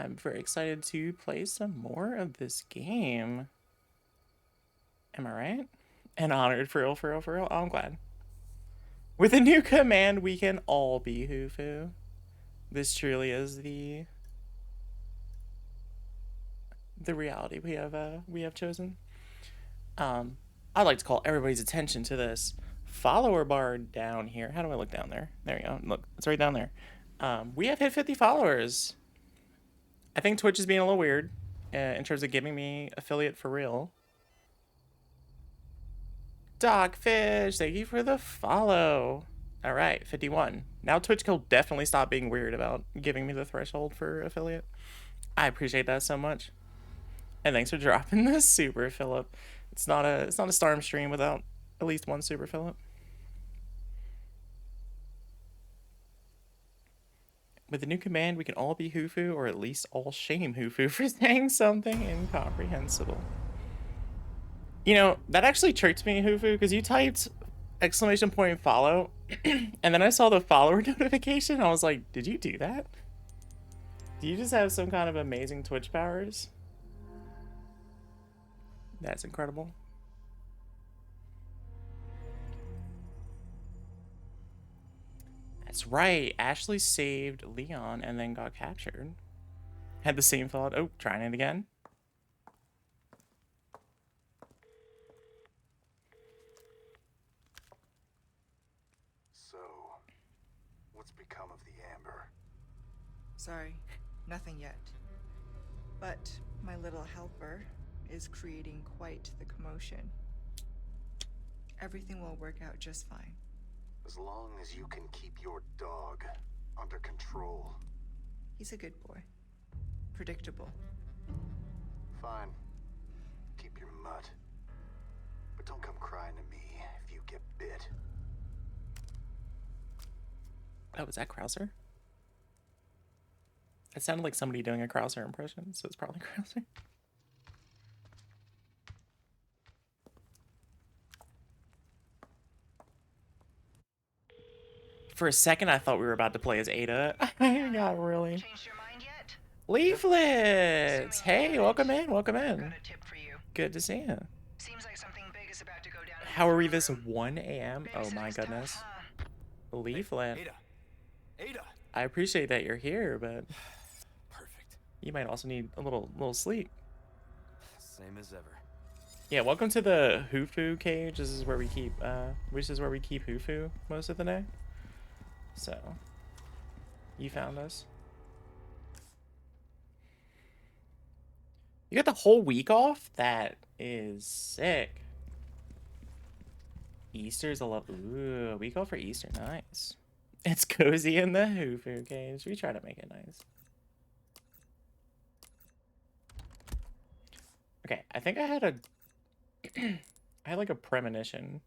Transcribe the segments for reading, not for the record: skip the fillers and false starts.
I'm very excited to play some more of this game. Am I right? And honored, for real, for real, for real. Oh, I'm glad. With a new command, we can all be Hufu. This truly is the reality we have chosen. I'd like to call everybody's attention to this follower bar down here. How do I look down there? There you go. Look, it's right down there. We have hit 50 followers. I think Twitch is being a little weird in terms of giving me affiliate for real. Dogfish, thank you for the follow. All right, 51. Now Twitch will definitely stop being weird about giving me the threshold for affiliate. I appreciate that so much. And thanks for dropping this super, Philip. It's not a Storm stream without at least one super, Philip. With the new command, we can all be Hufu, or at least all shame Hufu for saying something incomprehensible. You know, that actually tricked me, Hufu, because you typed !follow, and then I saw the follower notification. I was like, did you do that? Do you just have some kind of amazing Twitch powers? That's incredible. That's right. Ashley saved Leon and then got captured. Had the same thought. Oh, trying it again. So, what's become of the Amber? Sorry, nothing yet. But my little helper is creating quite the commotion. Everything will work out just fine. As long as you can keep your dog under control. He's a good boy. Predictable. Fine. Keep your mutt. But don't come crying to me if you get bit. Oh, was that Krauser? It sounded like somebody doing a Krauser impression, so it's probably Krauser. For a second, I thought we were about to play as Ada. I got really. Changed your mind yet? Leaflets! Hey, welcome in, welcome in. Got a tip for you. Good to see you. Seems like something big is about to go down. How are we this 1 a.m.? Oh my goodness. Tough, huh? Leaflet. Ada! I appreciate that you're here, but Perfect. you might also need a little sleep. Same as ever. Yeah, welcome to the Hufu cage. This is where we keep Hufu most of the day. So, you found us. You got the whole week off? That is sick. Easter's a lot. Ooh, a week off for Easter. Nice. It's cozy in the Hufu cage. We try to make it nice. Okay, I think I had a... I had like a premonition.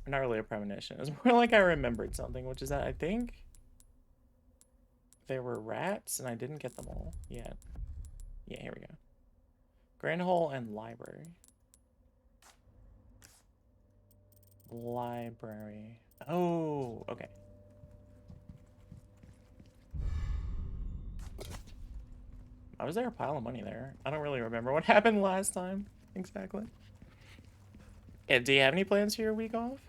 Not really a premonition. It was more like I remembered something, which is that I think there were rats and I didn't get them all yet. Yeah, here we go. Grand Hall and library. Library. Oh, okay. Why was there a pile of money there? I don't really remember what happened last time exactly. Yeah, do you have any plans for your week off?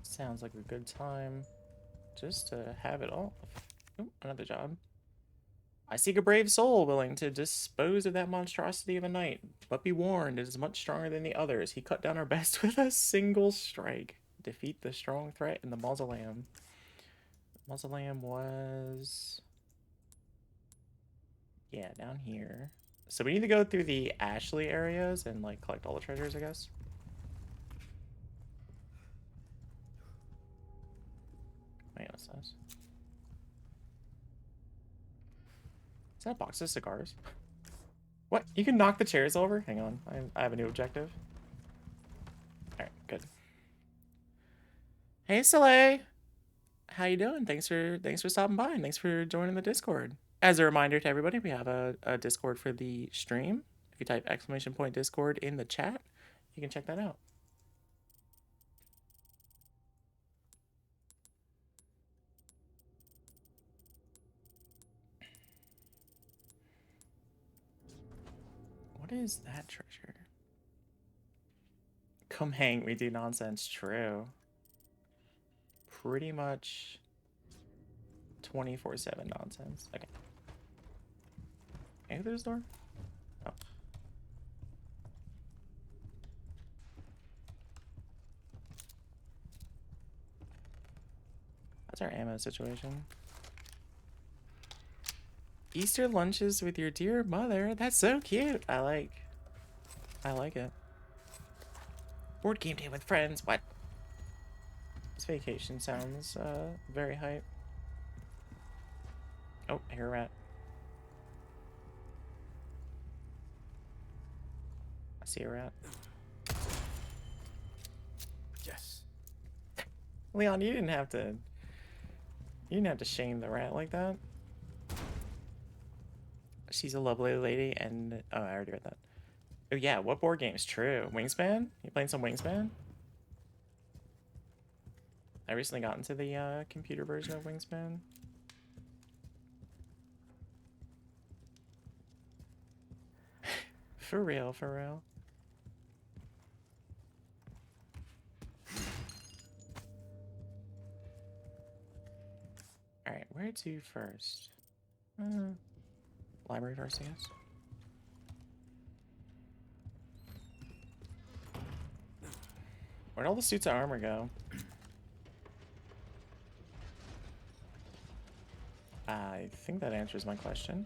Sounds like a good time just to have it off. Ooh, another job. I seek a brave soul willing to dispose of that monstrosity of a knight, but be warned, it is much stronger than the others. He cut down our best with a single strike. Defeat the strong threat in the mausoleum. Mausoleum was... yeah, down here. So we need to go through the Ashley areas and like collect all the treasures, I guess. Wait, what's this? Is that a box of cigars? What? You can knock the chairs over? Hang on, I have a new objective. All right, good. Hey, Soleil. How you doing? Thanks for stopping by and thanks for joining the Discord. As a reminder to everybody, we have a Discord for the stream. If you type !Discord in the chat, you can check that out. What is that treasure? Come hang, we do nonsense. True. Pretty much 24/7 nonsense. Okay. Can I go through this door? Oh. That's our ammo situation. Easter lunches with your dear mother. That's so cute. I like it. Board game day with friends. What? This vacation sounds very hype. Oh, I hear a rat. I see a rat. Yes. Leon, you didn't have to shame the rat like that. She's a lovely lady, and oh, I already read that. Oh yeah, what board games? True. Wingspan? You playing some Wingspan? I recently got into the computer version of Wingspan. For real, for real. Alright, where to first? Library first, I guess. Where'd all the suits of armor go? I think that answers my question.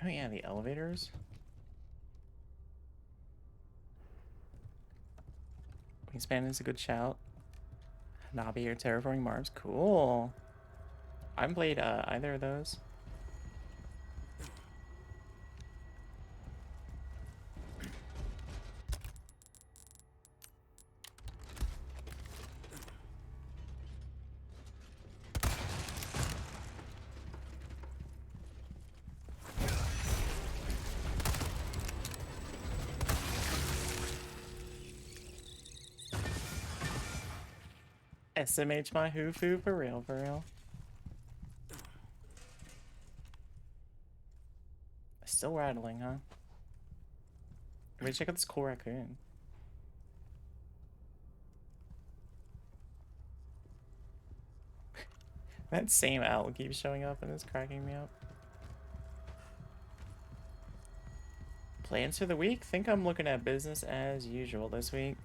Oh yeah, the elevators. Wingspan is a good shout. Navi or Terraforming Mars. Cool. I haven't played either of those. SMH my hoo-foo, for real, for real. Still rattling, huh? Let me check out this cool raccoon. That same owl keeps showing up and it's cracking me up. Plans for the week? Think I'm looking at business as usual this week.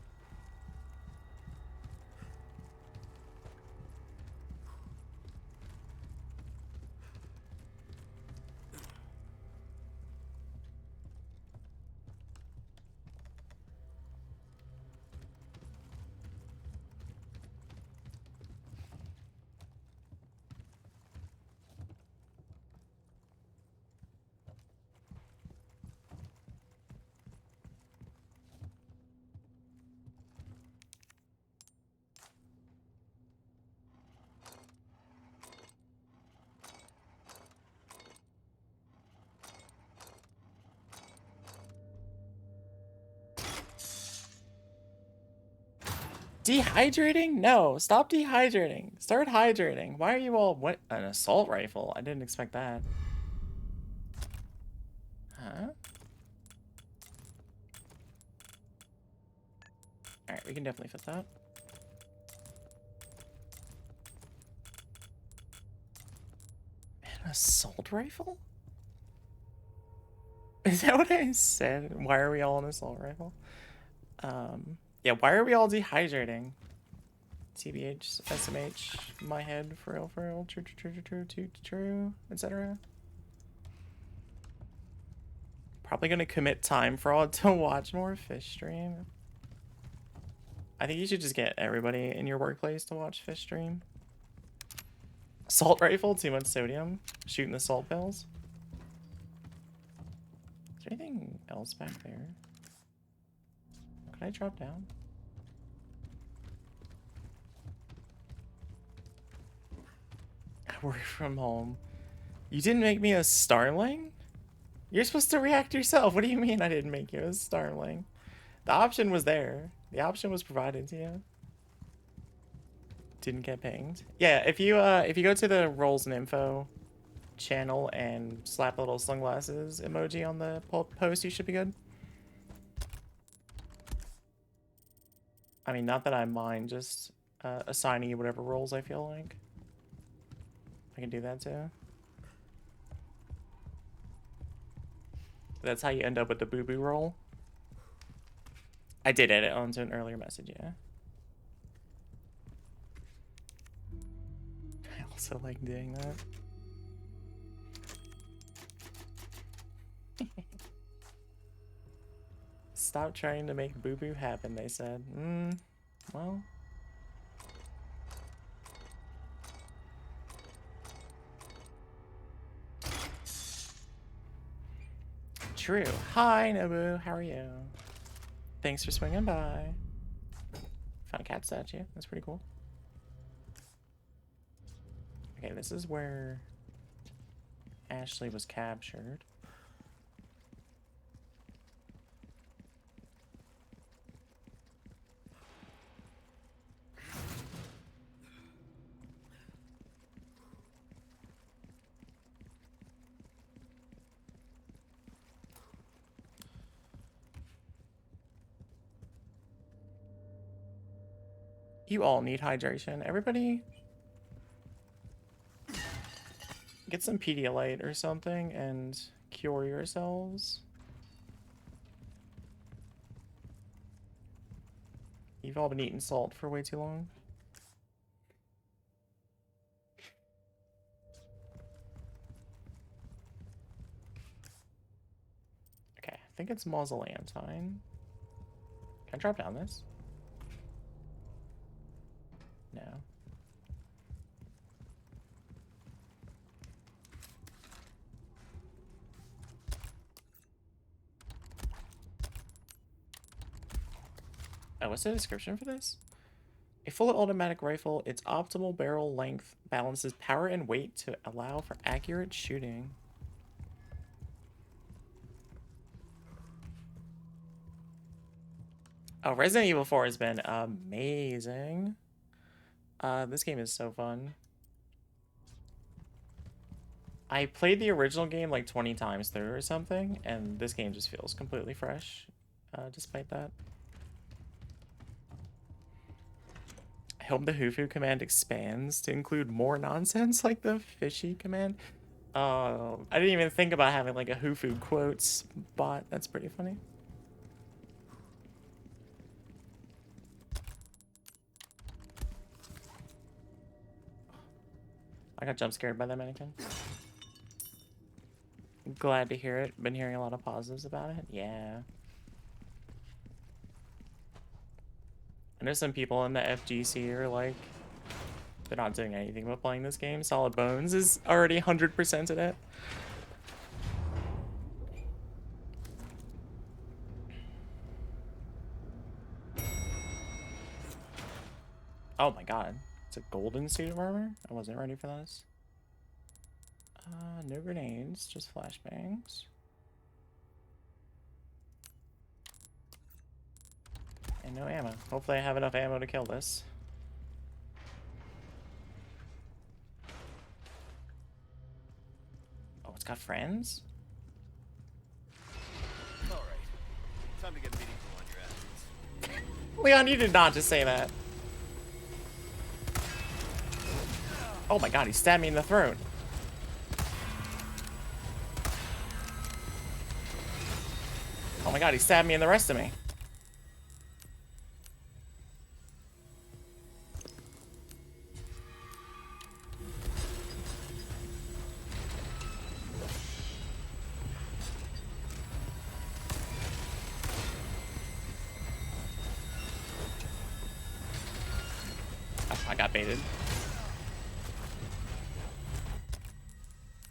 Dehydrating? No, stop dehydrating. Start hydrating. Why are you all... What? An assault rifle? I didn't expect that. Huh? Alright, we can definitely fit that. An assault rifle? Is that what I said? Why are we all an assault rifle? Yeah, why are we all dehydrating? TBH, SMH, my head, for real, true, etc. Probably gonna commit time fraud to watch more Fish stream. I think you should just get everybody in your workplace to watch Fish stream. Assault rifle, too much sodium. Shooting the salt pills. Is there anything else back there? Can I drop down? I work from home. You didn't make me a starling? You're supposed to react yourself. What do you mean I didn't make you a starling? The option was there. The option was provided to you. Didn't get pinged. Yeah, if you go to the roles and info channel and slap a little sunglasses emoji on the post, you should be good. I mean, not that I mind, just assigning you whatever roles I feel like. I can do that too. That's how you end up with the boo-boo role. I did edit onto an earlier message, yeah. I also like doing that. Stop trying to make boo-boo happen, they said. Well. True. Hi, Nobu. How are you? Thanks for swinging by. Found a cat statue. That's pretty cool. Okay, this is where Ashley was captured. You all need hydration. Everybody get some Pedialyte or something and cure yourselves. You've all been eating salt for way too long. Okay, I think it's Mausoleum time. Can I drop down this? No. Oh, what's the description for this? A full automatic rifle, its optimal barrel length balances power and weight to allow for accurate shooting. Oh, Resident Evil 4 has been amazing. This game is so fun. I played the original game like 20 times through or something, and this game just feels completely fresh, despite that. I hope the Hufu command expands to include more nonsense like the fishy command. I didn't even think about having like a Hufu quotes bot. That's pretty funny. I got jump scared by that mannequin. Glad to hear it. Been hearing a lot of positives about it. Yeah. I know some people in the FGC are like, they're not doing anything but playing this game. Solid Bones is already 100%ed it. Oh my god. It's a golden suit of armor? I wasn't ready for this. No grenades, just flashbangs. And no ammo. Hopefully I have enough ammo to kill this. Oh, it's got friends? Alright. Time to get meaningful on your actions. Leon, you did not just say that. Oh my god, he stabbed me in the throat. Oh my god, he stabbed me in the rest of me. I got baited.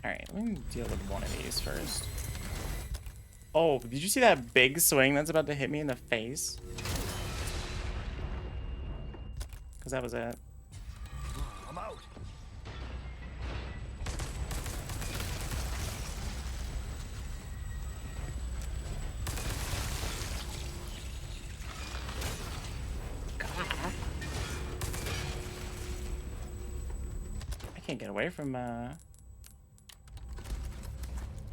Alright, let me deal with one of these first. Oh, did you see that big swing that's about to hit me in the face? Because that was it. I'm out. I can't get away from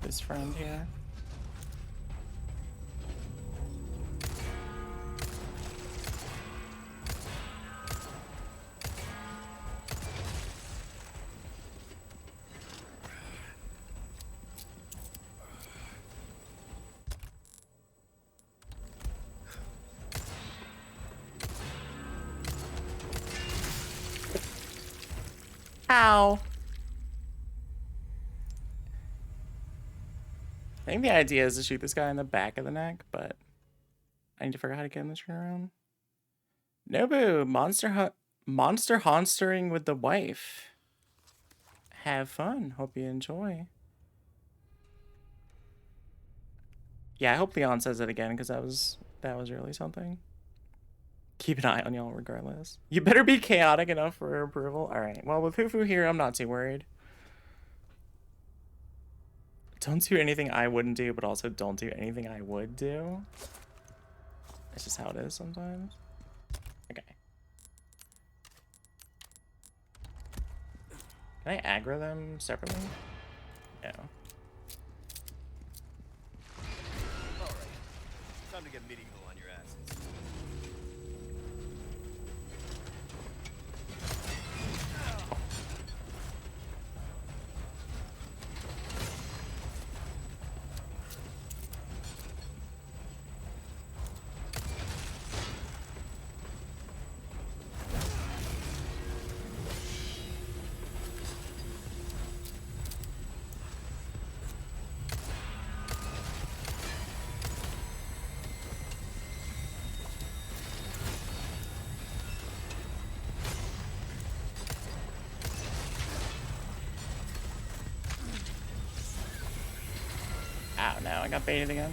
this friend here. Ow. I think the idea is to shoot this guy in the back of the neck, but I need to figure out how to get him to turn around. Nobu, monster honstering with the wife. Have fun. Hope you enjoy. Yeah, I hope Leon says it again because that was really something. Keep an eye on y'all regardless. You better be chaotic enough for approval. All right. Well, with Fufu here, I'm not too worried. Don't do anything I wouldn't do, but also don't do anything I would do. That's just how it is sometimes. Okay. Can I aggro them separately? No. Alright. Time to get medieval on your asses. Ow, no, I got baited again.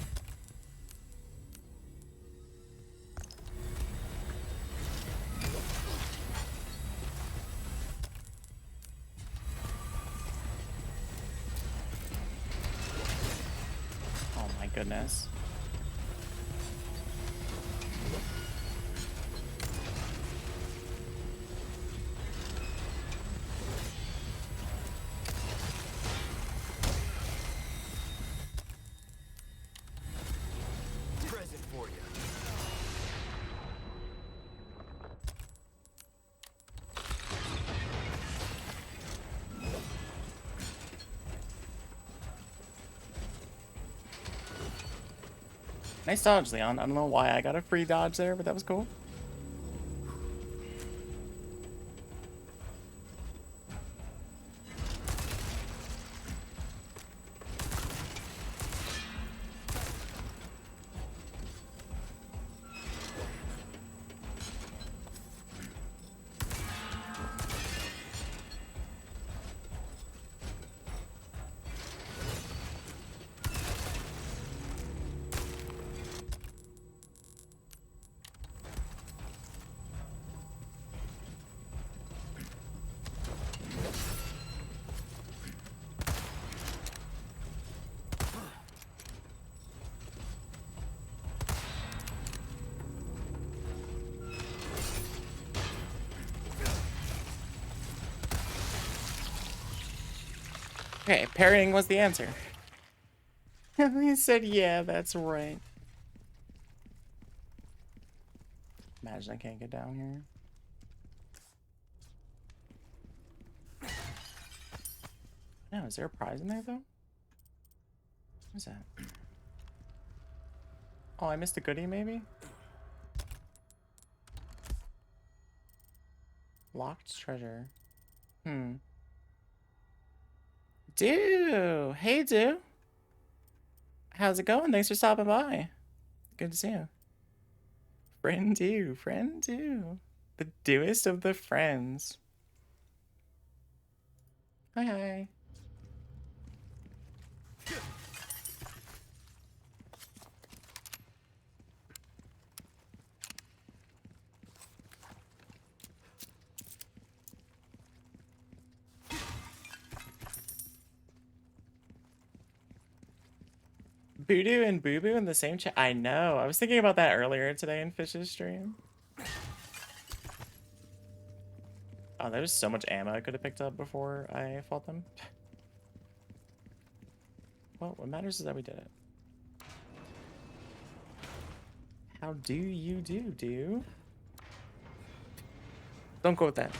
Oh my goodness. Present for you. Nice dodge, Leon. I don't know why I got a free dodge there, but that was cool. Okay, parrying was the answer. He said, yeah, that's right. Imagine I can't get down here. No, is there a prize in there, though? What's that? Oh, I missed a goodie, maybe? Locked treasure. Do. Hey, Do. How's it going? Thanks for stopping by. Good to see you. Friend Do. Friend Do. The doest of the friends. Hi, hi. Voodoo and Boo Boo in the same chat. I know. I was thinking about that earlier today in Fish's stream. Oh, there's so much ammo I could have picked up before I fought them. Well, what matters is that we did it. How do you do? Don't go with that.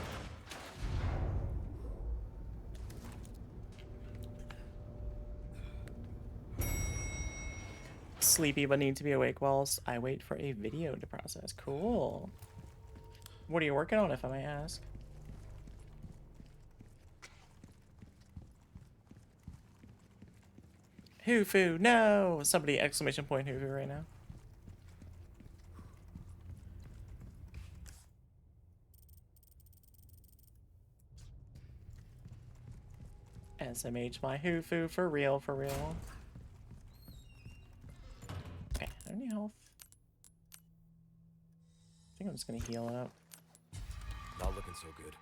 Sleepy but need to be awake whilst I wait for a video to process. Cool. What are you working on, if I may ask? Hoofu, no! Somebody exclamation point Hoofu right now. SMH my Hoofu, for real, for real. Okay, any health? I think I'm just gonna heal up. Not looking so good.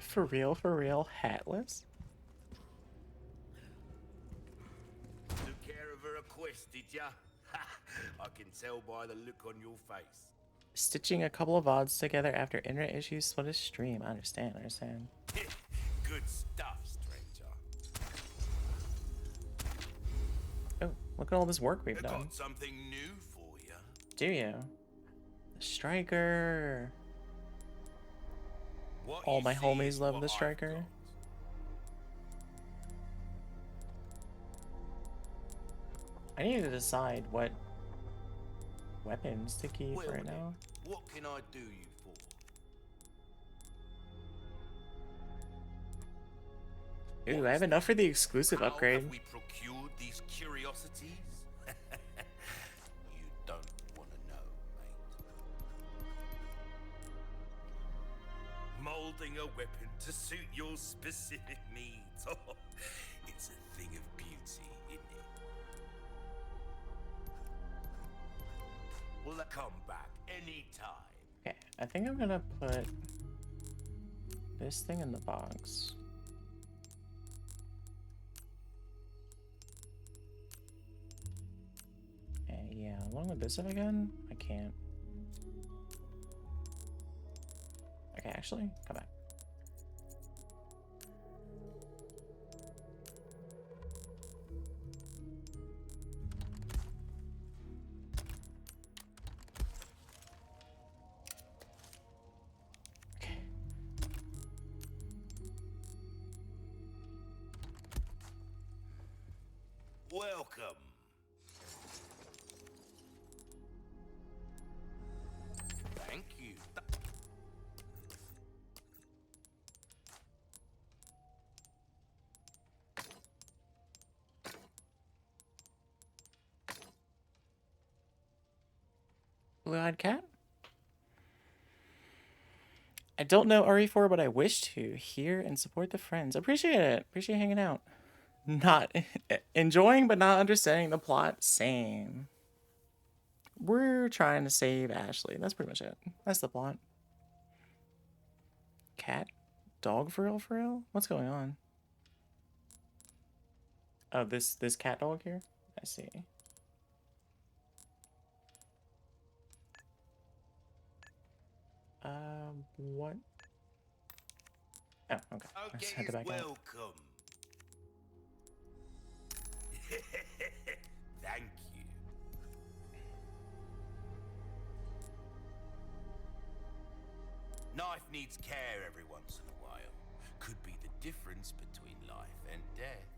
For real, hatless? Took care of her request, did ya? I can tell by the look on your face. Stitching a couple of VODs together after internet issues split a stream. I understand. Good stuff, stranger. Oh, look at all this work we've I done. got something new for you. Do you? The Striker. What All you my see homies is love what the I've Striker. got. I need to decide what weapons to keep Well right then, now. what can I do you for? Ooh, I have enough for the exclusive How upgrade. have we procured these curiosities? You don't want to know, mate. Molding a weapon to suit your specific needs. Oh, it's a thing of beauty, isn't it? Well, come back anytime. Okay, I think I'm gonna put this thing in the box. And yeah, along with this again, I can't. Okay, actually, come back. Okay. Welcome. Thank you. Blue-eyed cat? I don't know RE4, but I wish to hear and support the friends. Appreciate it. Appreciate hanging out. Not enjoying, but not understanding the plot. Same. We're trying to save Ashley. That's pretty much it. That's the plot. Cat? Dog for real, for real? What's going on? Oh, this cat dog here? I see. What? Oh, okay. I just had to back out. Welcome. Thank you. Knife needs care every once in a while. Could be the difference between life and death.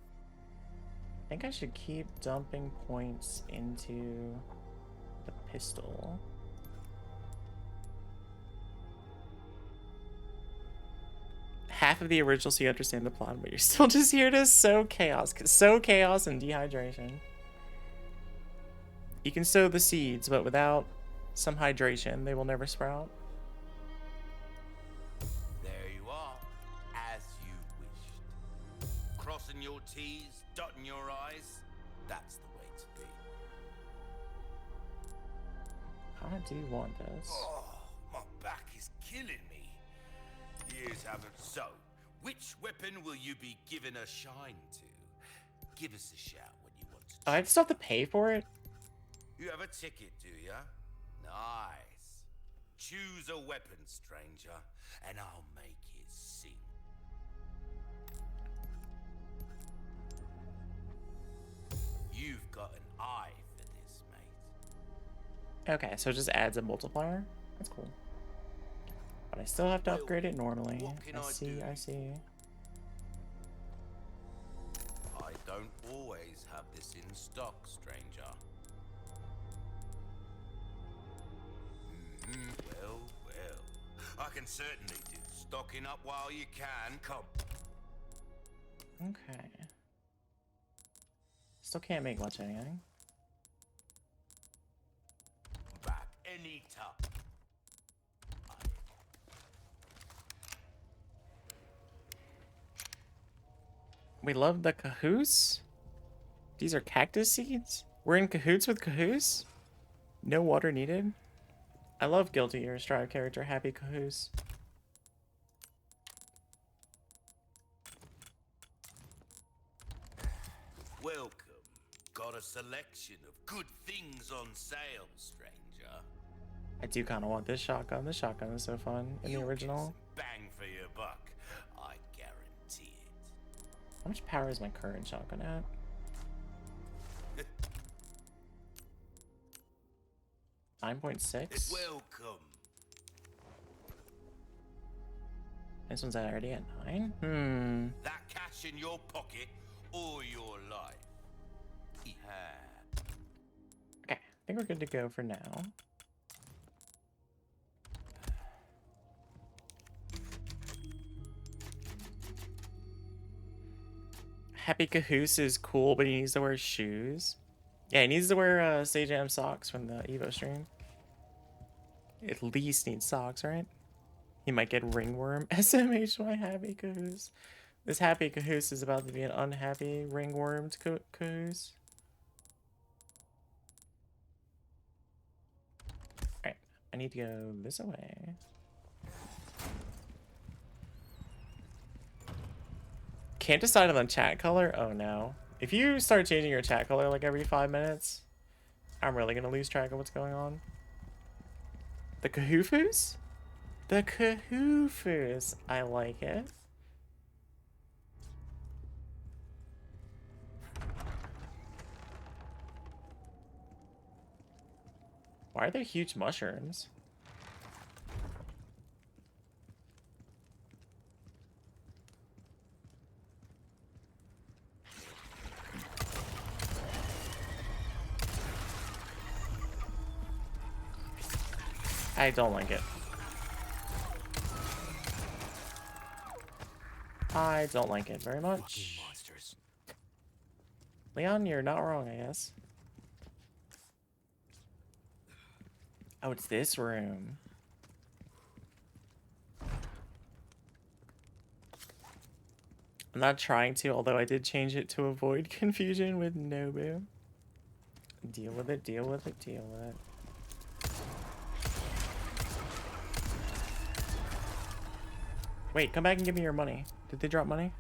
I think I should keep dumping points into the pistol. Half of the original so you understand the plot, but you're still just here to sow chaos. Sow chaos and dehydration. You can sow the seeds, but without some hydration, they will never sprout. There you are, as you wished. Crossing your T's, dotting your I's. That's the way to be. How do you want this? Oh, my back is killing me. Years haven't. So, which weapon will you be giving a shine to? Give us a shout when you want to. Oh, I still have to pay for it? You have a ticket, do ya? Nice. Choose a weapon, stranger, and I'll make it sing. You've got an eye for this, mate. Okay, so it just adds a multiplier? That's cool. But I still have to Well, upgrade it normally. what can I I see, do? I see. I don't always have this in stock, stranger. Well, well. I can certainly do stocking up while you can. Come. Okay. Still can't make much anything. Back any time. We love the cahoots? These are cactus seeds? We're in cahoots with cahoots? No water needed? I love Guilty Gear Strive character Happy Cahoos. Welcome. Got a selection of good things on sale, stranger. I do kind of want this shotgun. This shotgun is so fun in the You'll get original. some bang for your buck. I guarantee it. How much power is my current shotgun at? .6? Welcome. This one's already at 9? That cash in your pocket or your life. Okay, I think we're good to go for now. Happy Cahoos is cool, but he needs to wear shoes. Yeah, he needs to wear Sage Jam socks from the Evo stream. At least needs socks, right? He might get ringworm. SMHY Happy Cahoos. This Happy Cahoos is about to be an unhappy ringwormed Cahoos. Alright, I need to go this way. Can't decide on the chat color? Oh no. If you start changing your chat color like every 5 minutes, I'm really gonna lose track of what's going on. The Cahoofus? The Cahoofus. I like it. Why are there huge mushrooms? I don't like it. I don't like it very much. Monsters. Leon, you're not wrong, I guess. Oh, it's this room. I'm not trying to, although I did change it to avoid confusion with Nobu. Deal with it, deal with it, deal with it. Wait, come back and give me your money. Did they drop money?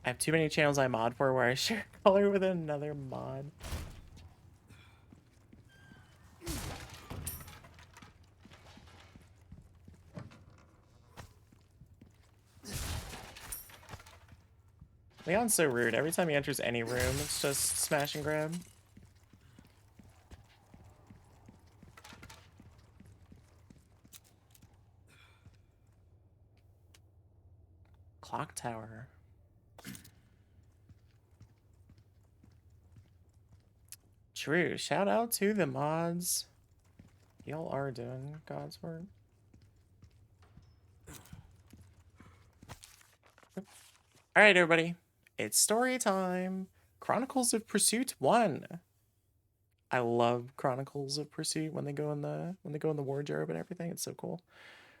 I have too many channels I mod for where I share color with another mod. Leon's so rude. Every time he enters any room, it's just smash and grab. Clock tower. True. Shout out to the mods. Y'all are doing God's work. Alright, everybody. It's story time. Chronicles of Pursuit 1. I love Chronicles of Pursuit when they go in the wardrobe and everything. It's so cool.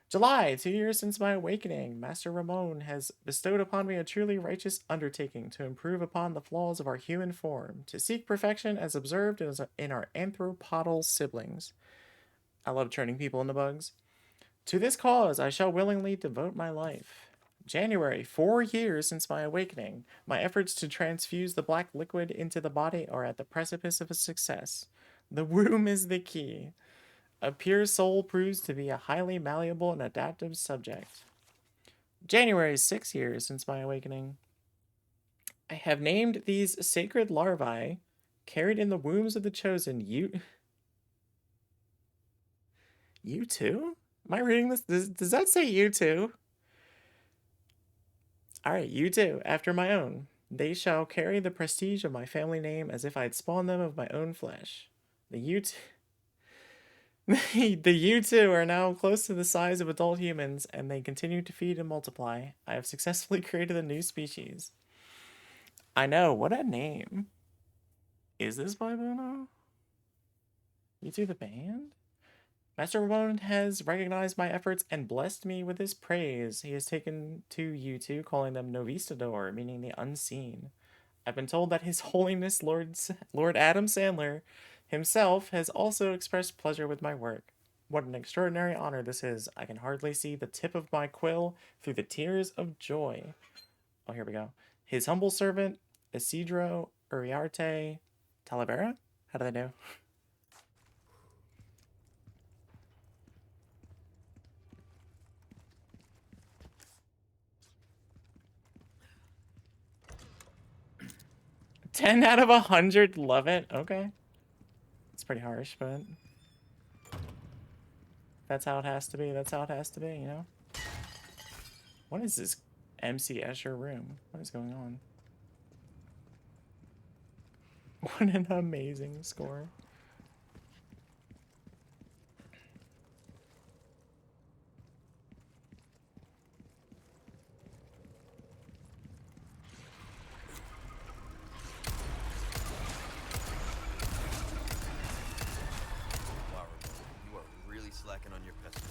July, 2 years since my awakening, Master Ramon has bestowed upon me a truly righteous undertaking to improve upon the flaws of our human form, to seek perfection as observed in our anthropodal siblings. I love turning people into bugs. To this cause I shall willingly devote my life. January, 4 years since my awakening. My efforts to transfuse the black liquid into the body are at the precipice of a success. The womb is the key. A pure soul proves to be a highly malleable and adaptive subject. January, 6 years since my awakening. I have named these sacred larvae, carried in the wombs of the chosen, You too? Am I reading this? Does that say you too? Alright, you too, after my own. They shall carry the prestige of my family name as if I'd spawned them of my own flesh. The U2 are now close to the size of adult humans, and they continue to feed and multiply. I have successfully created a new species. I know, what a name. Is this by Bono? U2 the band? Master Ramon has recognized my efforts and blessed me with his praise. He has taken to U2, calling them Novistador, meaning the unseen. I've been told that His Holiness Lord Adam Sandler himself has also expressed pleasure with my work. What an extraordinary honor this is. I can hardly see the tip of my quill through the tears of joy. Oh, here we go. His humble servant, Isidro Uriarte Talavera? How do they do? Ten out of 100 love it. Okay. It's pretty harsh, but that's how it has to be. That's how it has to be, you know? What is this MC Escher room? What is going on? What an amazing score. You are really slacking on your pest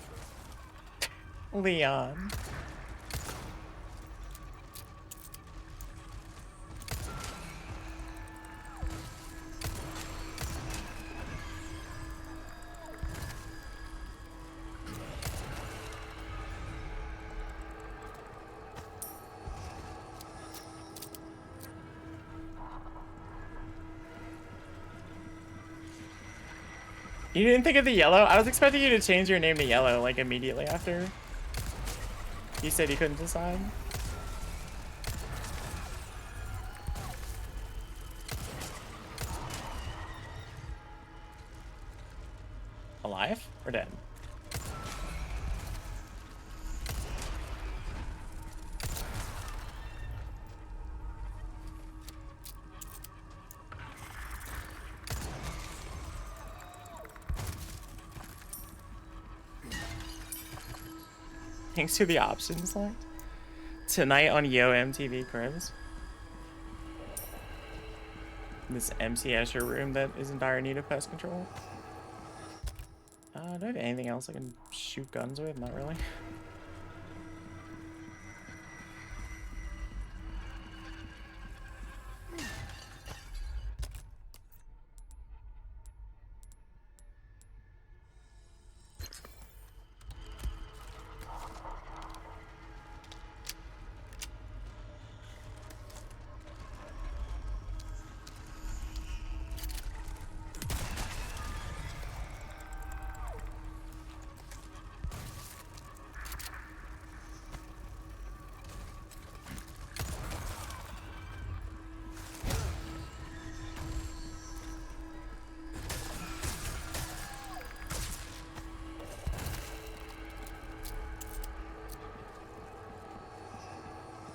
control. Leon. You didn't think of the yellow? I was expecting you to change your name to yellow, like, immediately after. You said you couldn't decide. Alive or dead? Thanks to the options select. Tonight on Yo MTV Cribs. This MC Escher room that is in dire need of pest control. Do I have anything else I can shoot guns with? Not really.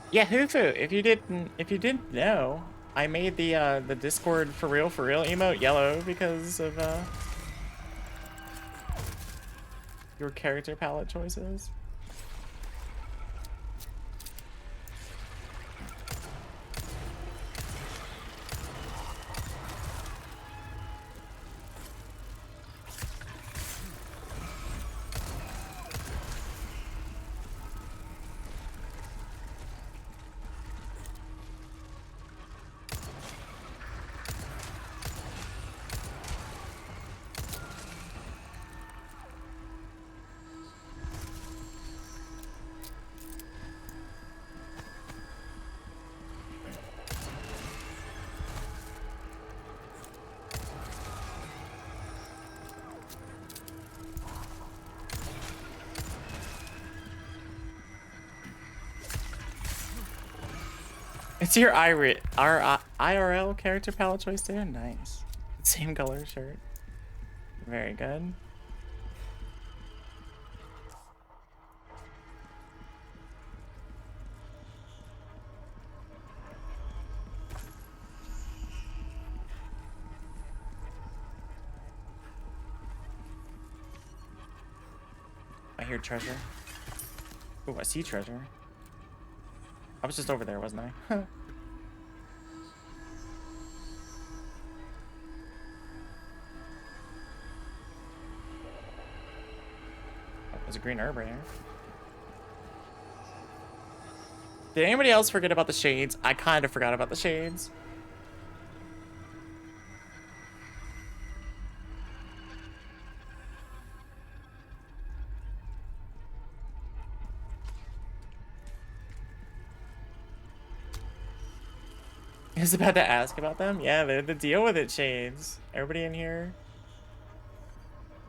Yeah, Hufu, if you didn't know, I made the Discord for real emote yellow because of your character palette choices. It's your IRL character palette choice too? Nice. Same color shirt. Very good. I hear treasure. Oh, I see treasure. I was just over there, wasn't I? Oh, there's a green herb right here. Did anybody else forget about the shades? I kind of forgot about the shades. I was about to ask about them. Yeah, they're the deal with it shades. Everybody in here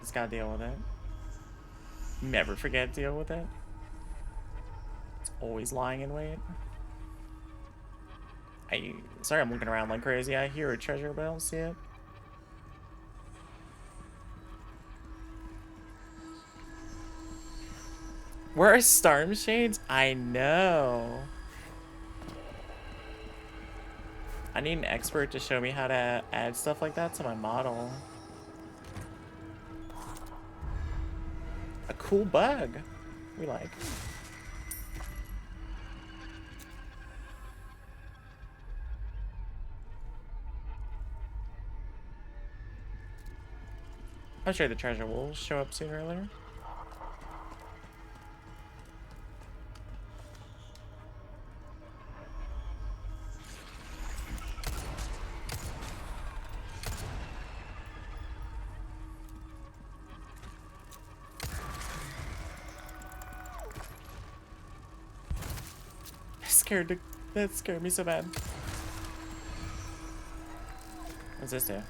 just gotta deal with it. Never forget to deal with it. It's always lying in wait. Sorry, I'm looking around like crazy. I hear a treasure, but I don't see it. Where are storm shades? I know. I need an expert to show me how to add stuff like that to my model. A cool bug. We like. I'm sure the treasure will show up sooner or later. That scared me so bad. What's this do?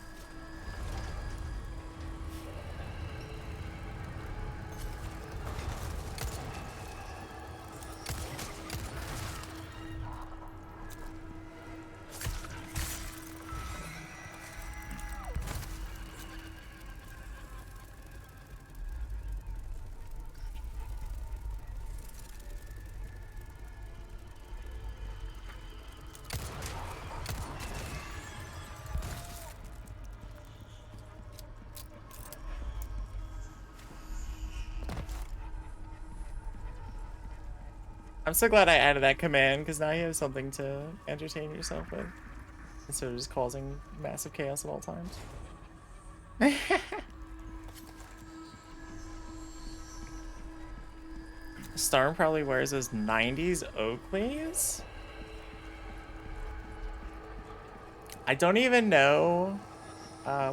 I'm so glad I added that command, because now you have something to entertain yourself with, instead of just causing massive chaos at all times. Storm probably wears those 90s Oakleys? I don't even know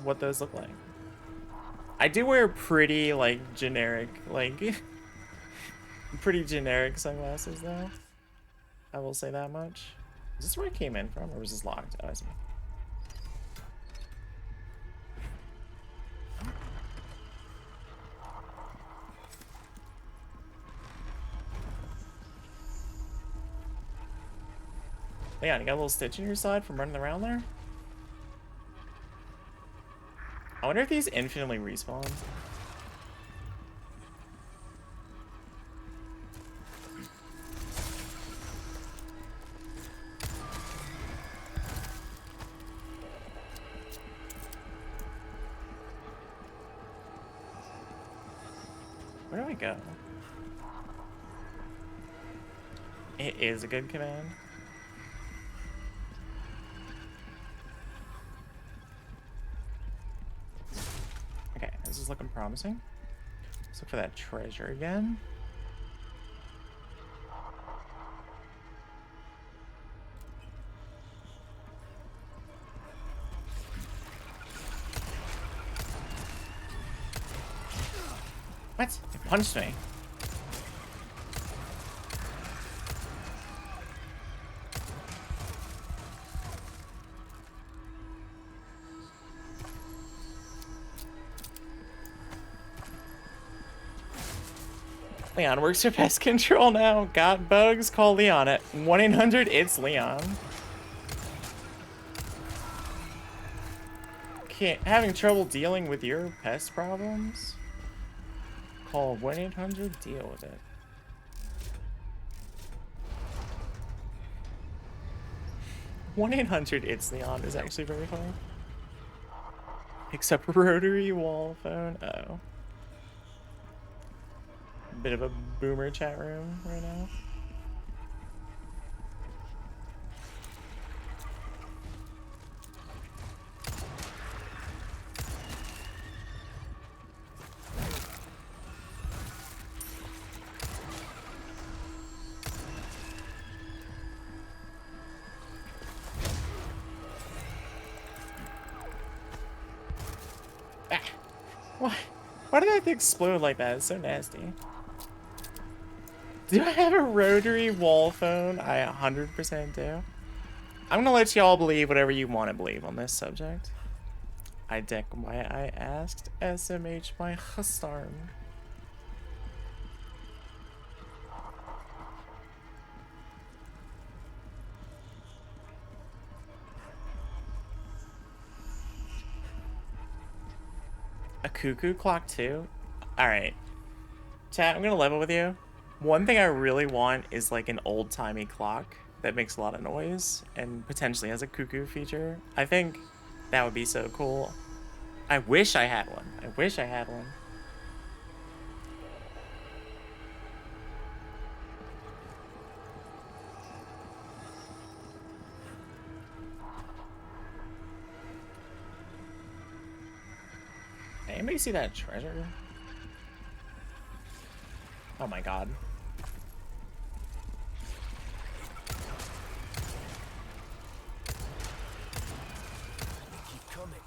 what those look like. I do wear pretty, like, generic, like... pretty generic sunglasses though. I will say that much. Is this where I came in from, or was this locked? Oh, I see. Leon, you got a little stitch in your side from running around there? I wonder if these infinitely respawn. Where do I go? It is a good command. Okay, this is looking promising. Let's look for that treasure again. What? It punched me. Leon works for pest control now. Got bugs? Call Leon at 1-800-ITS-LEON. can't having trouble dealing with your pest problems? Call 1-800, deal with it. One 800 it's Leon is actually very funny. Except rotary wall phone. Uh-oh. Bit of a boomer chat room right now. Ah. Why did that explode like that? It's so nasty. Do I have a rotary wall phone? I 100% do. I'm gonna let y'all believe whatever you want to believe on this subject. I deck why I asked SMH my husarm. A cuckoo clock too? Alright. Chat, I'm gonna level with you. One thing I really want is like an old-timey clock that makes a lot of noise and potentially has a cuckoo feature. I think that would be so cool. I wish I had one. I wish I had one. Anybody see that treasure? Oh my god. Keep coming.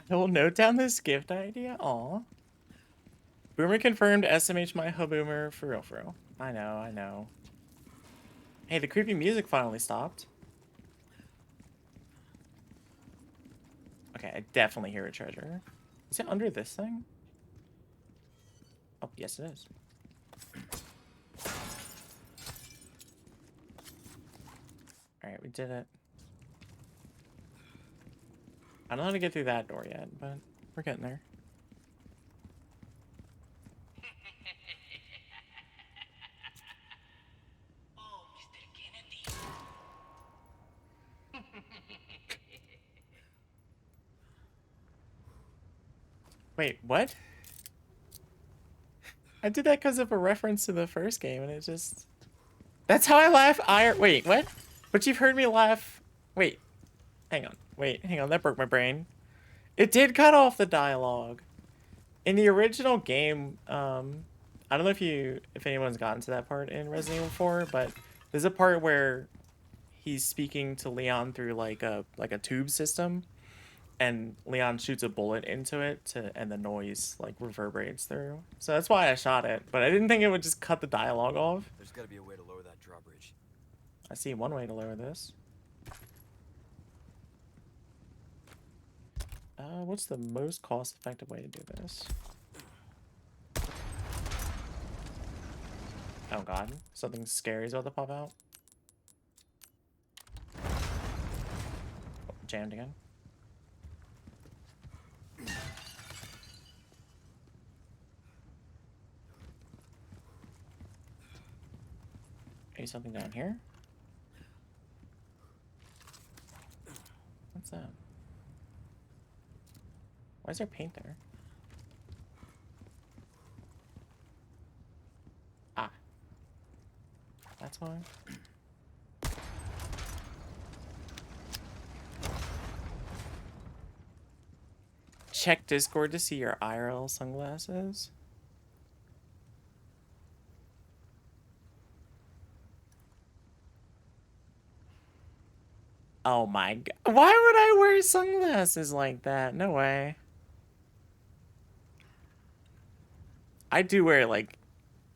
I will note down this gift idea. Aw. Boomer confirmed SMH my boomer for real, for real. I know, I know. Hey, the creepy music finally stopped. Okay, I definitely hear a treasure. Is it under this thing? Oh, yes it is. Alright, we did it. I don't know how to get through that door yet, but we're getting there. Oh, Mr. Kennedy. Wait, what? I did that because of a reference to the first game, and it just... That's how I laugh. Wait, what? But you've heard me laugh... Wait. Hang on. Wait, hang on. That broke my brain. It did cut off the dialogue. In the original game, I don't know if anyone's gotten to that part in Resident Evil 4, but there's a part where he's speaking to Leon through like a tube system, and Leon shoots a bullet into it and the noise like reverberates through. So that's why I shot it, but I didn't think it would just cut the dialogue off. There's got to be a way to lower that drawbridge. I see one way to lower this. What's the most cost-effective way to do this? Oh god, something scary is about to pop out. Oh, jammed again. Maybe something down here? What's that? Why is there paint there? Ah. That's why. Check Discord to see your IRL sunglasses. Oh my god. Why would I wear sunglasses like that? No way. I do wear like...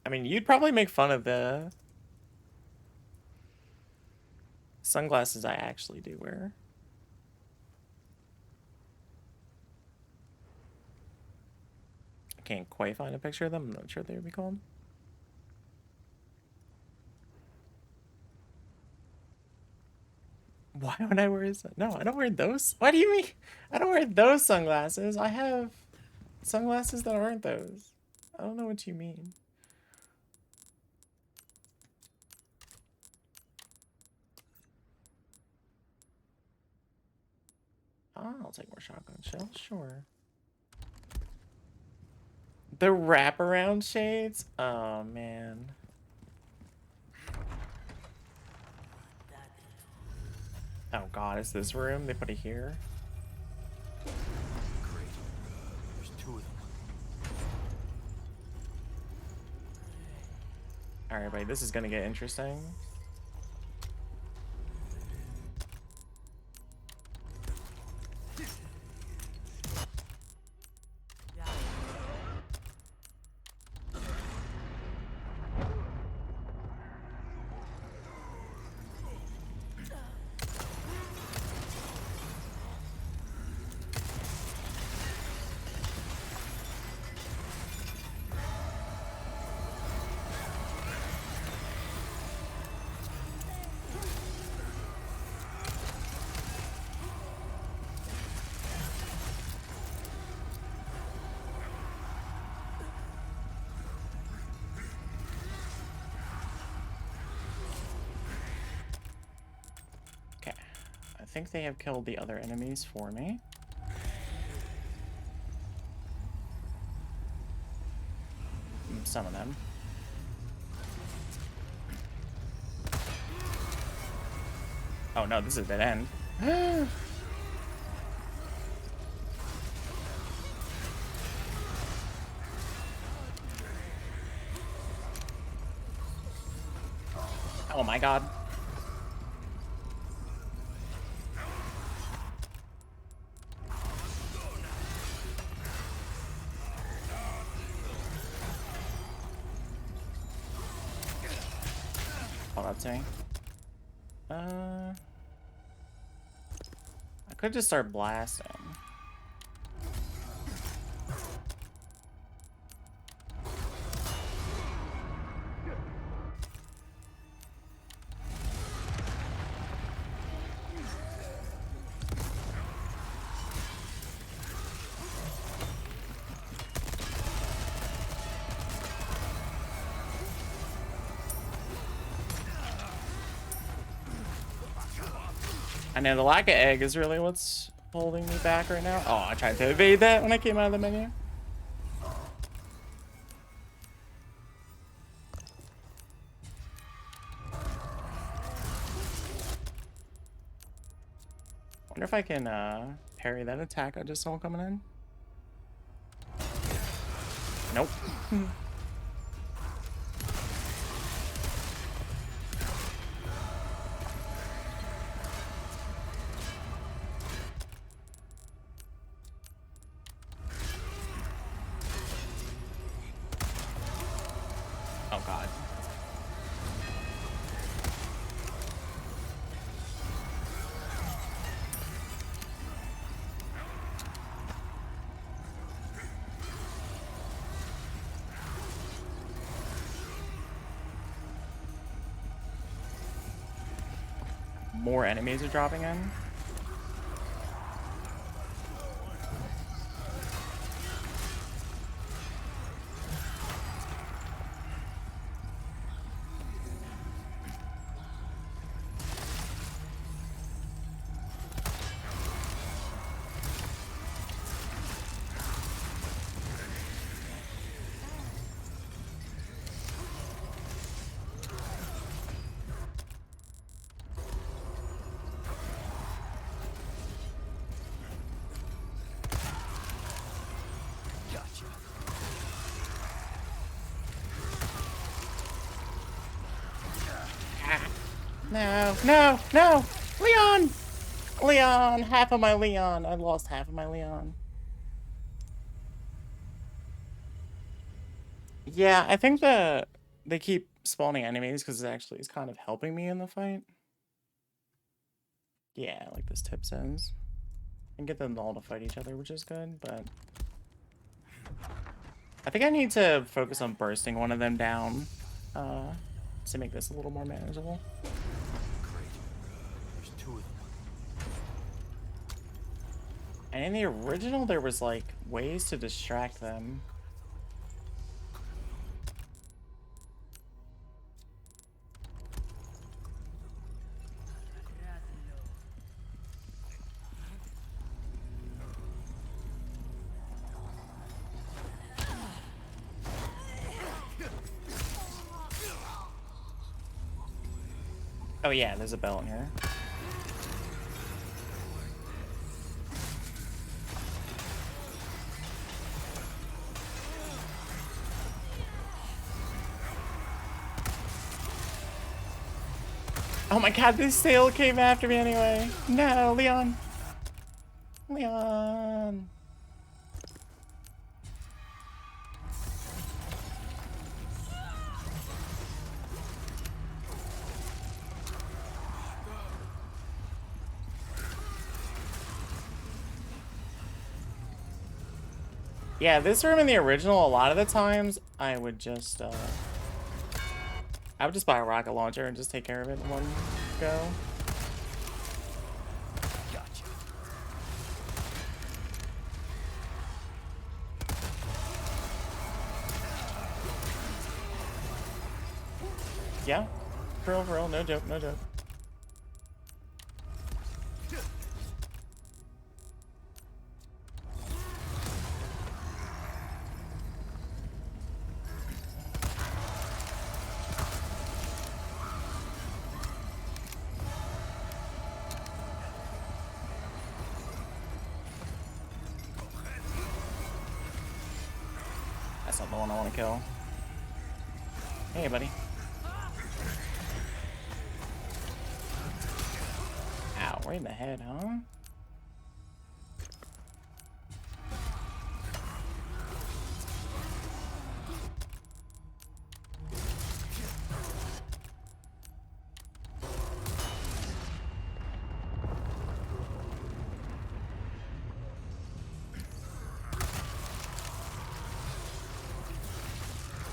I mean, you'd probably make fun of the sunglasses I actually do wear. I can't quite find a picture of them. I'm not sure what they would be called. Why would I wear no, I don't wear those. What do you mean? I don't wear those sunglasses. I have sunglasses that aren't those. I don't know what you mean. I'll take more shotgun shells, sure. The wraparound shades? Oh, man. Oh, God, is this room? They put it here? Great. There's 2 of them. Alright, buddy, this is gonna get interesting. I think they have killed the other enemies for me. Some of them. Oh no, this is a dead end. Oh my God. Hold up to me. I could just start blasting. I know the lack of egg is really what's holding me back right now. Oh, I tried to evade that when I came out of the menu. Wonder if I can parry that attack I just saw coming in. Nope. Oh God. More enemies are dropping in. No, no, no! Leon! Leon! Half of my Leon. I lost half of my Leon. Yeah, I think they keep spawning enemies because it actually is kind of helping me in the fight. Yeah, like this tip says. And get them all to fight each other, which is good, but I think I need to focus on bursting one of them down to make this a little more manageable. Great. There's 2 of them. And in the original, there was like ways to distract them. Oh yeah, there's a bell in here. Oh my god, this sail came after me anyway. No, Leon. Leon. Yeah, this room in the original, a lot of the times, I would just buy a rocket launcher and just take care of it in one go. Gotcha. Yeah, for real, no joke, no joke. That's not the one I want to kill. Hey, buddy. Ow, right in the head, huh?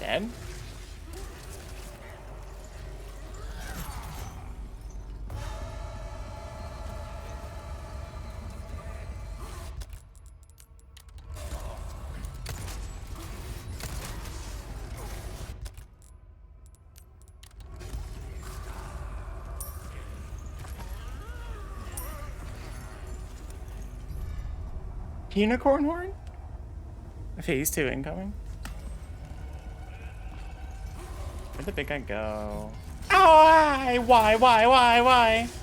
Dead? Unicorn horn? Phase 2 incoming. Where'd the big guy go? Oh, why?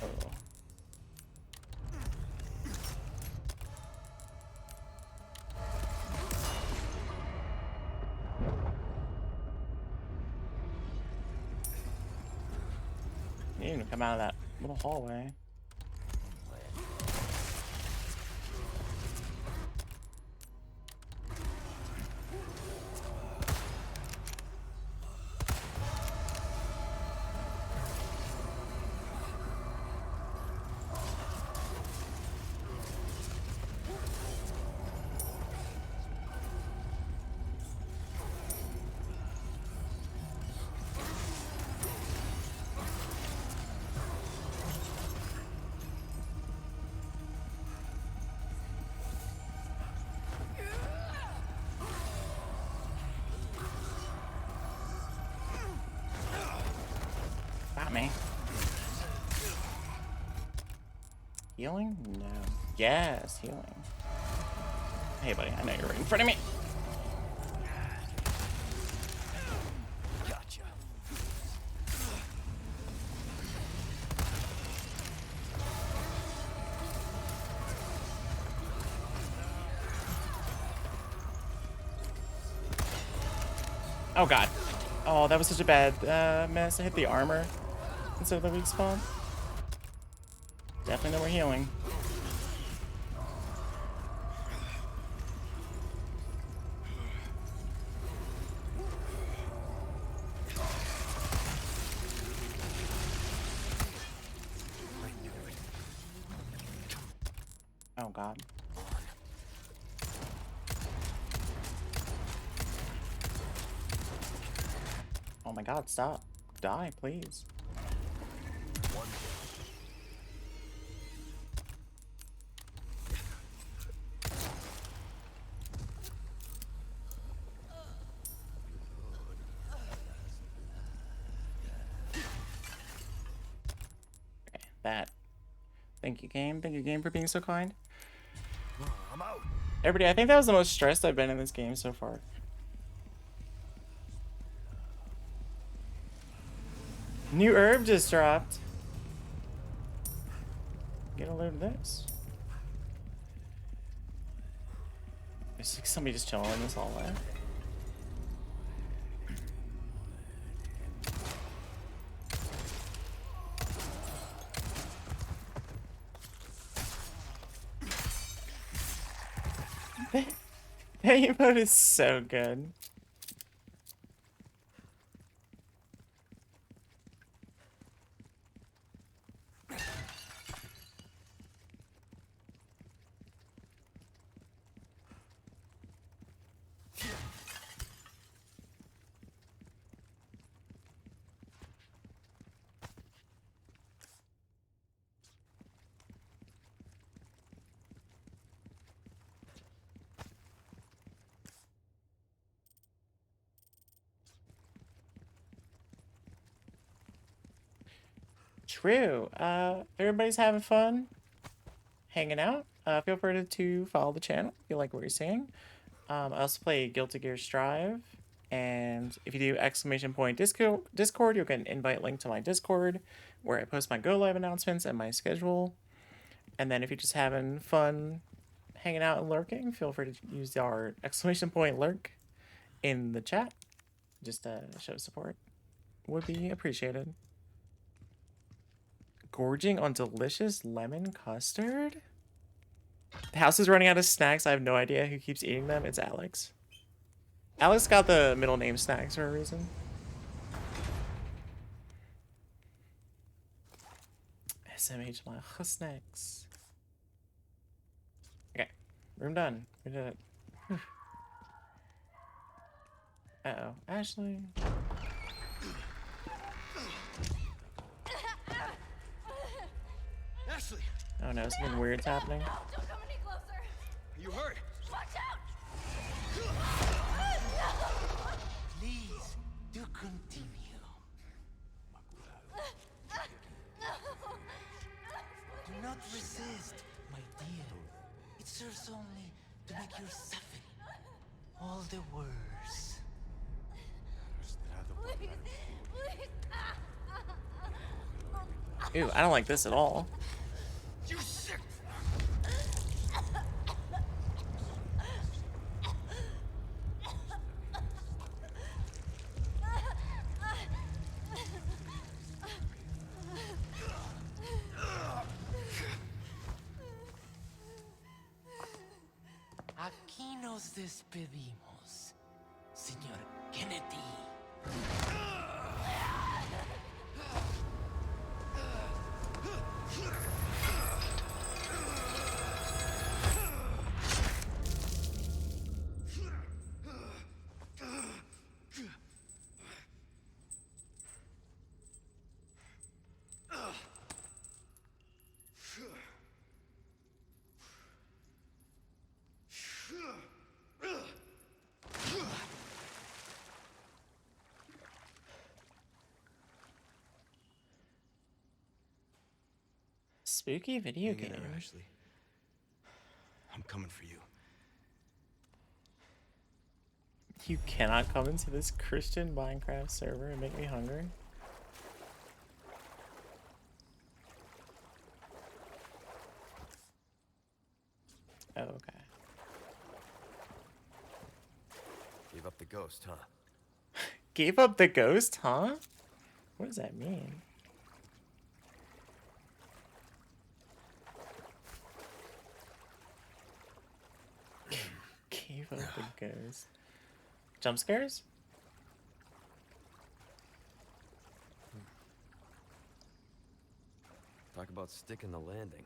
Oh. You didn't even come out of that little hallway. Got me. Healing? No. Yes, healing. Hey, buddy, I know you're right in front of me. Gotcha. Oh, God. Oh, that was such a bad mess. I hit the armor instead of the weak spawn. Definitely no more healing. Oh god. Oh my god, stop. Die, please. Okay, that. Thank you, game. Thank you, game, for being so kind. I'm out. Everybody, I think that was the most stressed I've been in this game so far. New herb just dropped. Get a load of this. There's like somebody just chilling in this hallway. That emote is so good. True. Everybody's having fun, hanging out. Feel free to follow the channel if you like what you're seeing. I also play Guilty Gear Strive, and if you do Discord, you'll get an invite link to my Discord, where I post my go live announcements and my schedule. And then if you're just having fun, hanging out and lurking, feel free to use our !lurk in the chat. Just to show support. Would be appreciated. Gorging on delicious lemon custard? The house is running out of snacks. I have no idea who keeps eating them. It's Alex. Alex got the middle name Snacks for a reason. SMH my snacks. Okay, room done. We did it. Uh-oh, Ashley. Ashley, Oh no, something weird's happening. Don't come any closer. are you hurt? Watch out! Please, do continue. Do not resist, my dear. It serves only to make your suffering all the worse. Please, please. Ew, I don't like this at all. You sick! Aquí nos despedimos, señor Kennedy. Spooky video Hang in game. there, Ashley. I'm coming for you. You cannot come into this Christian Minecraft server and make me hungry. Oh, okay. Gave up the ghost, huh? Gave up the ghost, huh? What does that mean? Evo the ghost. Jump scares? Talk about sticking the landing.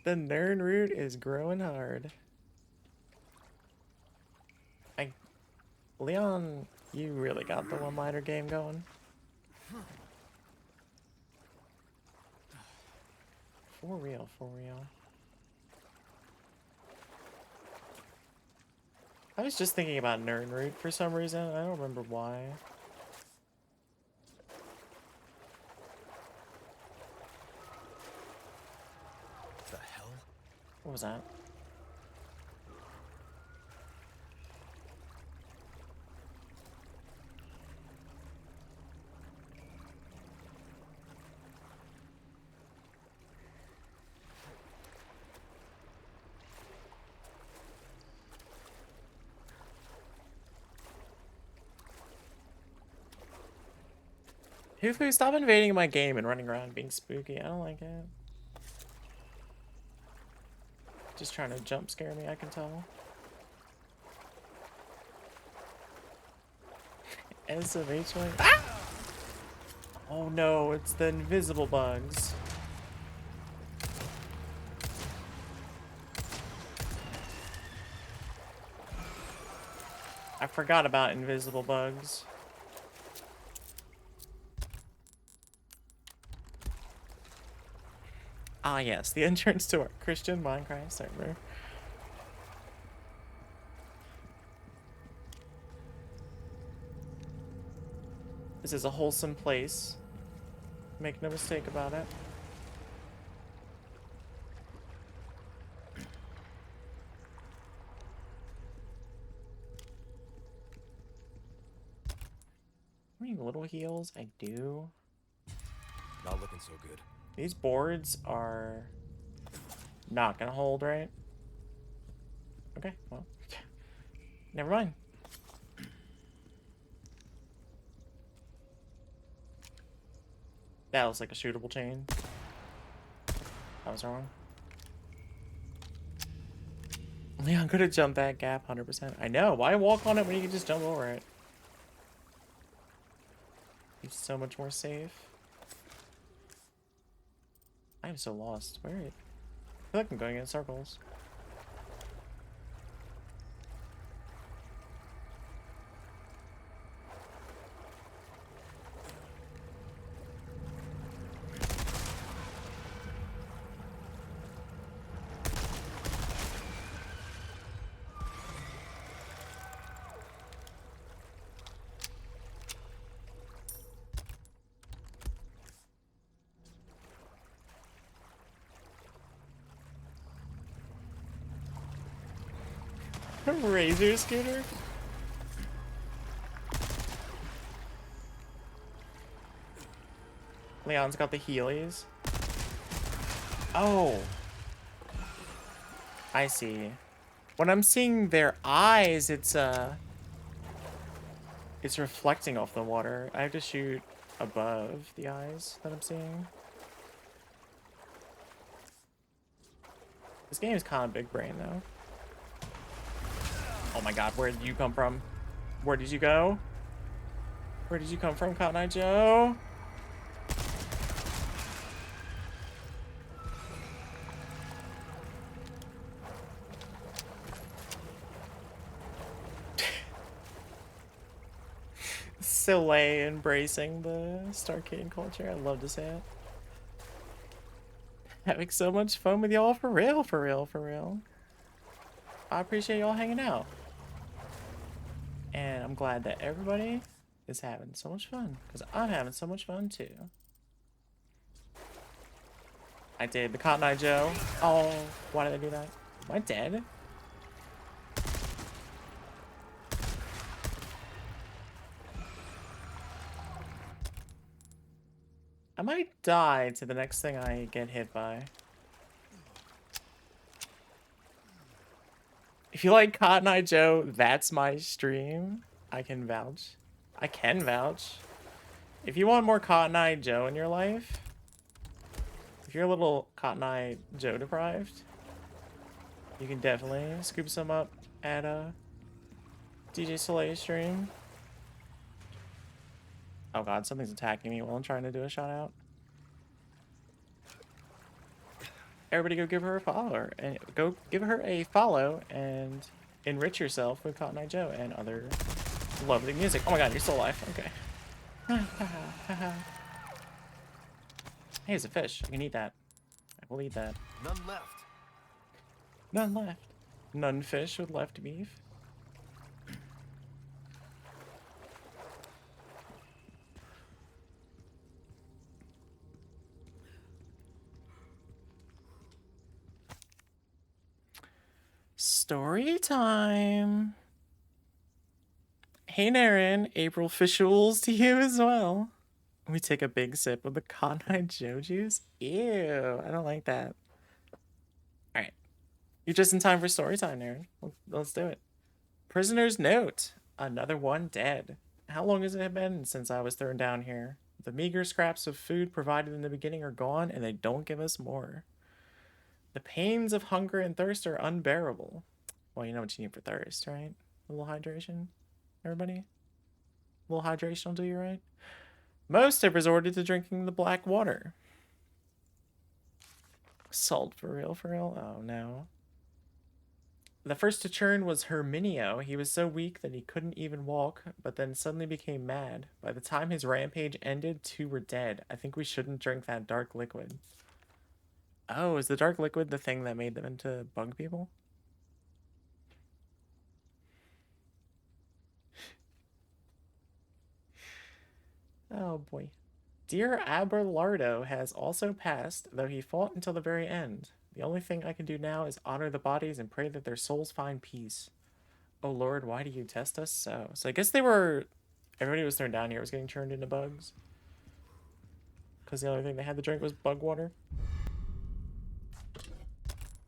The nerd root is growing hard. Leon, you really got the one-liner game going. For real, for real. I was just thinking about nerd root for some reason. I don't remember why. The hell? What was that? Hufu, stop invading my game and running around being spooky. I don't like it. Just trying to jump scare me, I can tell. SMH1. Ah! Oh no, it's the invisible bugs. I forgot about invisible bugs. Ah yes, the entrance to our Christian Minecraft server. This is a wholesome place. Make no mistake about it. How many little heals? I do. Not looking so good. These boards are not gonna hold, right? Okay, well, never mind. That looks like a shootable chain. I was wrong. Leon could have jumped that gap 100%. I know. Why walk on it when you can just jump over it? It's so much more safe. I am so lost. Where? I feel like I'm going in circles. Razor scooter? Leon's got the Heelys. Oh. I see. When I'm seeing their eyes, it's reflecting off the water. I have to shoot above the eyes that I'm seeing. This game is kind of big brain though. Oh my god, where did you come from? Where did you go? Where did you come from, Cotton Eye Joe? Soleil embracing the Starcade culture. I love to see it. Having so much fun with y'all, for real, for real, for real. I appreciate y'all hanging out. And I'm glad that everybody is having so much fun, because I'm having so much fun too. I did the Cotton Eye Joe. Oh, why did I do that? Am I dead? I might die to the next thing I get hit by. If you like Cotton Eye Joe, that's my stream. I can vouch. I can vouch. If you want more Cotton Eye Joe in your life, if you're a little Cotton Eye Joe deprived, you can definitely scoop some up at DJ Soleil's stream. Oh god, something's attacking me while I'm trying to do a shout out. Everybody go give her a follow and go give her a follow and enrich yourself with Cotton Eye Joe and other lovely music. Oh my god, you're still alive. Okay. Hey, it's a fish. I can eat that. I will eat that. None left. None left. None fish with left beef. Story time. Hey Naren, April Fishules to you as well. We take a big sip of the Cotton Eye Joe juice. Ew, I don't like that. Alright. You're just in time for story time, Naren. Let's do it. Prisoner's note. Another one dead. How long has it been since I was thrown down here? The meager scraps of food provided in the beginning are gone, and they don't give us more. The pains of hunger and thirst are unbearable. Well, you know what you need for thirst, right? A little hydration, everybody? A little hydration will do you right? Most have resorted to drinking the black water. Salt for real, for real? Oh, no. The first to churn was Herminio. He was so weak that he couldn't even walk, but then suddenly became mad. By the time his rampage ended, 2 were dead. I think we shouldn't drink that dark liquid. Oh, is the dark liquid the thing that made them into bug people? Oh boy. Dear Abelardo has also passed, though he fought until the very end. The only thing I can do now is honor the bodies and pray that their souls find peace. Oh Lord, why do you test us so? So I guess they were... Everybody was thrown down here was getting turned into bugs. Because the only thing they had to drink was bug water.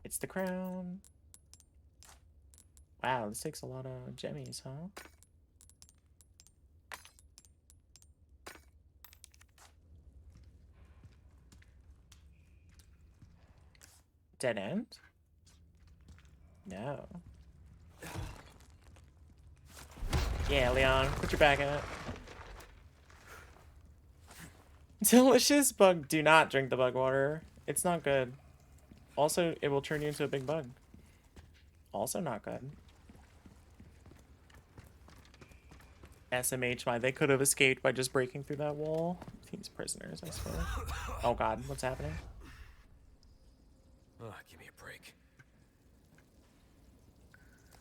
It's the crown. Wow, this takes a lot of jemmies, huh? Dead end? No. Yeah, Leon, put your back in it. Delicious bug. Do not drink the bug water. It's not good. Also, it will turn you into a big bug. Also not good. SMH, they could have escaped by just breaking through that wall. These prisoners, I swear. Oh god, what's happening? Oh, give me a break.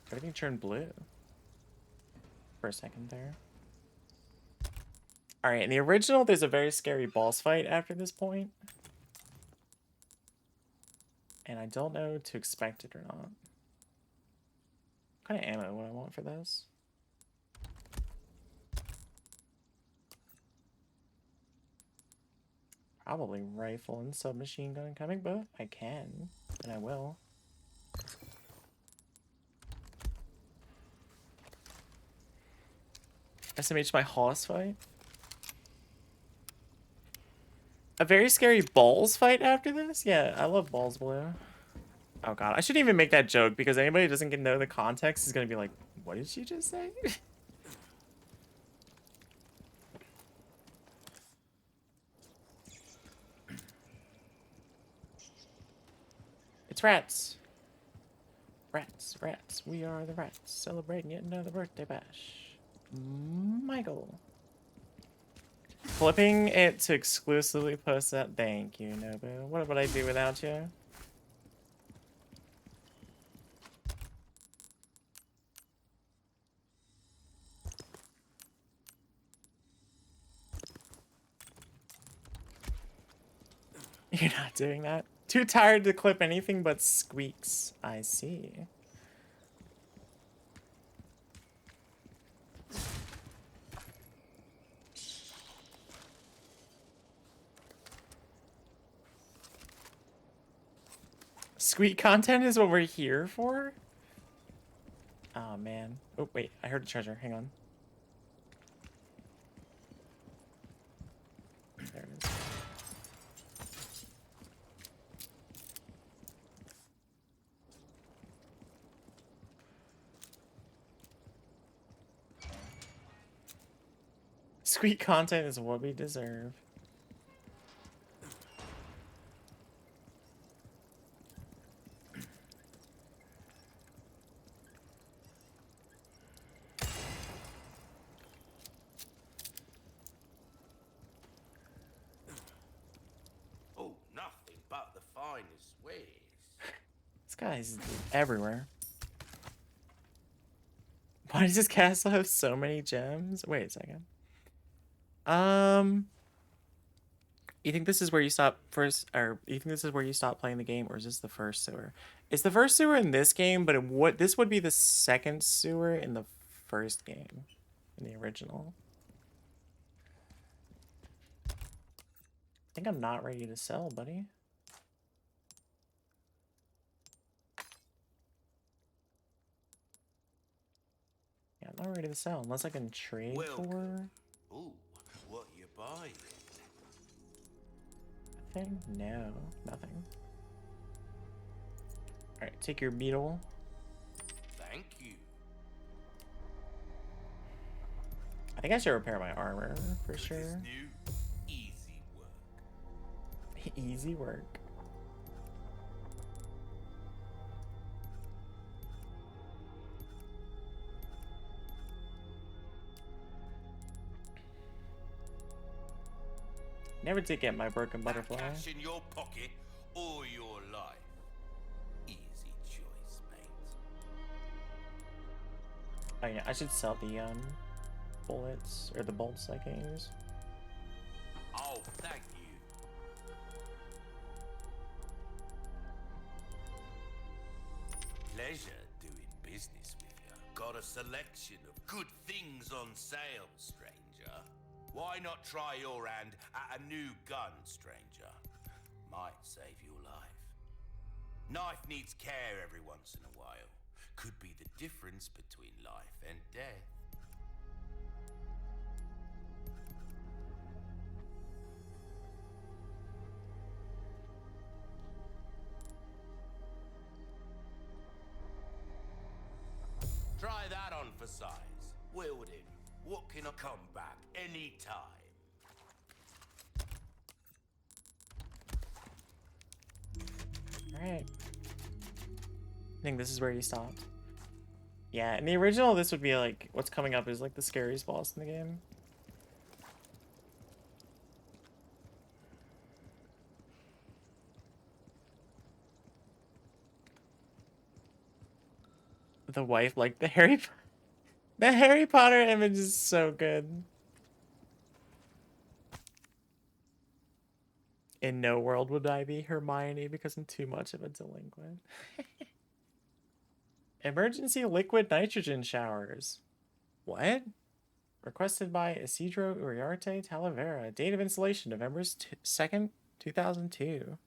Everything turned blue. For a second there. Alright, in the original, there's a very scary boss fight after this point. And I don't know to expect it or not. What kind of ammo would I want for this? Probably rifle and submachine gun coming, but I can, and I will. SMH my hoss fight. A very scary balls fight after this? Yeah, I love balls blue. Oh god, I shouldn't even make that joke because anybody who doesn't know the context is gonna be like, what did she just say? It's rats. Rats, rats. We are the rats. Celebrating yet another birthday bash. Michael. Flipping it to exclusively post that. Thank you, Nobu. What would I do without you? You're not doing that? Too tired to clip anything but squeaks. I see. Squeak content is what we're here for? Oh, man. Oh, wait. I heard a treasure. Hang on. There it is. Sweet content is what we deserve. Oh, nothing but the finest wares. This guy's everywhere. Why does this castle have so many gems? Wait a second. You think this is where you stop first, or you think this is where you stop playing the game, or is this the first sewer? It's the first sewer in this game, but this would be the second sewer in the first game, in the original. I think I'm not ready to sell, buddy. Yeah, I'm not ready to sell unless I can trade for Ooh, what you buying? nothing. No, nothing. All right, take your beetle. Thank you. I think I should repair my armor for Good sure. as new, easy work. Easy work. Never did get my broken butterfly. Cash in your pocket or your life. Easy choice, mate. Oh yeah, I should sell the bullets or the bolts I can use. Oh, thank you. Pleasure doing business with you. Got a selection of good things on sale, stranger. Why not try your hand at a new gun, stranger? Might save your life. Knife needs care every once in a while. Could be the difference between life and death. Try that on for size. Wielding. What can I come back anytime? Alright. I think this is where you stopped. Yeah, in the original this would be like what's coming up is like the scariest boss in the game. The wife, like the Harry Potter image is so good. In no world would I be Hermione because I'm too much of a delinquent. Emergency liquid nitrogen showers. What? Requested by Isidro Uriarte Talavera. Date of installation November 2nd, 2002.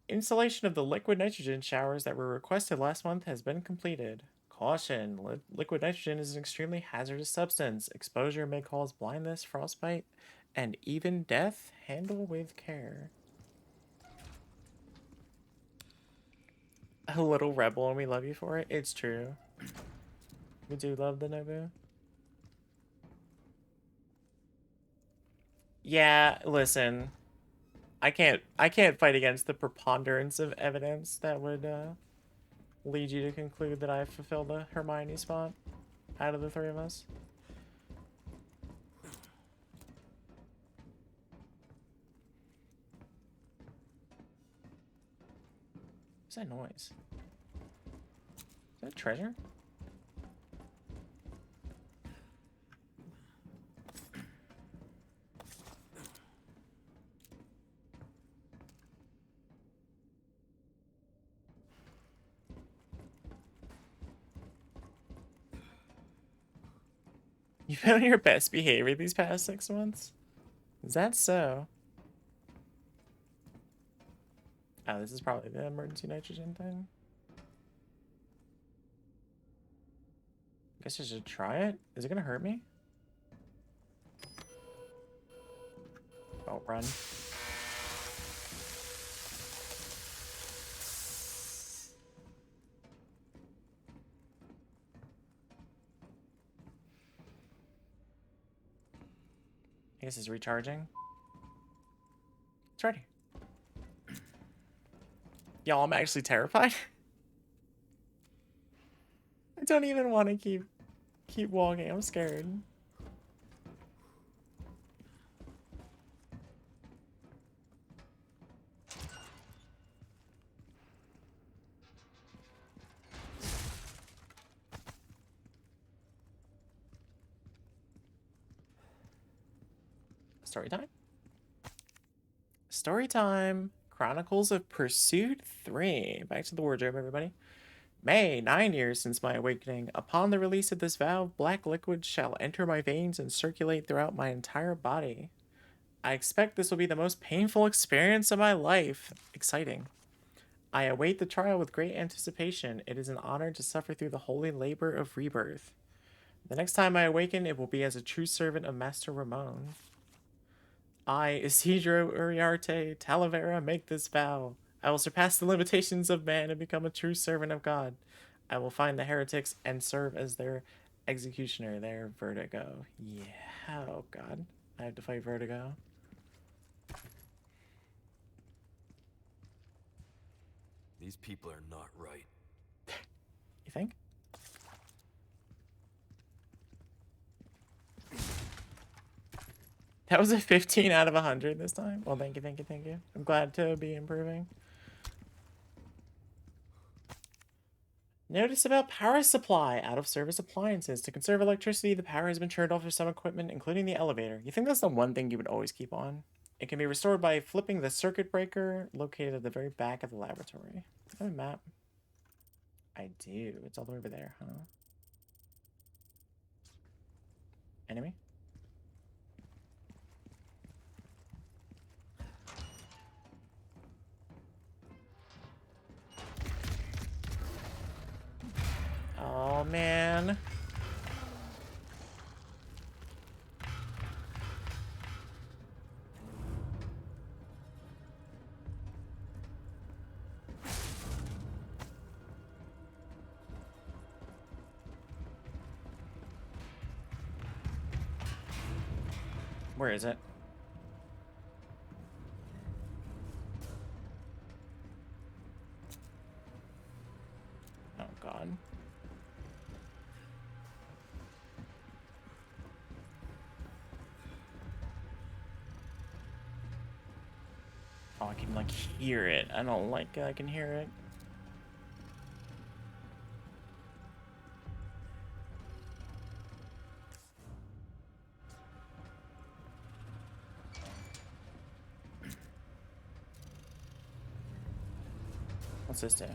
Installation of the liquid nitrogen showers that were requested last month has been completed. Caution, liquid nitrogen is an extremely hazardous substance. Exposure may cause blindness, frostbite, and even death. Handle with care. A little rebel and we love you for it. It's true. We do love the Nobu. Yeah, listen. I can't fight against the preponderance of evidence that would lead you to conclude that I fulfilled the Hermione spot out of the three of us. What's that noise? Is that treasure? You've been on your best behavior these past 6 months? Is that so? Oh, this is probably the emergency nitrogen thing. Guess I should try it. Is it gonna hurt me? Oh, run. Case is recharging. It's ready. Y'all, I'm actually terrified. I don't even want to keep walking. I'm scared. Story time? Story time. Chronicles of Pursuit 3. Back to the wardrobe, everybody. May, 9 years since my awakening. Upon the release of this vow, black liquid shall enter my veins and circulate throughout my entire body. I expect this will be the most painful experience of my life. Exciting. I await the trial with great anticipation. It is an honor to suffer through the holy labor of rebirth. The next time I awaken, it will be as a true servant of Master Ramon. I, Isidro Uriarte Talavera, make this vow. I will surpass the limitations of man and become a true servant of God. I will find the heretics and serve as their executioner, their Vertigo. Yeah, oh god. I have to fight Vertigo. These people are not right. You think? That was a 15 out of 100 this time. Well, thank you, thank you, thank you. I'm glad to be improving. Notice about power supply. Out of service appliances. To conserve electricity, the power has been turned off for some equipment, including the elevator. You think that's the one thing you would always keep on? It can be restored by flipping the circuit breaker located at the very back of the laboratory. Do I have a map? I do. It's all the way over there, huh? Enemy? Oh, man. Where is it? Oh, God. Oh, I can, like, hear it. I don't like I can hear it. What's this do?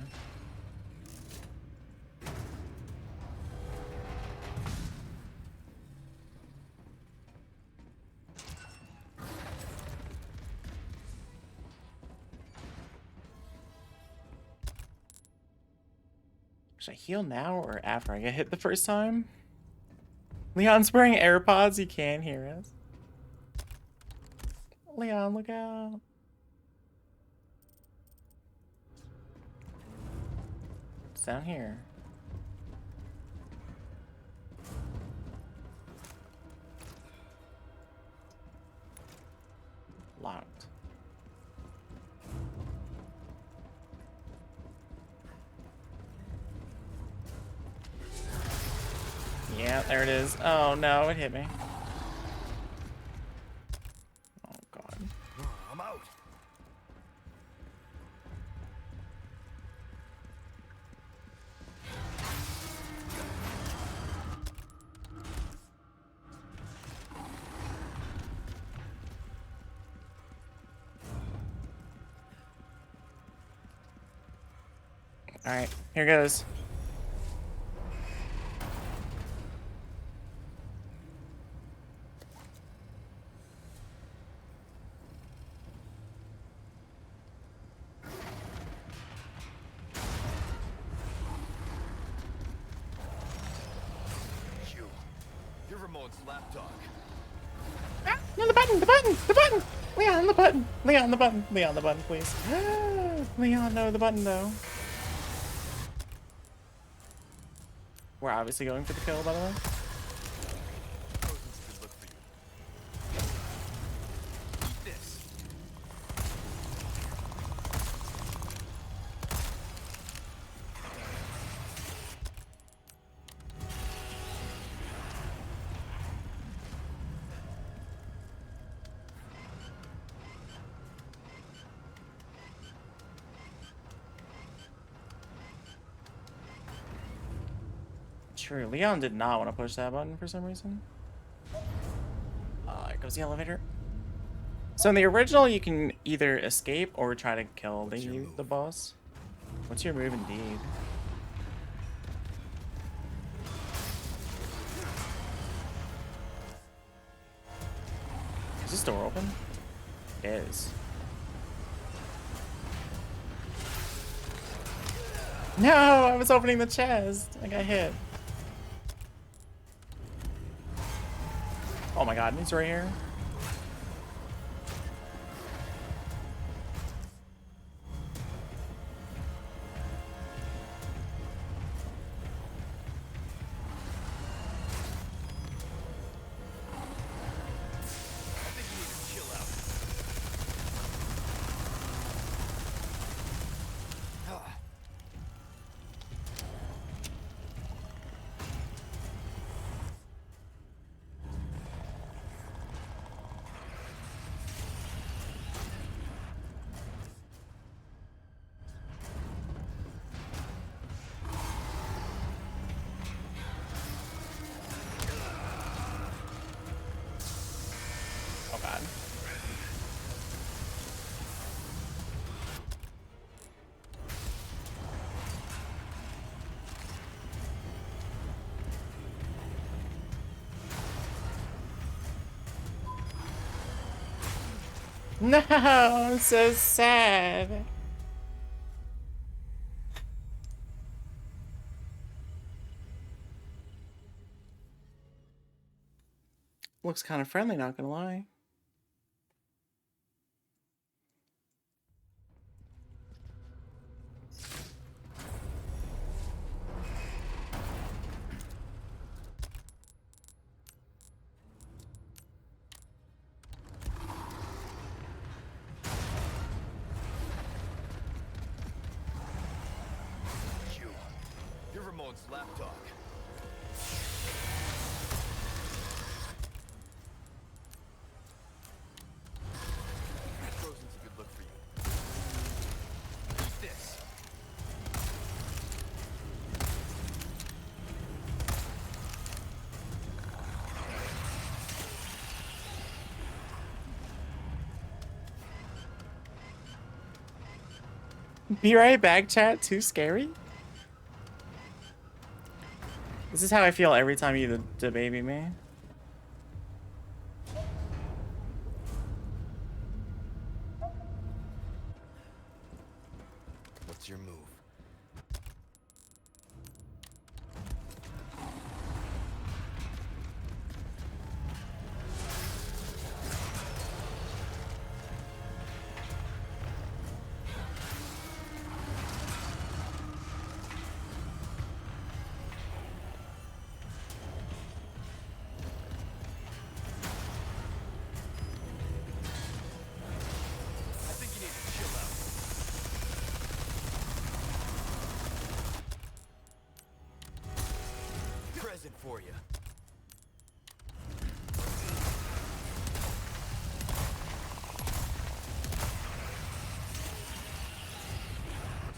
Should I heal now or after I get hit the first time? Leon's wearing AirPods, he can't hear us. Leon, look out. It's down here. Locked. Yeah, there it is. Oh no, it hit me. Oh god. I'm out. Alright, here goes. You're Ramon's lapdog. Ah, no, the button, the button, the button! Leon, the button! Leon, the button! Leon, the button, please. Leon, no, the button, though. We're obviously going for the kill, by the way. true. Leon did not want to push that button for some reason. Here goes the elevator. So in the original, you can either escape or try to kill the boss. What's your move, indeed? Is this door open? It is. No, I was opening the chest. I got hit. Oh my god, he's right here. Oh god. No, I'm so sad. Looks kind of friendly, not gonna lie. You're Ramon's lapdog. Frozen's a good look for you. Eat this. Be right back, chat. Too scary? This is how I feel every time you baby me. What's your move? For you. Looks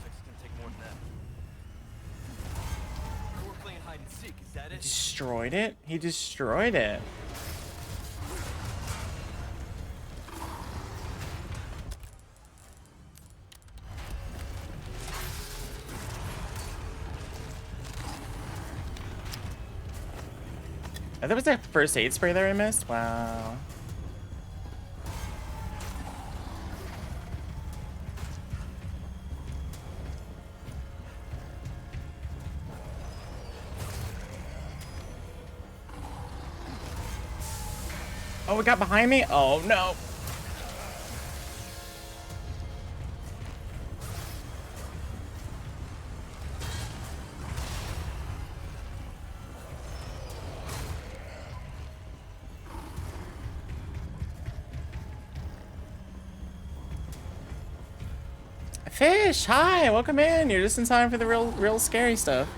like it's gonna take more than that. We're playing hide and seek, is that it? Destroyed it? He destroyed it. That was that first aid spray there I missed? Wow. Oh, it got behind me? Oh, no. Fish, hi, welcome in. You're just in time for the real scary stuff.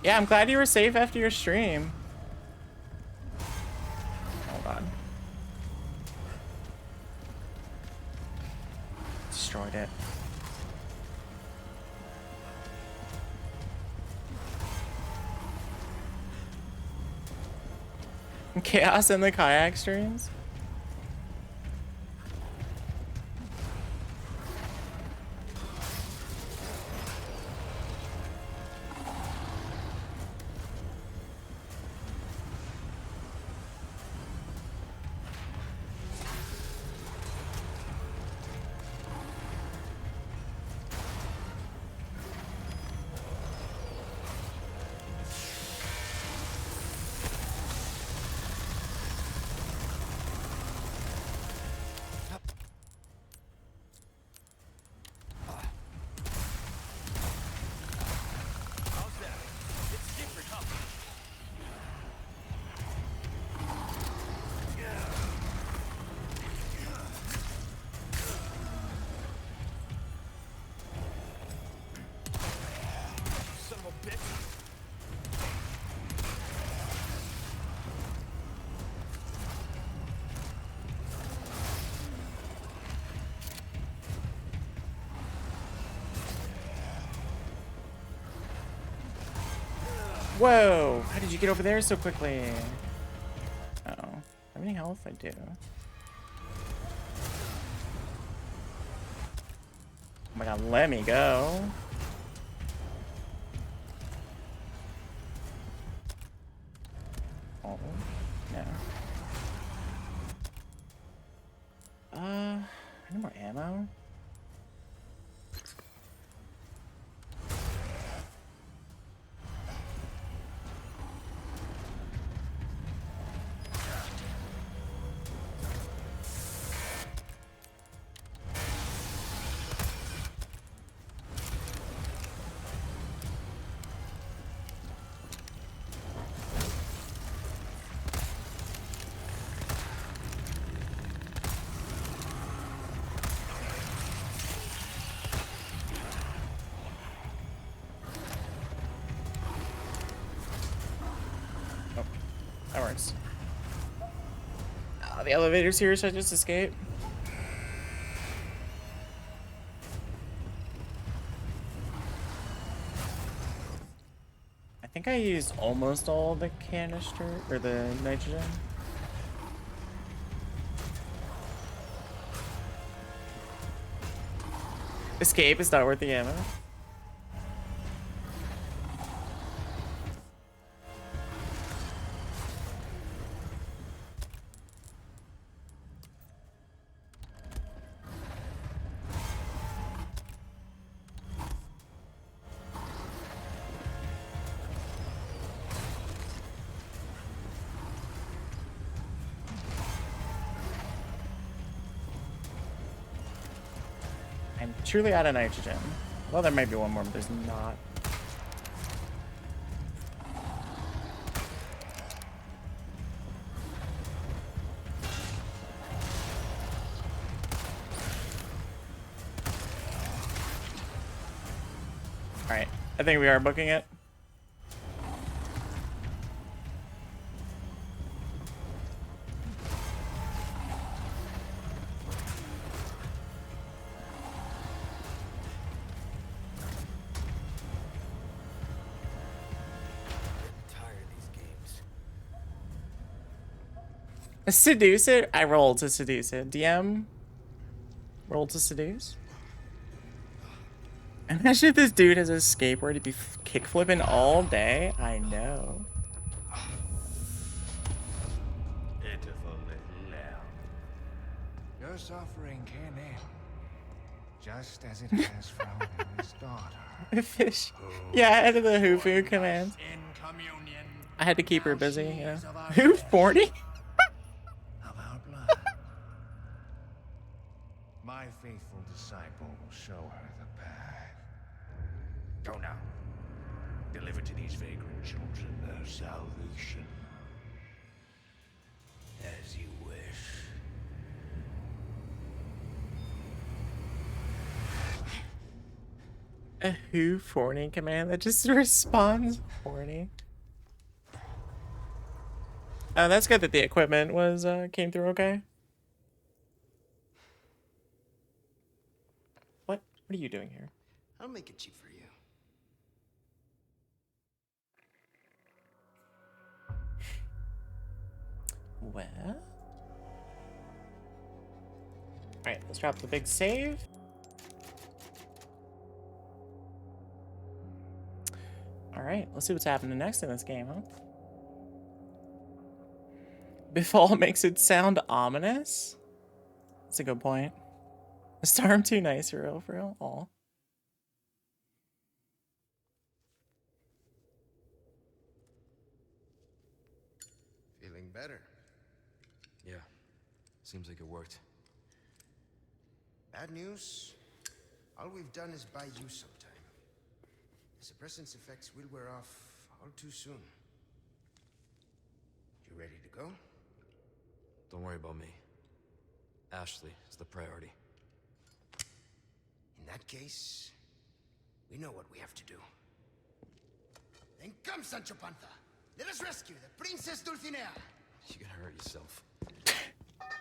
Yeah, I'm glad you were safe after your stream. Oh god. Destroyed it. Chaos in the kayak streams. How's that? It's different, huh? Son of a bitch. Whoa! How did you get over there so quickly? Uh oh. How many health? I do. Oh my god, let me go. Oh, no. I need more ammo. That works. The elevator's here, should I just escape? I think I used almost all the canister, or the nitrogen. Escape is not worth the ammo. I'm truly out of nitrogen. Well, there might be one more, but there's not. Alright, I think we are booking it. Seduce it? I rolled to seduce it. DM? Roll to seduce? Imagine if this dude has a skateboard, he'd be kick flipping all day. I know. Pitiful little lamb. Your suffering can end, just as it has for his daughter. Fish. Yeah, I had the Hufu command. In communion, I had to keep her busy, you know. Who, 40? of our blood. My faithful disciple will show her the path. Go now. Deliver to these vagrant children their salvation. As you wish. A who horny command that just responds horny. Oh, that's good that the equipment was came through okay. What are you doing here? I'll make it cheap for you. anywhere. Alright, let's drop the big save. Alright, let's see what's happening next in this game, huh? Bifall makes it sound ominous? That's a good point. Storm too nice, for real, for real. Aw. Feeling better. Yeah. Seems like it worked. Bad news. All we've done is buy you some time. The suppressant's effects will wear off all too soon. You ready to go? Don't worry about me. Ashley is the priority. In that case, we know what we have to do. Then come, Sancho Panza. Let us rescue the Princess Dulcinea. You're gonna hurt yourself.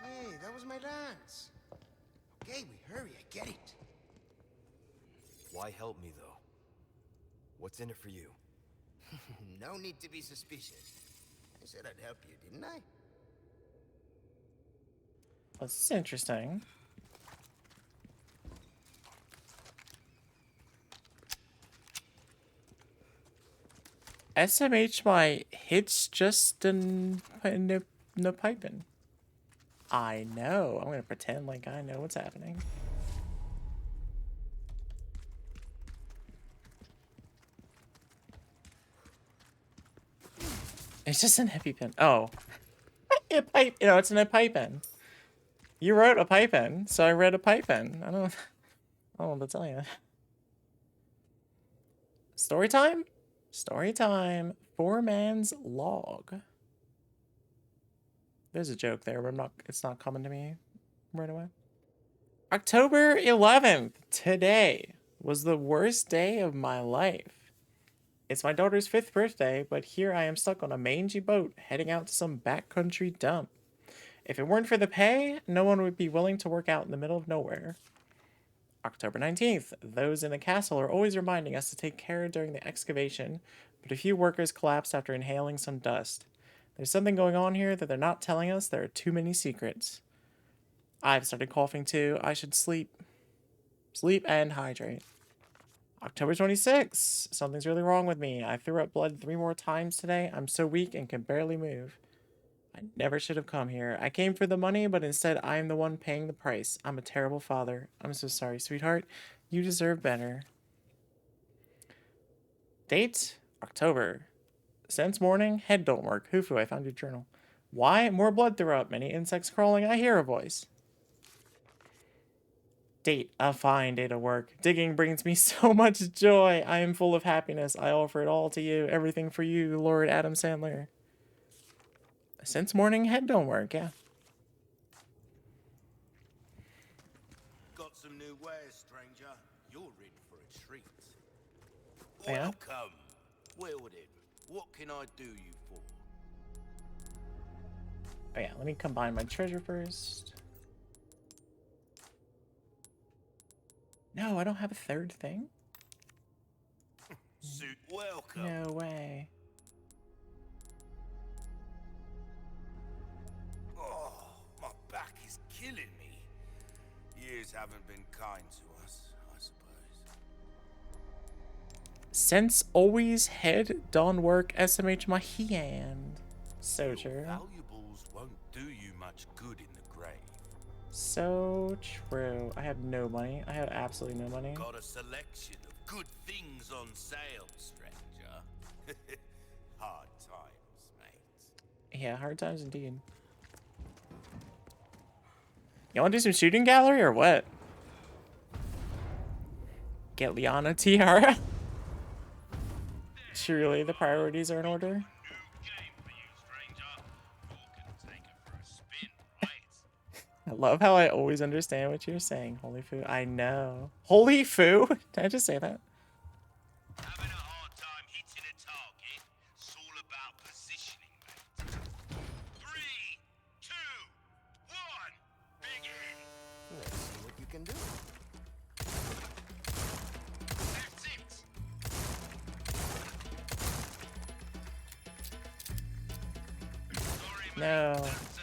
Hey, that was my dance. Okay, we hurry, I get it. Why help me, though? What's in it for you? No need to be suspicious. I said I'd help you, didn't I? This is interesting. SMH my hits just in the piping. I know. I'm gonna pretend like I know what's happening. It's just an EpiPen. Oh. A pipe, you know, it's an EpiPen. You wrote a pipe-in, so I read a pipe-in. I don't know what to tell you. Story time? Story time. Four Man's Log. There's a joke there, but it's not coming to me right away. October 11th, today, was the worst day of my life. It's my daughter's 5th birthday, but here I am stuck on a mangy boat heading out to some backcountry dump. If it weren't for the pay, no one would be willing to work out in the middle of nowhere. October 19th. Those in the castle are always reminding us to take care during the excavation, but a few workers collapsed after inhaling some dust. There's something going on here that they're not telling us. There are too many secrets. I've started coughing too. I should sleep. Sleep and hydrate. October 26th. Something's really wrong with me. I threw up blood 3 more times today. I'm so weak and can barely move. I never should have come here. I came for the money, but instead I am the one paying the price. I'm a terrible father. I'm so sorry, sweetheart. You deserve better. Date? October. Since morning, head don't work. Hufu, I found your journal. Why? More blood threw up. Many insects crawling. I hear a voice. Date. A fine day to work. Digging brings me so much joy. I am full of happiness. I offer it all to you. Everything for you, Lord Adam Sandler. Since morning, head don't work, yeah. Got some new wares, stranger. You're in for a treat. Yeah? Welcome. Weldon, what can I do you for? Oh yeah, let me combine my treasure first. No, I don't have a third thing. Suit welcome. No way. Oh, my back is killing me. Years haven't been kind to us, I suppose. Since always head don't work, SMH my hand. So Your true. valuables won't do you much good in the grave. So true. I have no money. I have absolutely no money. Got a selection of good things on sale, stranger. Hard times, mate. Yeah, hard times indeed. You want to do some shooting gallery or what? Get Liana Tiara. Surely the priorities are in order. I love how I always understand what you're saying, Holy Foo. I know. Holy Foo? Did I just say that? Having a hard time hitting a target. It's all about positioning, mate. 3, 2, 1, begin. Let's see what you can do. That's it. Sorry, mate. No. That's a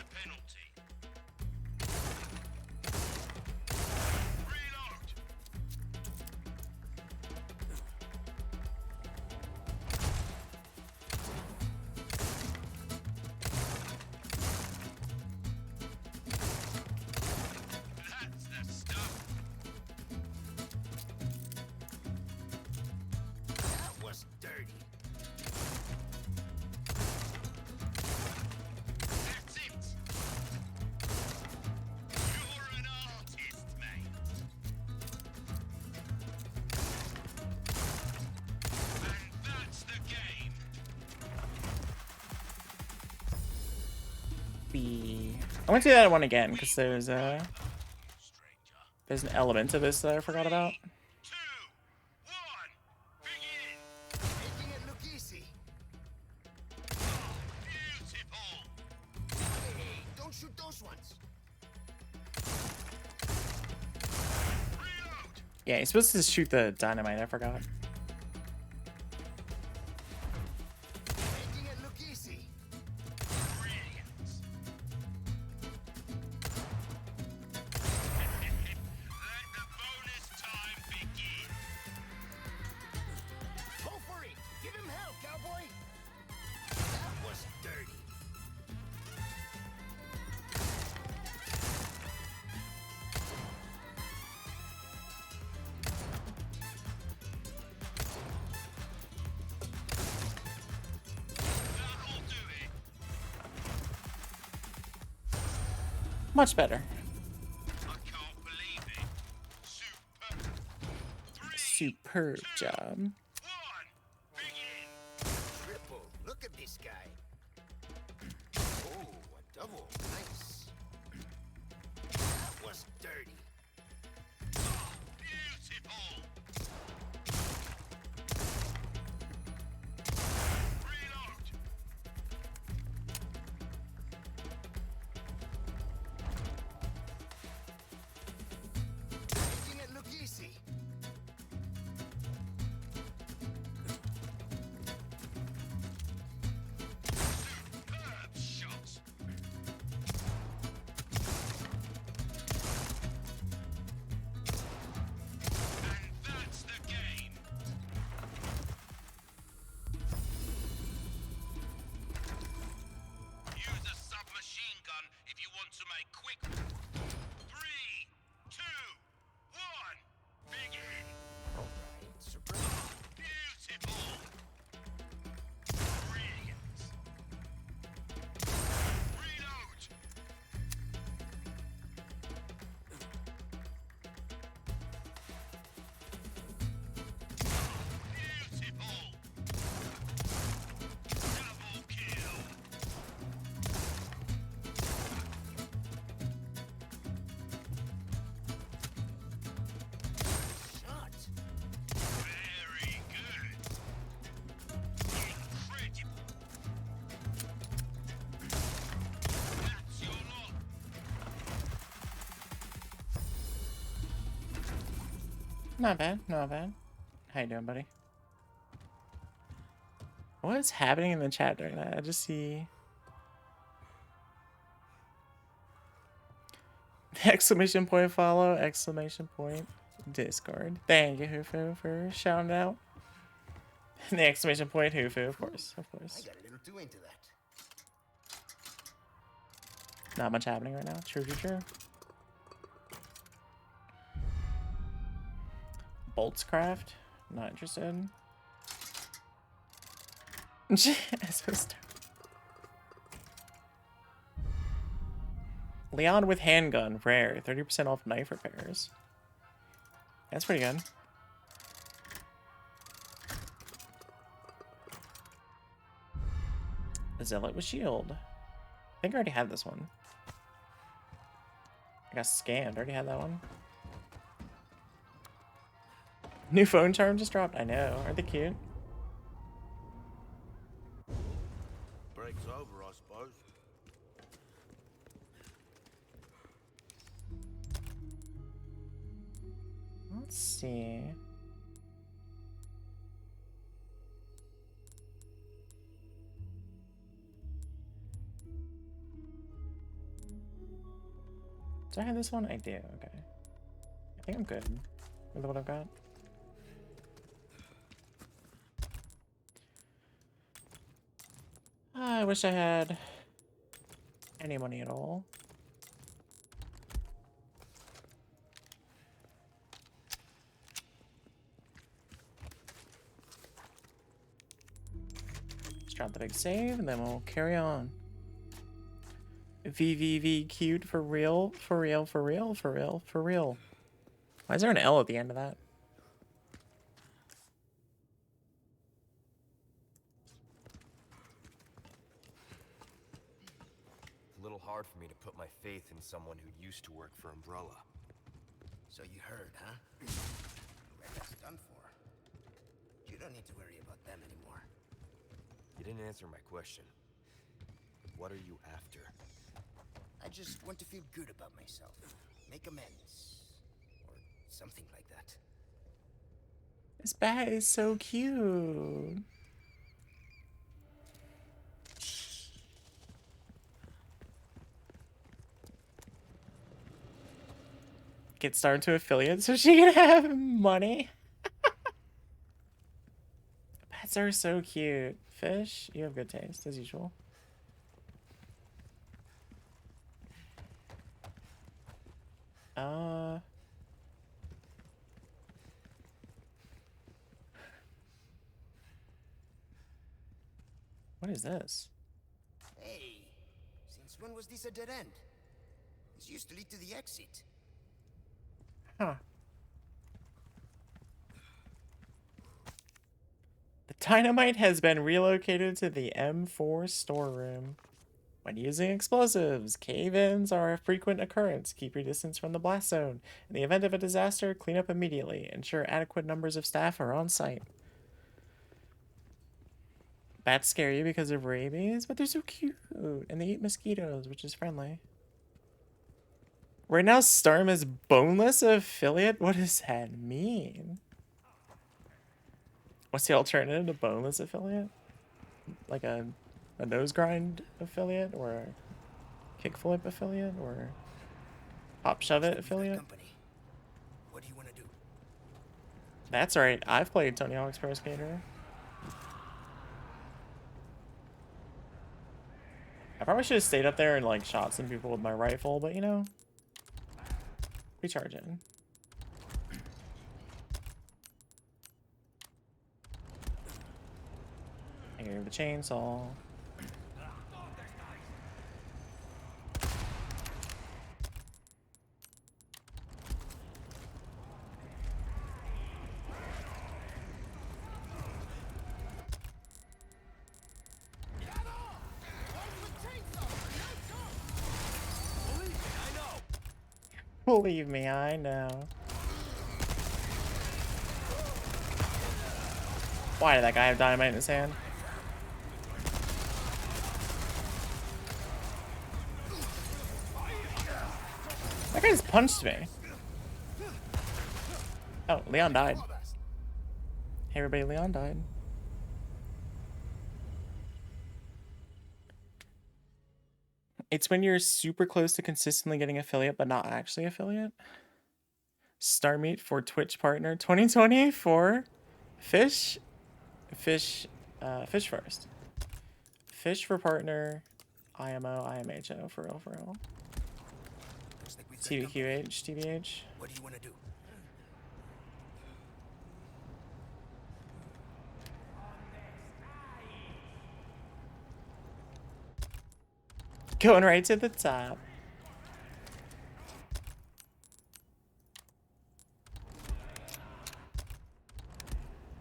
maybe I want to do that one again because there's an element to this that I forgot about. 2, 1, begin! Making it look easy. Beautiful! Hey, don't shoot those ones. Reload! Yeah, he's supposed to shoot the dynamite. I forgot. Making it look easy. Brilliant! Let the bonus time begin! Go for it. Give him hell, cowboy. That was dirty. That'll do it! Much better. I can't believe it! Super! 3, Superb job. 1, begin! Triple. Look at this guy. Oh, a double. Nice. That was dirty. Beautiful! Reload! Making it look easy. Superb shot! And that's the game! Use a submachine gun if you want to make quick. 3, 2, 1, begin! Alright, super. Beautiful! Brilliant! Reload! Beautiful! Double kill! Shot. Very good! Incredible! That's your lot! Not bad. Not bad. How you doing, buddy? What is happening in the chat during that? I just see exclamation point follow, exclamation point Discord. Thank you, Hufu, for shouting out. And the exclamation point Hufu, of course, of I course. got a little too into that. Not much happening right now. True, true, true. Boltscraft? Not interested. Leon with handgun, rare. 30% off knife repairs. That's pretty good. Zealot with shield. I think I already had this one. I got scammed. I already had that one. New phone charm just dropped. I know. Aren't they cute? Break's over, I suppose. Let's see. Do I have this one? I do. Okay. I think I'm good with what I've got. I wish I had any money at all. Let's drop the big save and then we'll carry on. VVV cute for real, for real, for real, for real, for real. Why is there an L at the end of that? A little little hard for me to put my faith in someone who used to work for Umbrella. So you heard, huh? Red Hat's done for. You don't need to worry about them anymore. You didn't answer my question. What are you after? I just want to feel good about myself. Make amends. Or something like that. This bat is so cute. Get started to affiliate so she can have money. Bats are so cute. Fish, you have good taste as usual. What is this? Hey, since when was this a dead end? This used to lead to the exit. Huh. The dynamite has been relocated to the M4 storeroom. When using explosives, cave-ins are a frequent occurrence. Keep your distance from the blast zone. In the event of a disaster, clean up immediately. Ensure adequate numbers of staff are on site. Bats scare you because of rabies, but they're so cute. And they eat mosquitoes, which is friendly. Right now, Starm is boneless affiliate? What does that mean? What's the alternative to boneless affiliate? Like a nose grind affiliate? Or a kickflip affiliate? Or pop shove it affiliate? What do you want to do? That's right. I've played Tony Hawk's Pro Skater. I probably should have stayed up there and like shot some people with my rifle, but you know, recharging. Here, the chainsaw. Believe me, I know. Why did that guy have dynamite in his hand? That guy just punched me. Oh, Leon died. Hey everybody, Leon died. It's when you're super close to consistently getting affiliate, but not actually affiliate. Star meet for Twitch partner 2024. Fish first. Fish for partner. IMO, IMHO, for real, for real. TBQH, TBH. What do you want to do? Going right to the top.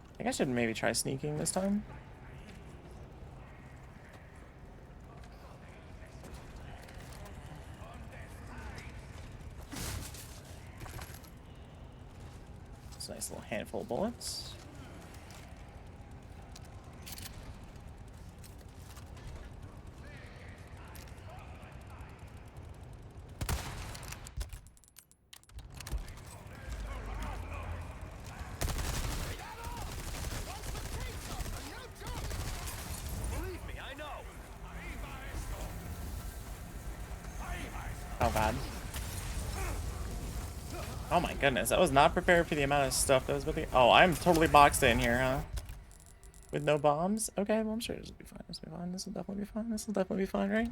I think I should maybe try sneaking this time. It's a nice little handful of bullets. Oh god. Oh my goodness, I was not prepared for the amount of stuff that was with me. Oh, I'm totally boxed in here, huh? With no bombs? Okay, well I'm sure this will be fine. This will be fine. This will definitely be fine. This will definitely be fine, right?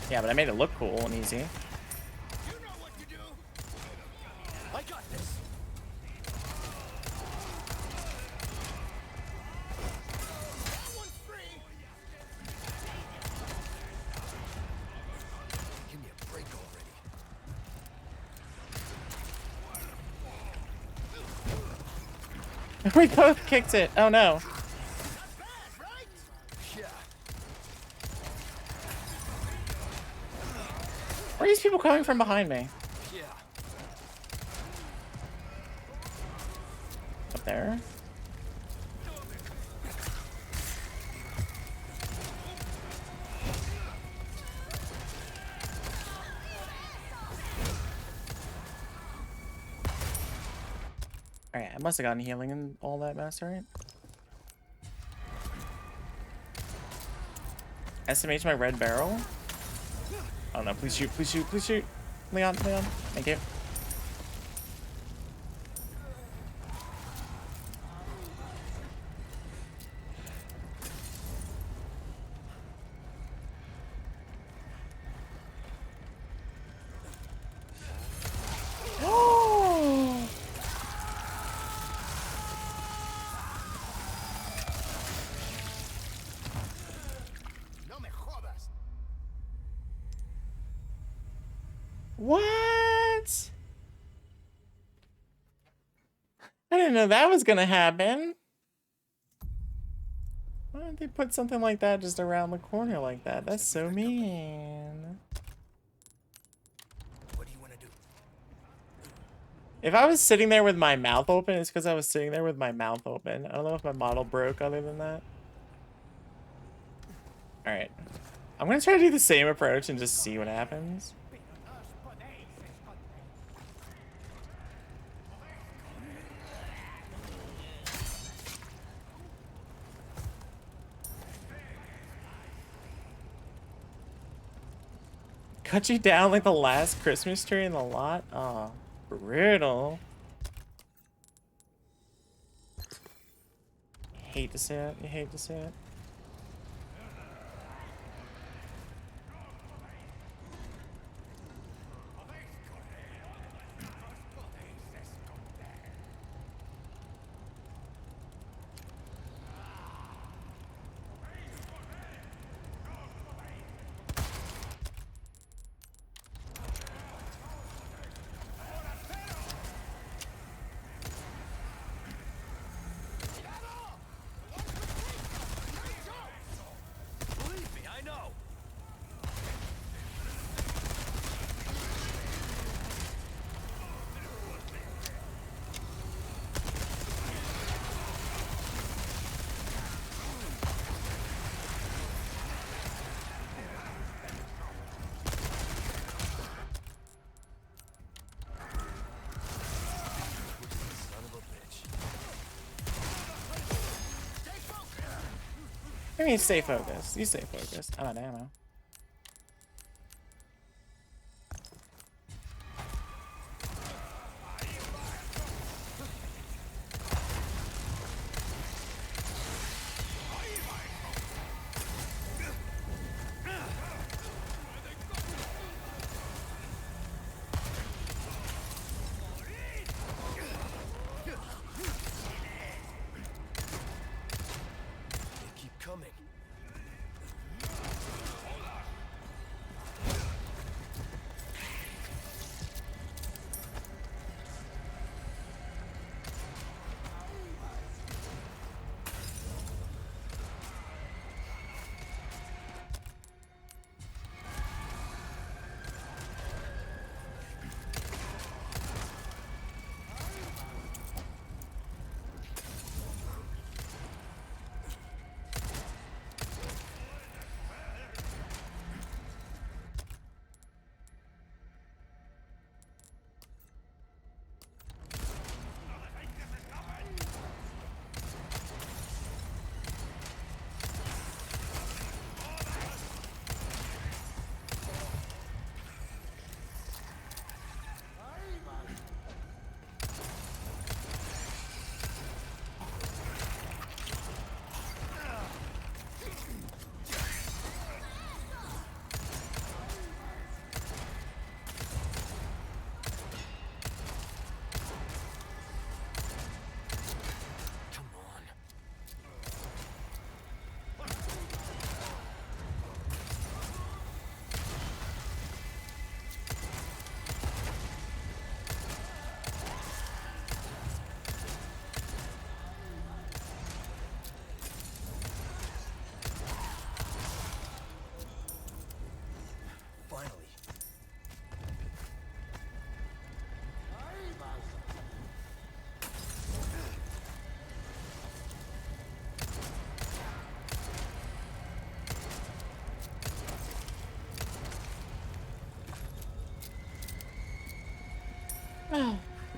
Yeah, but I made it look cool and easy. I got this. We both kicked it. Oh no. Where are these people coming from behind me? Up there? Alright, I must have gotten healing and all that mess, right? SMH my red barrel? Oh no, please shoot, please shoot, please shoot. Leon, Leon, thank you. No me jodas. What? I didn't know that was gonna happen. Why did they put something like that just around the corner like that? That's so mean. What do you want to do? If I was sitting there with my mouth open, it's because I was sitting there with my mouth open. I don't know if my model broke other than that. Alright. I'm gonna try to do the same approach and just see what happens. Cut you down like the last Christmas tree in the lot? Oh, brutal. You hate to see it. You hate to see it. Believe me, I know. Son of a bitch. I mean, stay focused. You stay focused. I'm out of ammo. They keep coming.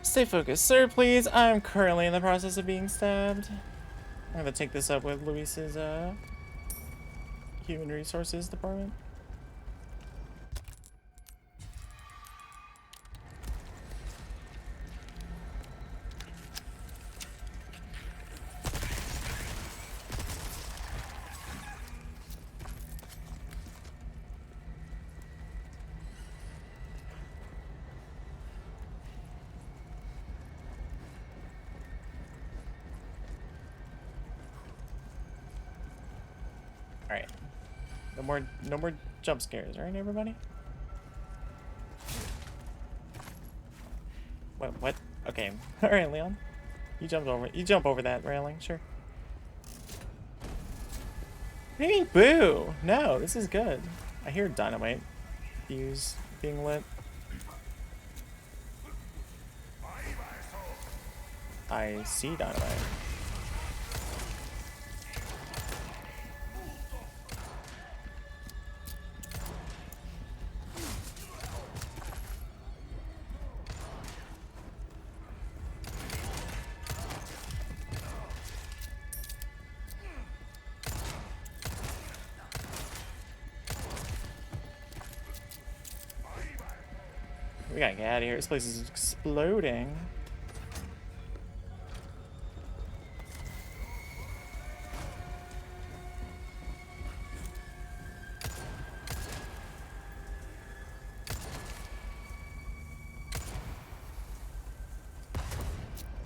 Stay focused, sir, please. I'm currently in the process of being stabbed. I'm gonna take this up with Luis's human resources department. Alright. No more jump scares, right, everybody? What? Okay. Alright, Leon. You jump over that railing, sure. What do you mean, boo? No, this is good. I hear dynamite fuse being lit. I see dynamite. We gotta get out of here. This place is exploding.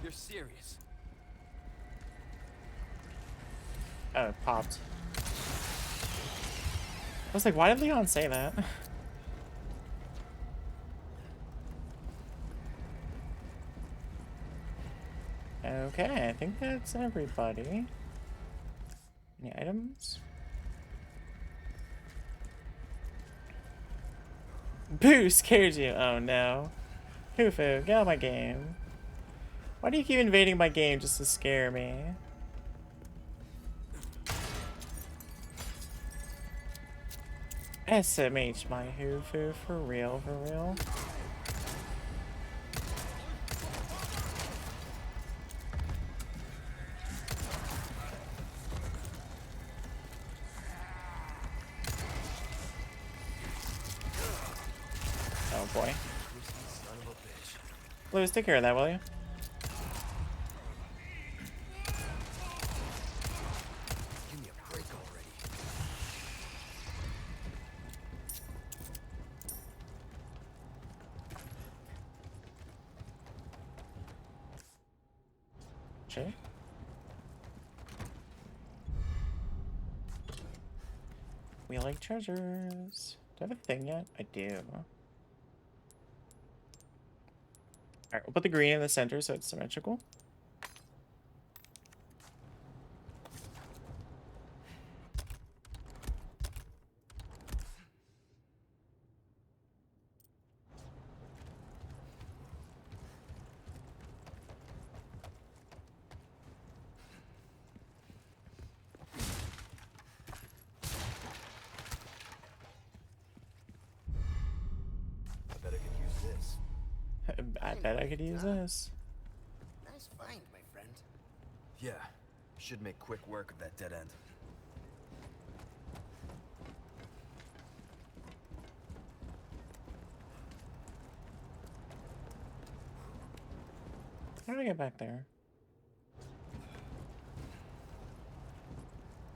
You're serious? Oh, it popped. I was like, why did Leon say that? Okay, I think that's everybody. Any items? Boo scares you. Oh no. Hufu, get out of my game. Why do you keep invading my game just to scare me? SMH my Hufu, for real, for real. Oh boy. Lewis, take care of that, will you? Give me a break already. Sure. We like treasures. Do I have a thing yet? I do. Alright, we'll put the green in the center so it's symmetrical. I bet I could use this. I bet I could use this. Nice find, my friend. Yeah, should make quick work of that dead end. How do I get back there?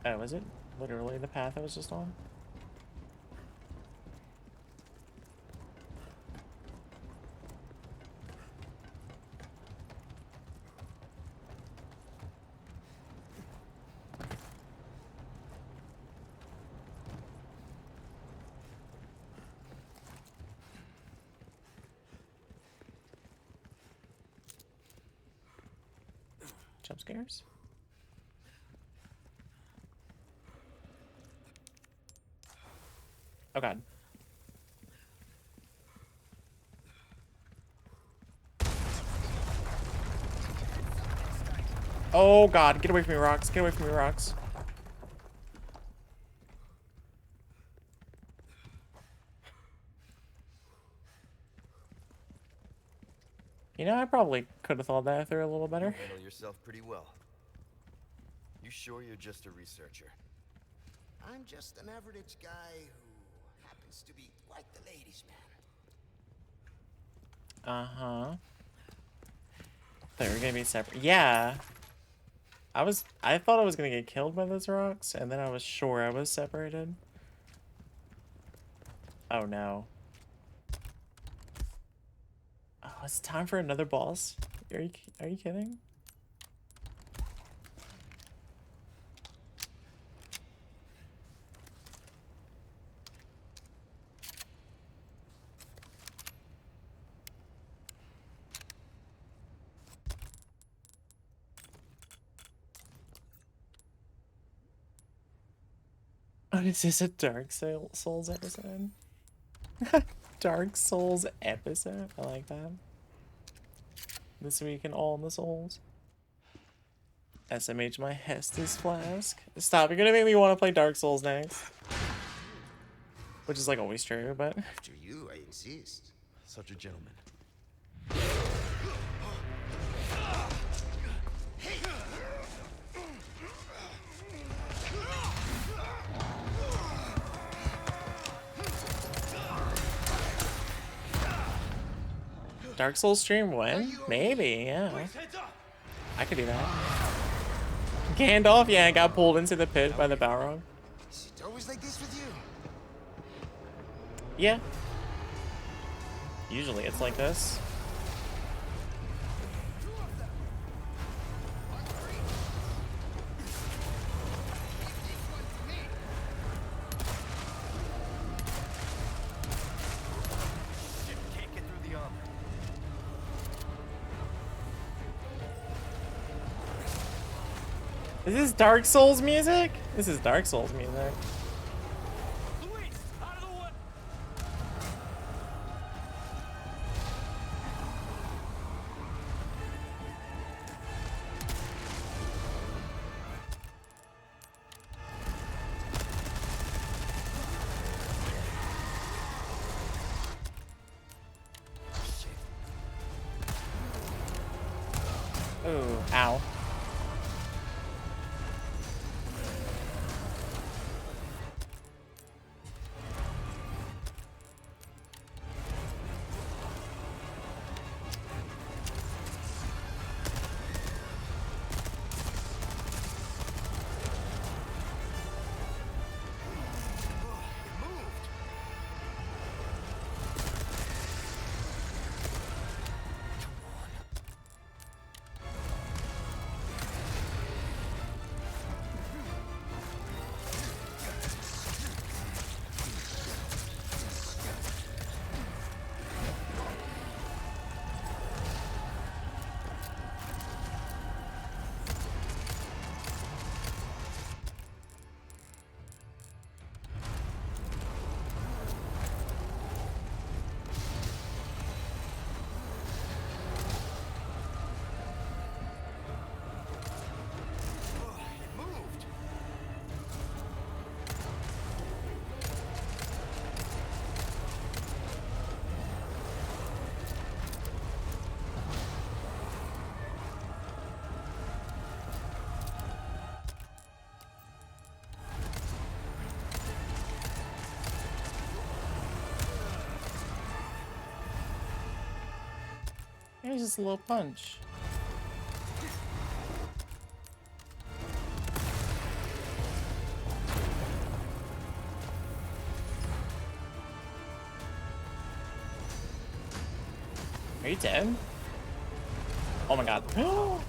Oh, was it literally the path I was just on? Jump scares? Oh god. Oh god, get away from me, rocks. Get away from me, rocks. You know, I probably could have thought that through a little You better. handle yourself pretty well. You sure you're just a researcher? I'm just an average guy who happens to be quite the ladies' man. Uh-huh. They were gonna be separate. Yeah. I thought I was gonna get killed by those rocks, and then I was sure I was separated. Oh no. Oh, it's time for another boss? Are you kidding? Oh, is this a Dark Souls episode? Dark Souls episode? I like that. This week in All the Souls. SMH my Hestus flask. Stop, you're gonna make me want to play Dark Souls next. Which is like always true, but... After you, I insist. Such a gentleman. Dark Souls stream when? Maybe, yeah. I could do that. Gandalf, yeah, got pulled into the pit by the Balrog. Is it always like this with you? Yeah. Usually it's like this. Can't get through the armor. Is this Dark Souls music? This is Dark Souls music. Luis, out of the way! Ooh, ow. Here's just a little punch. Are you dead? Oh my god. Oh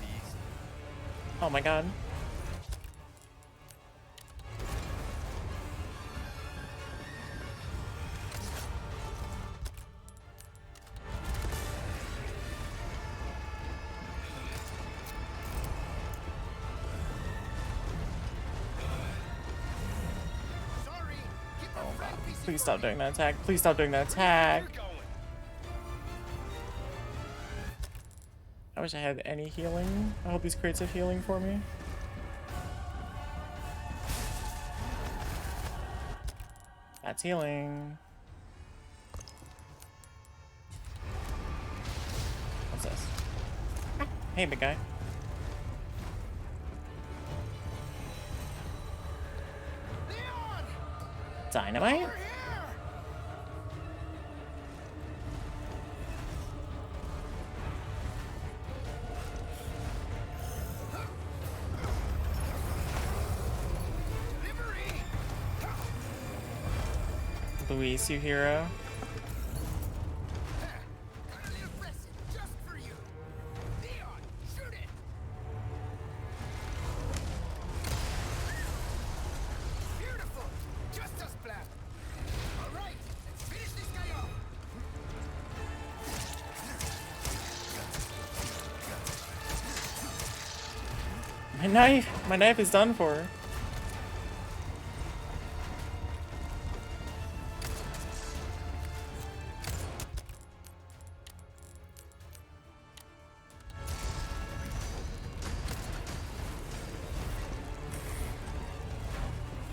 my god. Please stop doing that attack. Please stop doing that attack. I wish I had any healing. I hope these crates have healing for me. That's healing. What's this? Hey, big guy. Leon! Dynamite? Over here! Delivery! Luis, you hero. Got a little present just for you. Leon, shoot it! Beautiful! Just as planned. All right, let's finish this guy off. My knife is done for.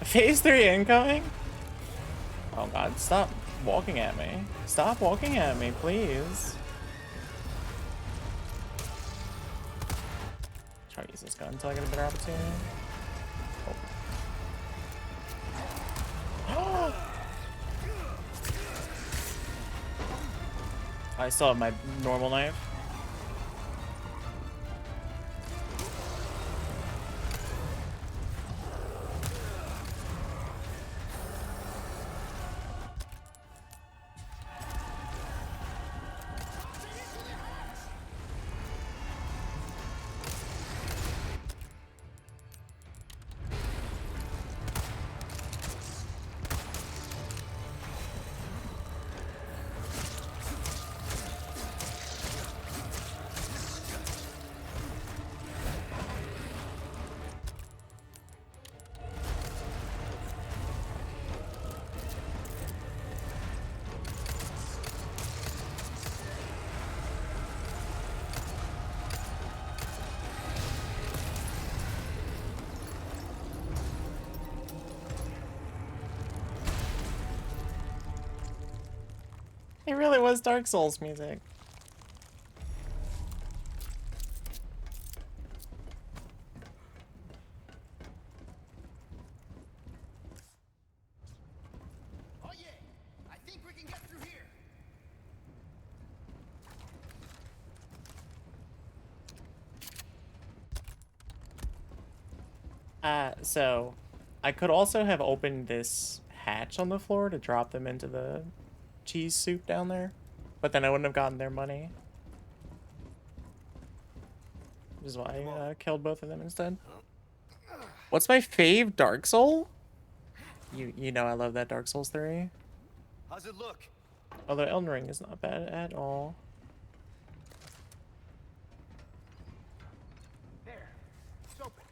Phase 3 incoming? Oh god, stop walking at me. Stop walking at me, please. Try to use this gun until I get a better opportunity. Oh. I still have my normal knife. It really was Dark Souls music. Oh yeah, I think we can get through here. So I could also have opened this hatch on the floor to drop them into the cheese soup down there, but then I wouldn't have gotten their money. Which is why I killed both of them instead. What's my fave Dark Soul? You know I love that Dark Souls 3. How's it look? Although Elden Ring is not bad at all. There, it's open.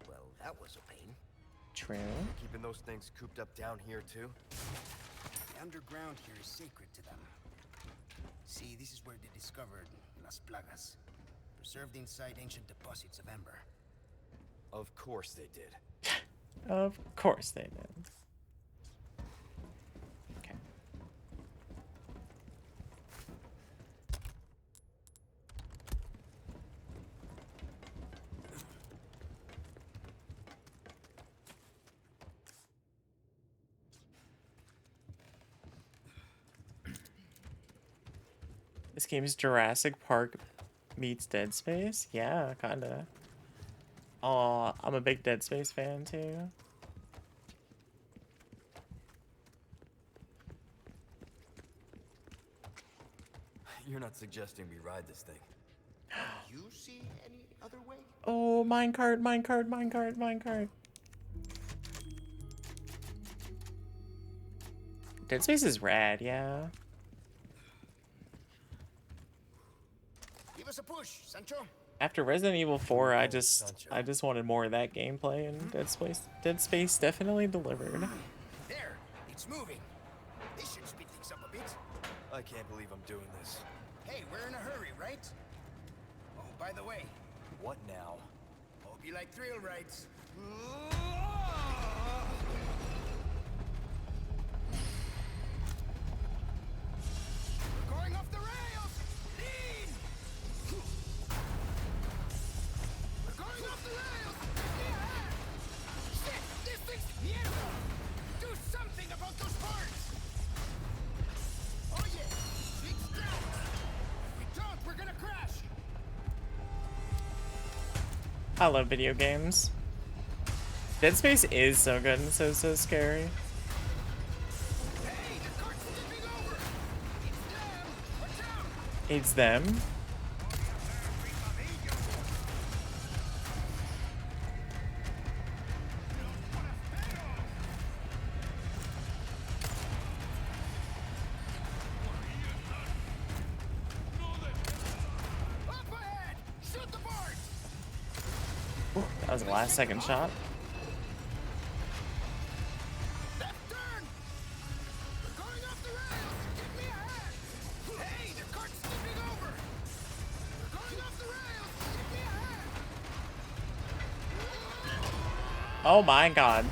Well, that was a pain. True. Keeping those things cooped up down here too? The underground here is sacred to them. See, this is where they discovered Las Plagas, preserved inside ancient deposits of Ember. Of course they did. Of course they did. Okay. This game is Jurassic Park meets Dead Space? Yeah, kinda. Aw, I'm a big Dead Space fan too. You're not suggesting we ride this thing. You see any other way? Oh, minecart, minecart, minecart, minecart. Dead Space is rad, yeah. Give us a push, Sancho. After Resident Evil 4, I just wanted more of that gameplay, and Dead Space definitely delivered. There, it's moving. This should speed things up a bit. I can't believe I'm doing this. Hey, we're in a hurry, right? Oh, by the way, What now? hope you like thrill rides. We're going off the rails! Lean! We're going off the rails! Yeah! Shit! This thing's mierda! Do something about those parts! Oh yeah! Big strap! If we don't, we're gonna crash! I love video games. Dead Space is so good and so scary. Hey, the cart's tipping over! It's them! Watch out! It's them. Up ahead! Shoot the board! That was a last second shot. Left turn! We're going off the rails! Give me a hand! Hey, the cart's tipping over! We're going off the rails! Give me a hand! Oh my god.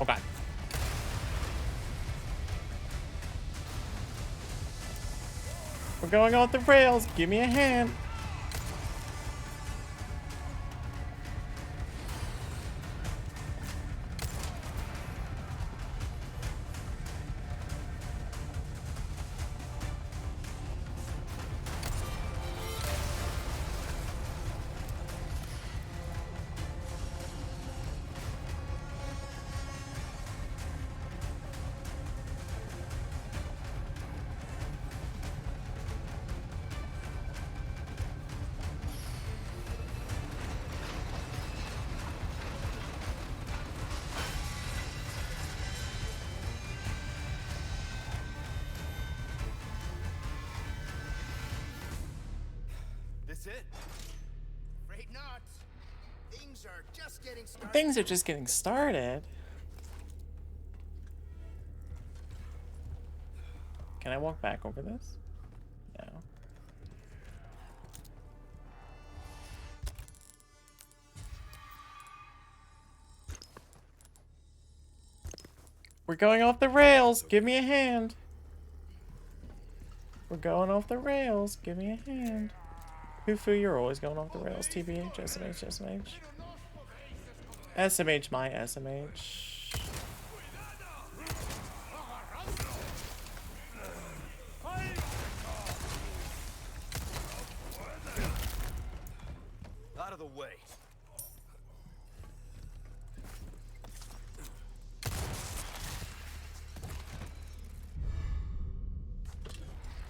Oh god. We're going off the rails. Give me a hand. This it? Afraid not. Things are just getting started. Things are just getting started. Can I walk back over this? No. We're going off the rails. Give me a hand. We're going off the rails. Give me a hand. Hufu, you're always going off the rails. TBH, SMH, SMH. SMH, my SMH. Out of the way.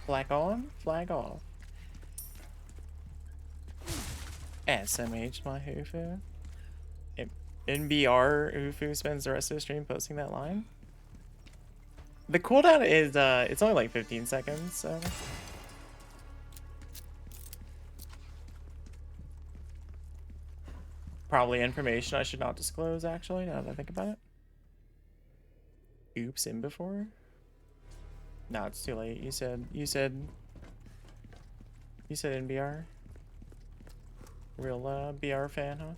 Flag on, flag off. SMH, my Hufu. NBR Hufu spends the rest of the stream posting that line. The cooldown is, it's only like 15 seconds, so. Probably information I should not disclose, actually, now that I think about it. Oops, in before? No, it's too late. You said NBR? Real, BR fan, huh?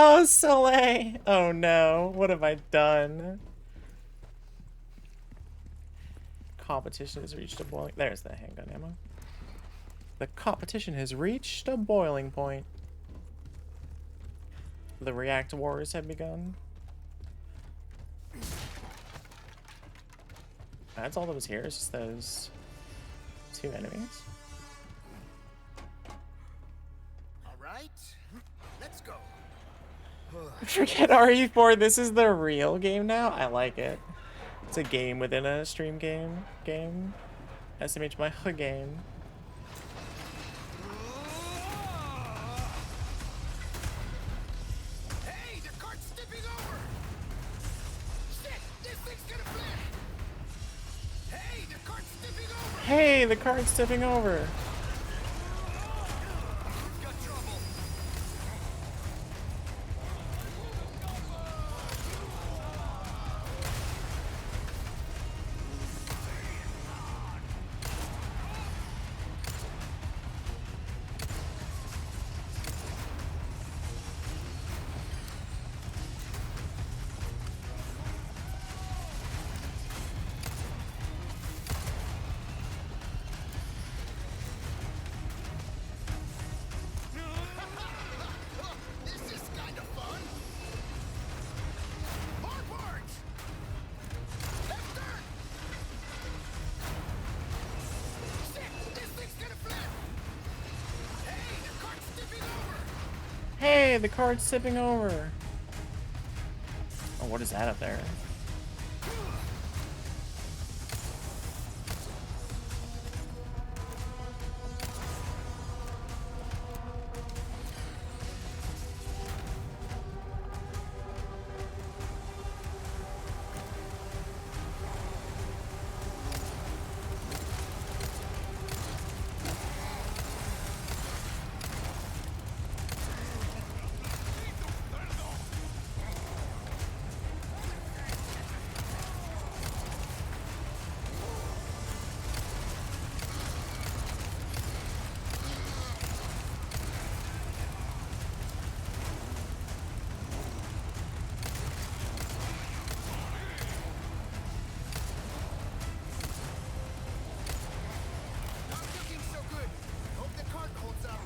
Oh, Soleil! Oh no, what have I done? Competition has reached a boiling... There's the handgun ammo. The competition has reached a boiling point. The react wars have begun. That's all that was here, is just those two enemies. All right, let's go. Forget RE4, this is the real game now? I like it. It's a game within a stream game. SMH my hood game. Hey, the cart's tipping over! Shit, this thing's gonna flip! Hey, the cart's tipping over! Hey, the cart's tipping over. We've got trouble. Hey, the cart's tipping over. Oh, what is that up there? Not looking so good. Hope the cart holds up.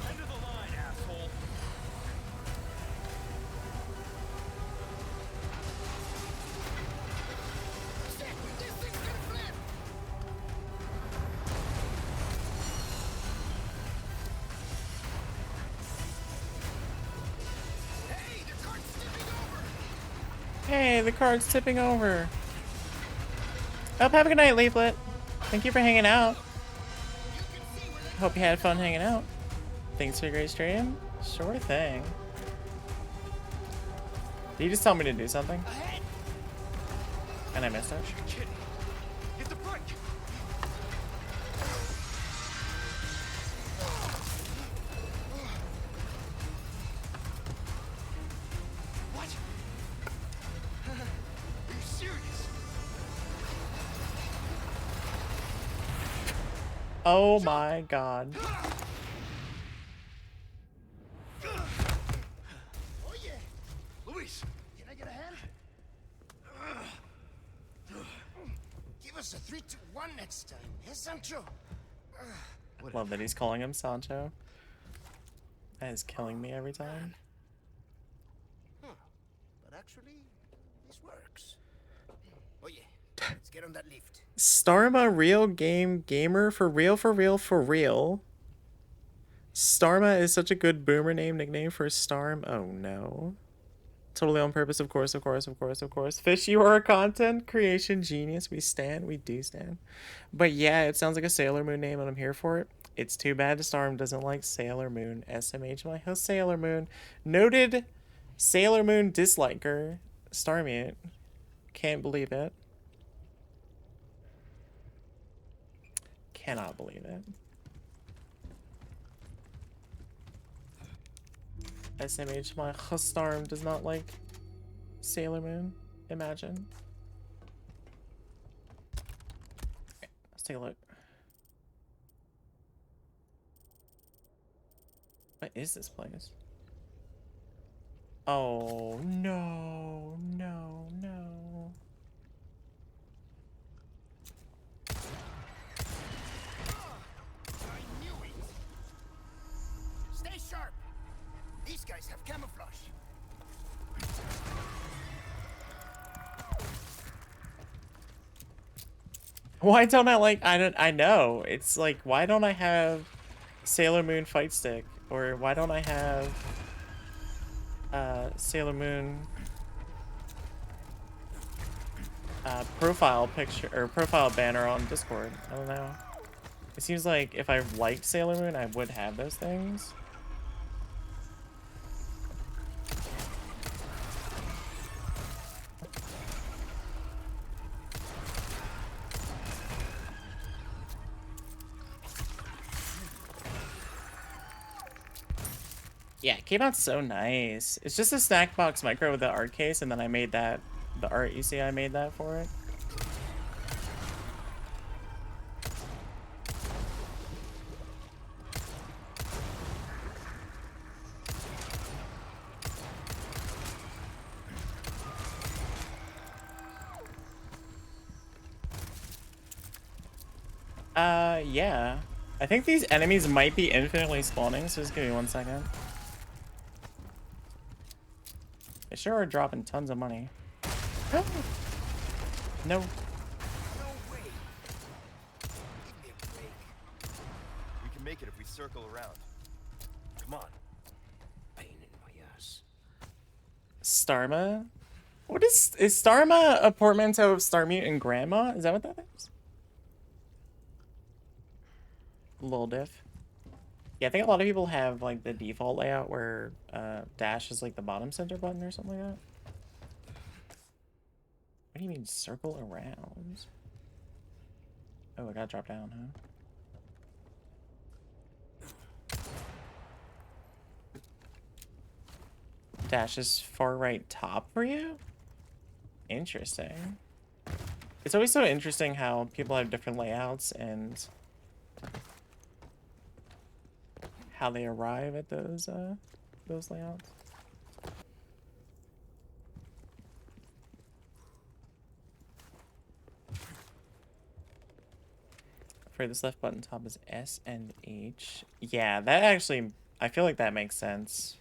End of the line, asshole. Shit, this thing's gonna flip. Hey, the cart's tipping over. Hey, the cart's tipping over. Oh, have a good night, Leaflet. Thank you for hanging out. Hope you had fun hanging out. Thanks for a great stream. Sure thing. Did you just tell me to do something? Ahead. And I missed it? Kidding. Hit the brake. What? Are you serious? Oh my god. Oh yeah. Luis, can I get a hand? Give us a 3-2-1 next time, eh, Sancho? Love that he's calling him Sancho. That is killing me every time. But actually, this works. Oh yeah, let's get on that lift. Starma real gamer for real for real for real. Starma is such a good boomer nickname for Starm. Oh no. Totally on purpose, of course, of course, of course, of course. Fish, you are a content creation genius. We stand, we do stand. But yeah, it sounds like a Sailor Moon name and I'm here for it. It's too bad Storm doesn't like Sailor Moon. SMH, my host Sailor Moon. Noted Sailor Moon disliker. Starmute. Can't believe it. Cannot believe it. SMH, my Storm does not like Sailor Moon. Imagine. Okay, let's take a look. What is this place? Oh no, no, no. I knew it. Stay sharp. These guys have camouflage. Why don't I like, I know. It's like, why don't I have Sailor Moon fight stick? Or why don't I have Sailor Moon profile picture or profile banner on Discord? I don't know. It seems like if I liked Sailor Moon, I would have those things. Yeah, it came out so nice. It's just a snack box micro with the art case, and then I made that, the art you see, I made that for it. Yeah. I think these enemies might be infinitely spawning, so just give me 1 second. They sure are dropping tons of money. No. can make it if we circle around. Come on. Pain in my ass. Starma? What is Starma a portmanteau of Starmute and Grandma? Is that what that is? Little diff. Yeah, I think a lot of people have like the default layout where dash is like the bottom center button or something like that. What do you mean circle around? Oh, I gotta drop down, huh? Dash is far right top for you? Interesting. It's always so interesting how people have different layouts and how they arrive at those layouts. For this left button top is S and H. Yeah, that actually, I feel like that makes sense.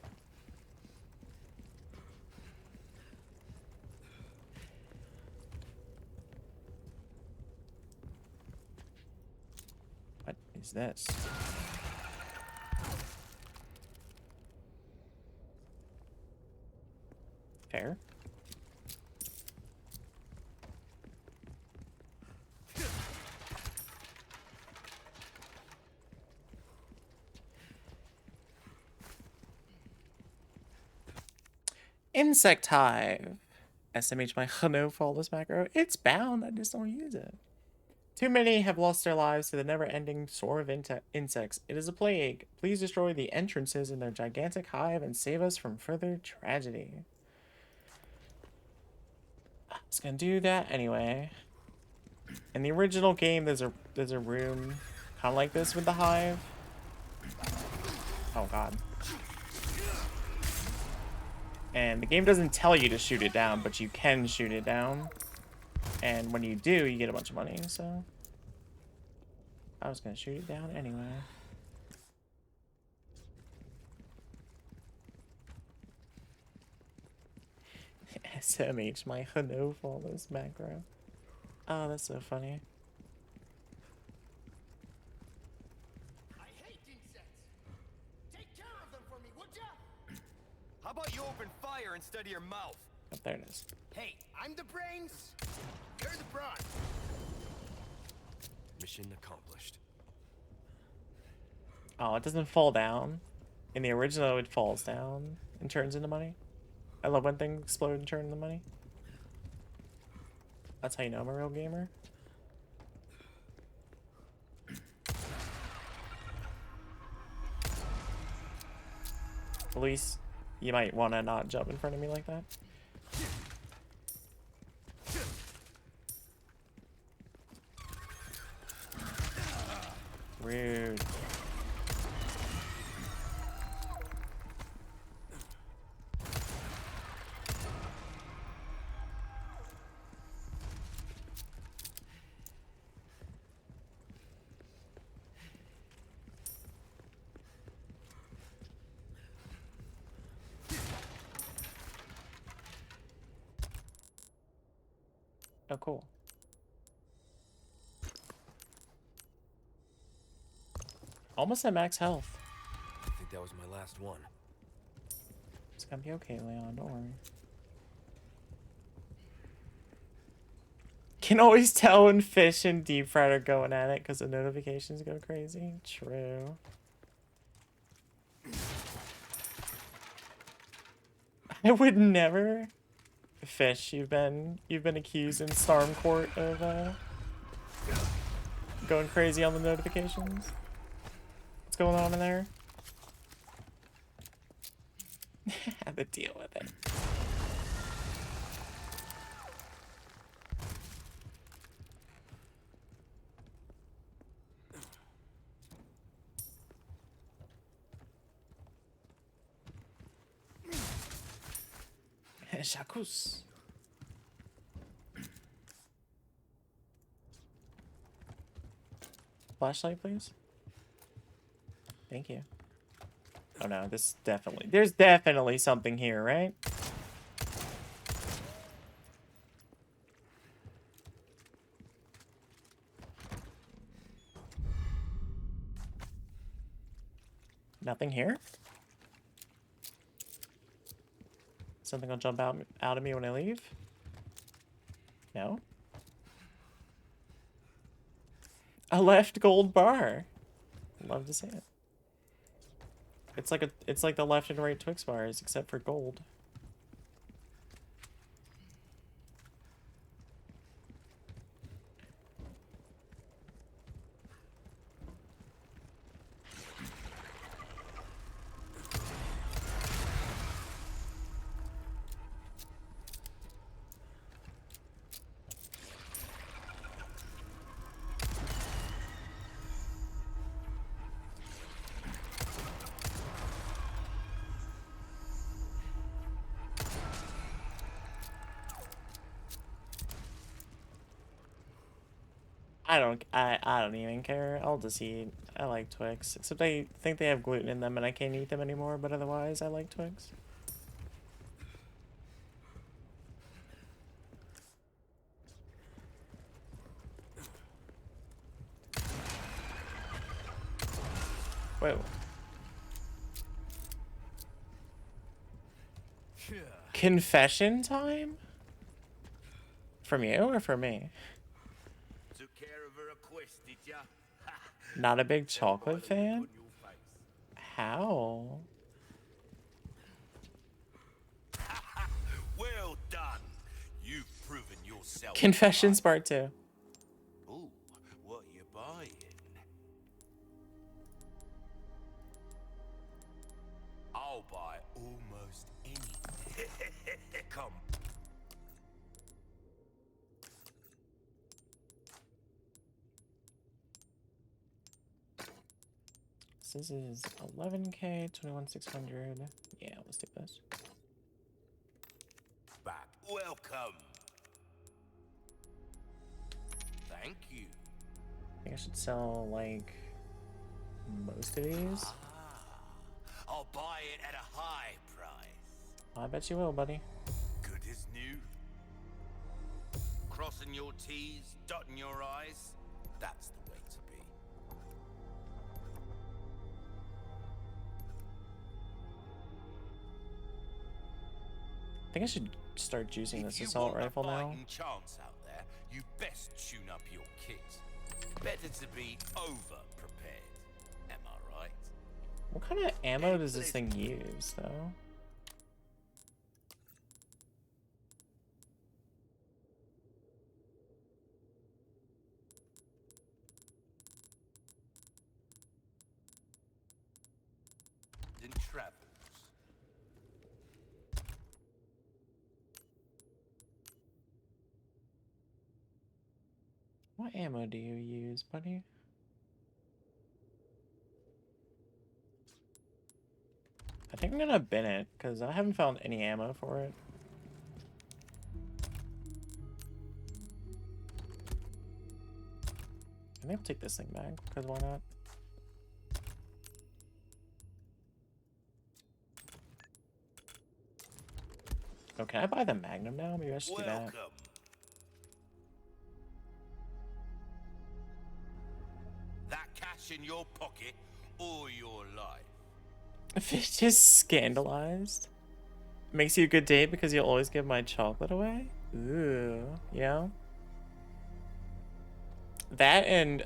What is this? Fair. Insect Hive. SMH my no faultless macro. It's bound, I just don't use it. Too many have lost their lives to the never-ending swarm of insects. It is a plague. Please destroy the entrances in their gigantic hive and save us from further tragedy. I was gonna do that anyway. In the original game, there's a room kind of like this with the hive. Oh god. And the game doesn't tell you to shoot it down, but you can shoot it down. And when you do, you get a bunch of money, so I was gonna shoot it down anyway. SMH, my no faultless macro. Oh, that's so funny. I hate insects. Take care of them for me, would ya? How about you open fire instead of your mouth? Oh, there it is. Hey, I'm the brains. You're the brawn. Mission accomplished. Oh, it doesn't fall down. In the original, it falls down and turns into money. I love when things explode and turn into money. That's how you know I'm a real gamer. Luis, you might want to not jump in front of me like that. Rude. Oh, cool. Almost at max health. I think that was my last one. It's gonna be okay, Leon. Don't worry. Can always tell when fish and deep fried are going at it because the notifications go crazy. True. I would never. Fish, you've been accused in Storm Court of going crazy on the notifications. What's going on in there? Have to deal with it. Shakus. Flashlight, please. Thank you. Oh no, there's definitely something here, right? Nothing here? Something will jump out at me when I leave? No? A left gold bar. Love to see it. It's like the left and right Twix bars, except for gold. I don't even care. I'll just eat. I like Twix. Except I think they have gluten in them and I can't eat them anymore, but otherwise I like Twix. Whoa. Confession time? From you or from me? Took care of a request, did ya? Not a big chocolate fan? How? Well done. You've proven yourself. Confessions part 2. Ooh, what are you buying? I'll buy almost anything. Come. So this is 11K, 21,600. Yeah, let's do this. Back. Welcome. Thank you. I think I should sell, like, most of these. I'll buy it at a high price. I bet you will, buddy. Good as new. Crossing your T's, dotting your I's. That's the way to be. I think I should start juicing this If you assault want rifle a now. fighting chance out there, you best tune up your kit. Better to be over prepared. Am I right? What kind of ammo does this thing use, though? In travels. What ammo do you use, buddy? I think I'm gonna bin it, because I haven't found any ammo for it. I think I'll take this thing back, because why not? Oh, can I buy the Magnum now? Maybe I should do that. Welcome. That cash in your pocket or your life. Fish is scandalized. Makes you a good date because you'll always give my chocolate away? Ooh, yeah. That and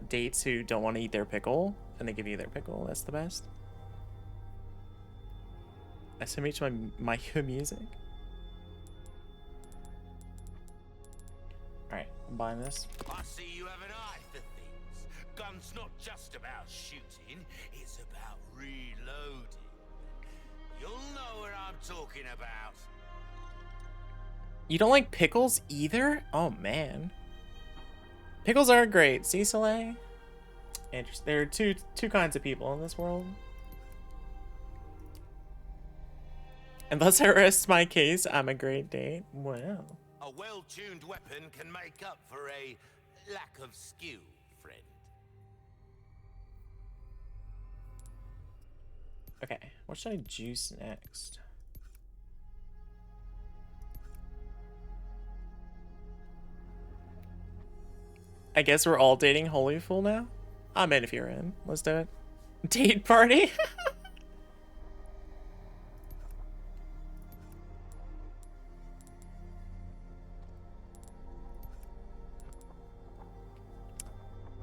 dates who don't want to eat their pickle and they give you their pickle. That's the best. SMH my music. Alright, I'm buying this. I see you have an eye for things. Gun's not just about shooting, it's about reloading. You'll know what I'm talking about. You don't like pickles either? Oh man. Pickles are great. See, Soleil? Interesting. There are two kinds of people in this world. Unless I rest my case, I'm a great date. Wow. A well-tuned weapon can make up for a lack of skill, friend. Okay, what should I juice next? I guess we're all dating Holy Fool now? I'm in if you're in. Let's do it. Date party?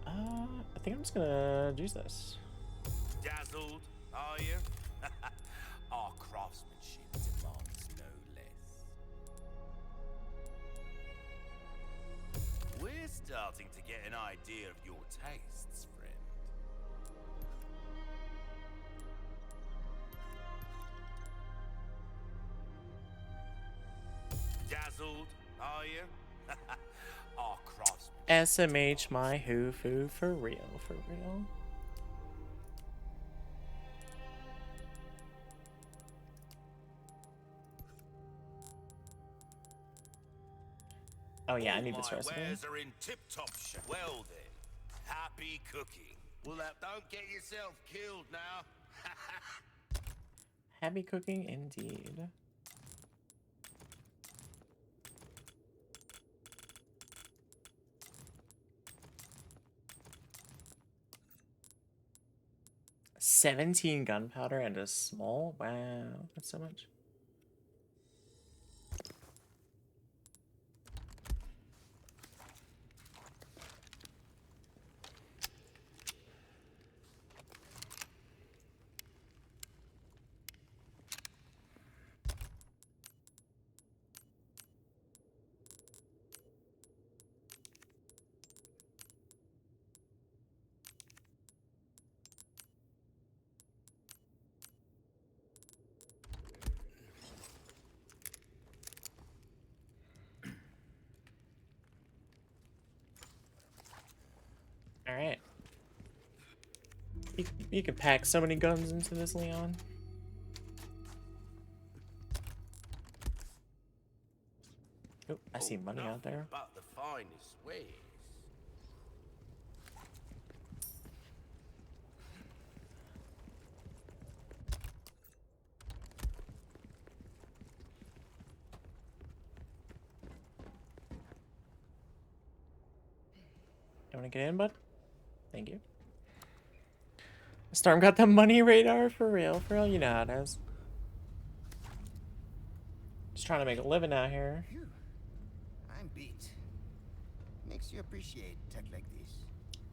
I think I'm just gonna use this. Dazzled, are you? Our craftsmanship demands no less. We're starting to get an idea of your tastes, friend. Dazzled, are you? Our craftsmanship. SMH my hoo-foo for real, for real. Oh yeah, I need this My recipe. wares are in tip-top shape. Well then, happy cooking. Well, don't get yourself killed now. Happy cooking indeed. $17 gunpowder and a small? Wow, that's so much. All right. You can pack so many guns into this, Leon. Oh, I see money out there. But the finest ways. You wanna get in, bud? Thank you. Storm got the money radar for real, you know how it is. Just trying to make a living out here. Phew. I'm beat. Makes you appreciate tech like this.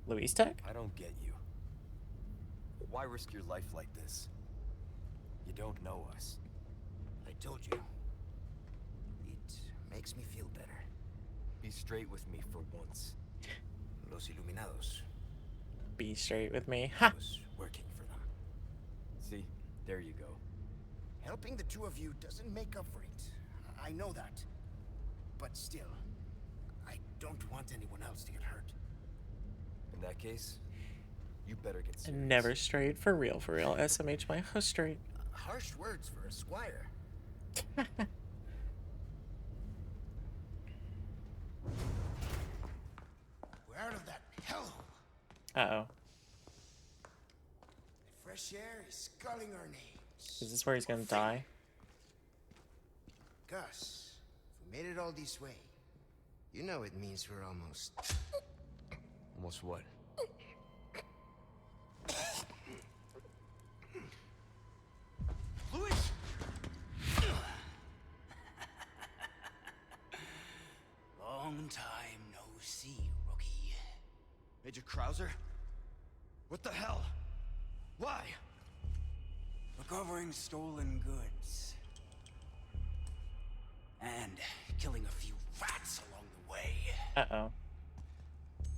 Louise Tech? I don't get you. Why risk your life like this? You don't know us. I told you. It makes me feel better. Be straight with me for once. Los Iluminados. Be straight with me. Ha! Was working for them. See, there you go. Helping the two of you doesn't make up for it. I know that. But still, I don't want anyone else to get hurt. In that case, you better get serious. Never straight, for real, SMH my ho straight. Harsh words for a squire. We're out of that hellhole. Uh-oh. The fresh air is sculling our names. Is this where he's gonna die? Gus, if we made it all this way, you know it means we're almost... Almost what? Luis! Long time no see, rookie. Major Krauser? What the hell? Why? Recovering stolen goods. And killing a few rats along the way. Uh-oh.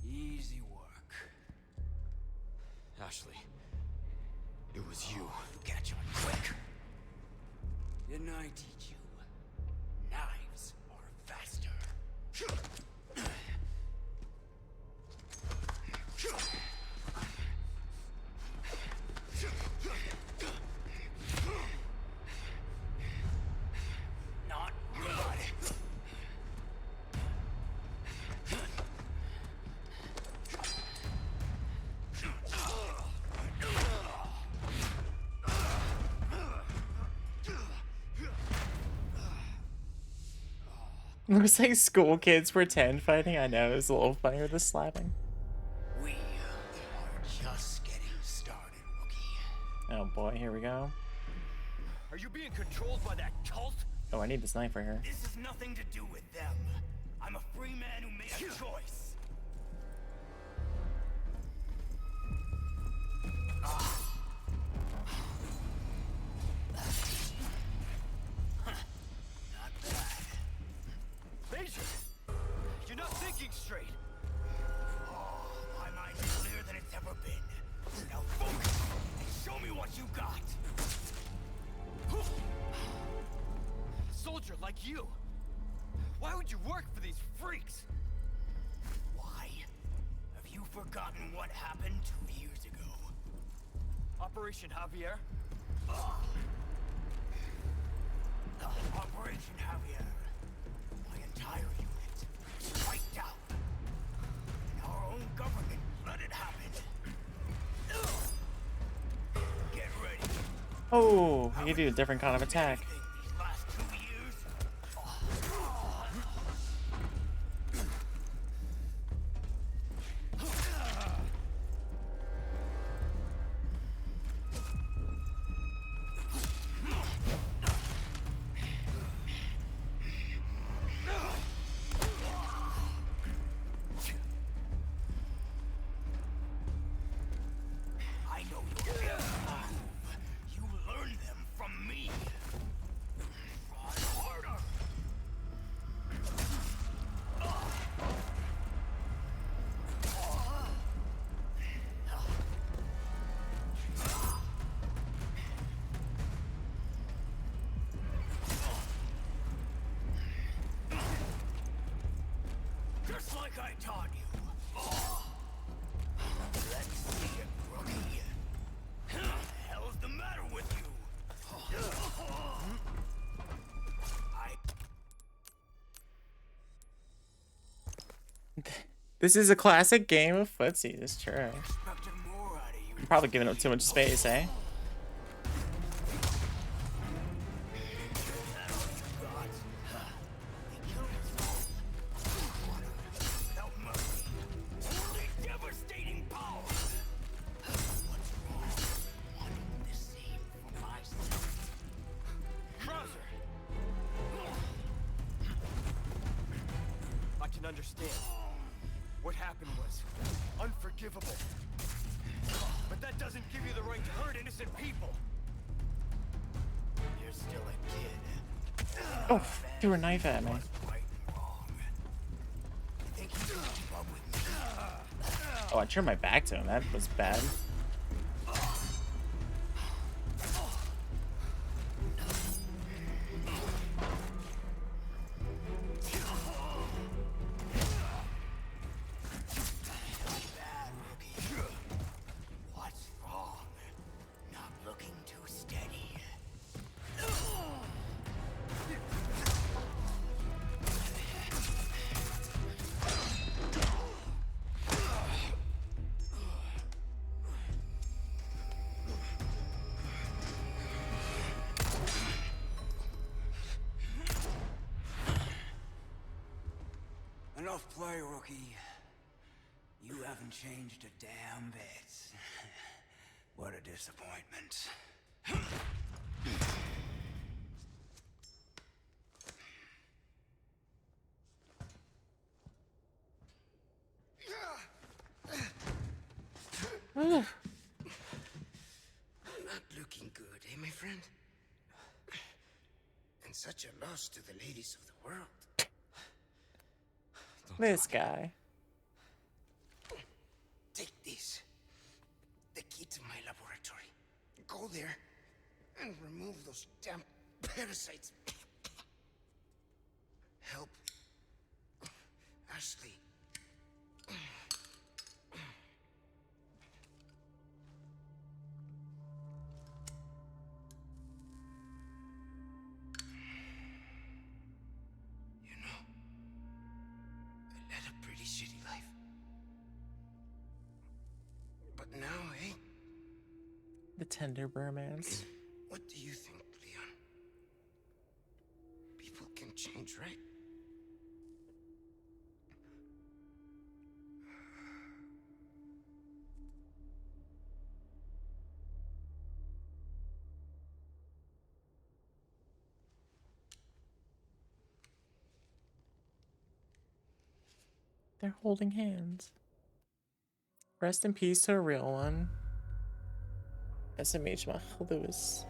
Easy work. Ashley, it was you. You catch on quick. Didn't I teach you? Knives are faster. Not good. Looks like school kids pretend fighting. I know, it's a little funny with the slapping. We are just getting started, rookie. boy, here we go. Are you being controlled by that cult? Oh, I need this knife right here. This has nothing to do with them. I'm a free man who made a choice. Not bad. Major! You're not thinking straight! Oh, my mind's clearer than it's ever been. Now focus and show me what you got. Soldier like you! Why would you work for these freaks? Why? Have you forgotten what happened 2 years ago? Operation Javier? Operation Javier. My entire unit was wiped out. And our own government let it happen. Get ready. Oh, you can do a different kind of attack. These last 2 years. I know your every move. You learned them from me. Try harder. Just like I taught you. Let's see it, rookie. What the hell's the matter with you? This is a classic game of footsie, this true. Expected more out of you. I'm probably giving up too much space, eh? Krauser! I can understand. What happened was unforgivable. But that doesn't give you the right to hurt innocent people. You're still a kid. Oh, threw a knife at me. Right and wrong. Think you can keep up with me? Oh, I turned my back to him. That was bad. Bad, rookie. What's wrong? Not looking too steady. Enough play, rookie. You haven't changed a damn bit. What a disappointment. Not looking good, eh, my friend? And such a loss to the ladies of the world. This guy. Take this. The key to my laboratory. Go there and remove those damn parasites. Help Ashley. You know, I led a pretty shitty life. But now, eh? The tender bromance. What do you think, Leon? People can change, right? They're holding hands. Rest in peace to a real one. SMH Lewis.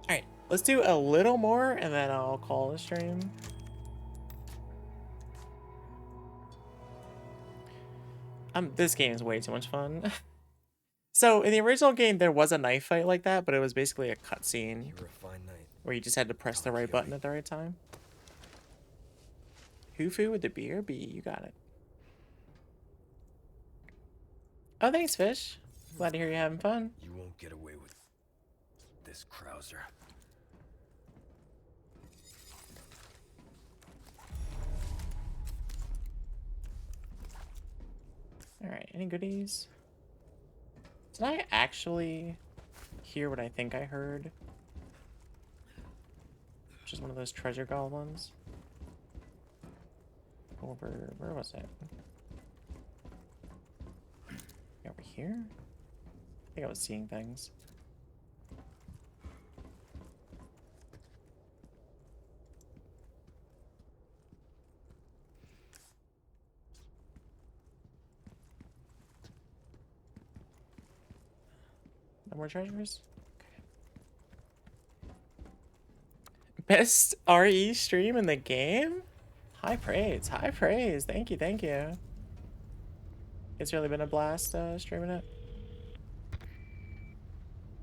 Alright, let's do a little more and then I'll call the stream. This game is way too much fun. So in the original game, there was a knife fight like that, but it was basically a cutscene You were a fine knight. where you just had to press the right button at the right time. Hufu with the BRB, you got it. Oh, thanks, Fish. Glad to hear you're having fun. You won't get away with this, Krauser. Alright, any goodies? Did I actually hear what I think I heard? Just one of those treasure goblins. Over, where was it? Over here? I think I was seeing things. No more treasures? Okay. Best RE stream in the game? High praise, high praise. Thank you, thank you. It's really been a blast streaming it.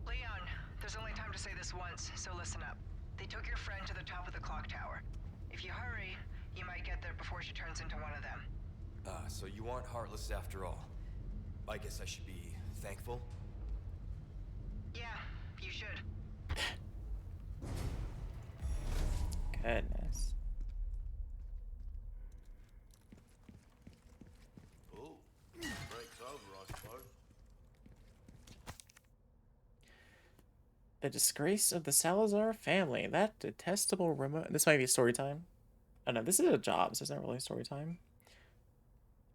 Leon, there's only time to say this once, so listen up. They took your friend to the top of the clock tower. If you hurry, you might get there before she turns into one of them. So you aren't heartless after all. I guess I should be thankful. Yeah, you should. Goodness. Oh, break's over, I suppose. The disgrace of the Salazar family. That detestable remote. This might be story time. Oh no, this is a job, so it's not really story time.